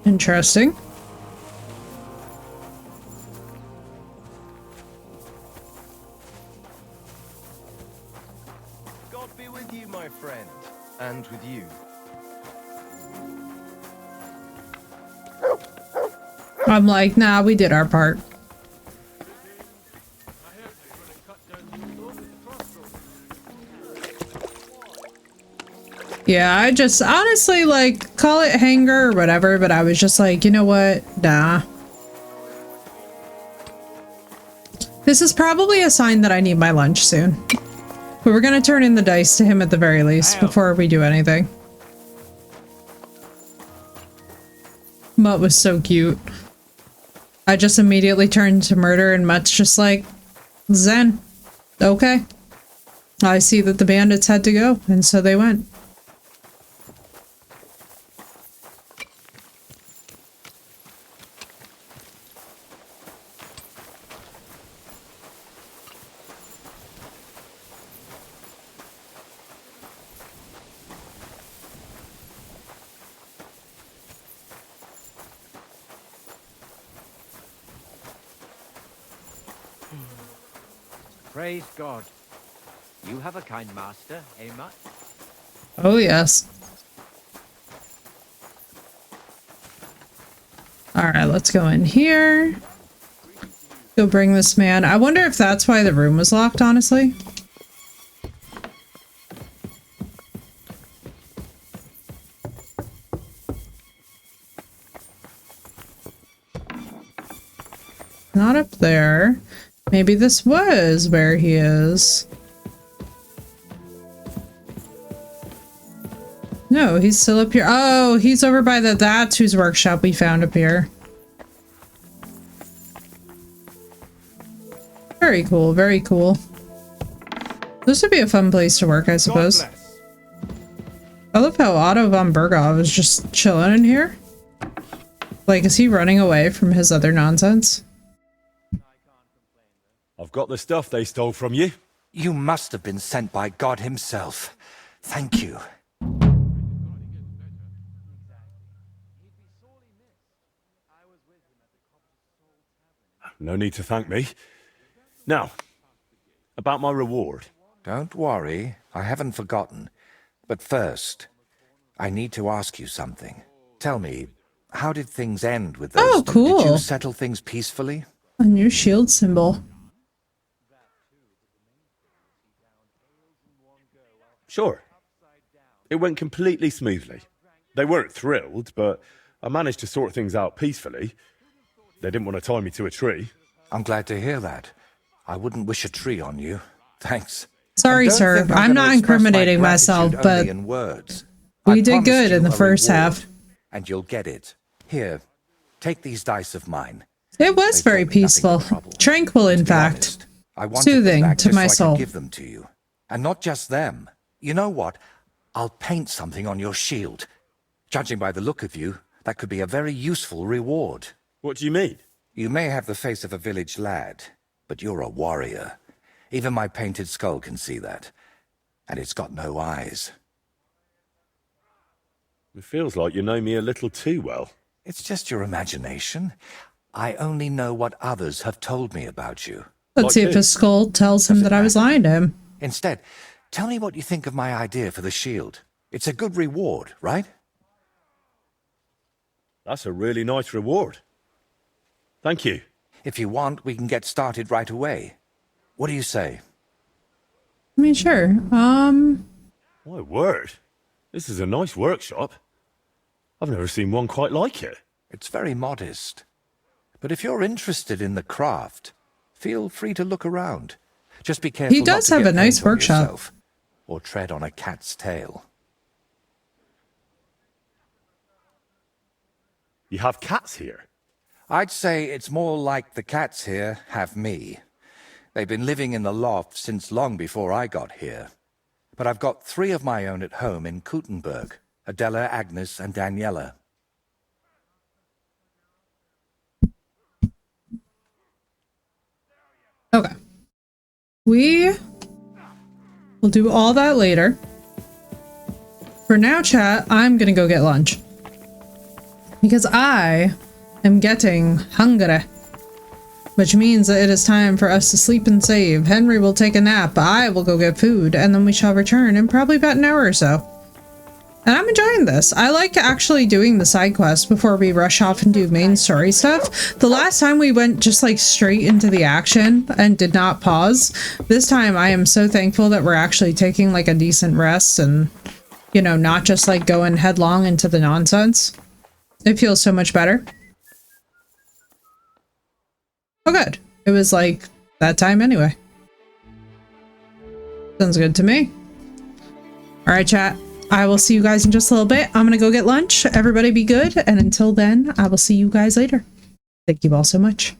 Interesting. God be with you, my friend, and with you. I'm like, nah, we did our part. Yeah, I just honestly, like, call it hanger or whatever, but I was just like, you know what? Nah. This is probably a sign that I need my lunch soon. But we're gonna turn in the dice to him at the very least before we do anything. Mutt was so cute. I just immediately turned to murder and Mutt's just like, Zen. Okay. I see that the bandits had to go, and so they went. Praise God. You have a kind master, eh, Mutt? Oh, yes. Alright, let's go in here. Go bring this man. I wonder if that's why the room was locked, honestly. Not up there. Maybe this was where he is. No, he's still up here. Oh, he's over by that's whose workshop we found up here. Very cool, very cool. This would be a fun place to work, I suppose. I love how Otto von Berghoff is just chilling in here. Like, is he running away from his other nonsense? I've got the stuff they stole from you. You must have been sent by God himself. Thank you. No need to thank me. Now, about my reward. Don't worry, I haven't forgotten. But first, I need to ask you something. Tell me, how did things end with those two? Cool. Did you settle things peacefully? A new shield symbol. Sure. It went completely smoothly. They weren't thrilled, but I managed to sort things out peacefully. They didn't want to tie me to a tree. I'm glad to hear that. I wouldn't wish a tree on you. Thanks. Sorry, sir. I'm not incriminating myself, but we did good in the first half. And you'll get it. Here, take these dice of mine. It was very peaceful. Tranquil, in fact. Soothing to my soul. Give them to you. And not just them. You know what? I'll paint something on your shield. Judging by the look of you, that could be a very useful reward. What do you mean? You may have the face of a village lad, but you're a warrior. Even my painted skull can see that. And it's got no eyes. It feels like you know me a little too well. It's just your imagination. I only know what others have told me about you. Let's see if his skull tells him that I was lying to him. Instead, Tell me what you think of my idea for the shield. It's a good reward, right? That's a really nice reward. Thank you. If you want, we can get started right away. What do you say? I mean, sure. My word. This is a nice workshop. I've never seen one quite like it. It's very modest. But if you're interested in the craft, feel free to look around. Just be careful. He does have a nice workshop. Or tread on a cat's tail. You have cats here? I'd say it's more like the cats here have me. They've been living in the loft since long before I got here. But I've got 3 of my own at home in Kuttenberg. Adela, Agnes, and Daniela. Okay. We will do all that later. For now, chat, I'm gonna go get lunch. Because I am getting hungry. Which means that it is time for us to sleep and save. Henry will take a nap, I will go get food, and then we shall return in probably about an hour or so. And I'm enjoying this. I like actually doing the side quests before we rush off and do main story stuff. The last time we went just like straight into the action and did not pause. This time I am so thankful that we're actually taking like a decent rest and, you know, not just like going headlong into the nonsense. It feels so much better. Oh good. It was like that time anyway. Sounds good to me. Alright chat. I will see you guys in just a little bit. I'm gonna go get lunch. Everybody be good. And until then, I will see you guys later. Thank you all so much.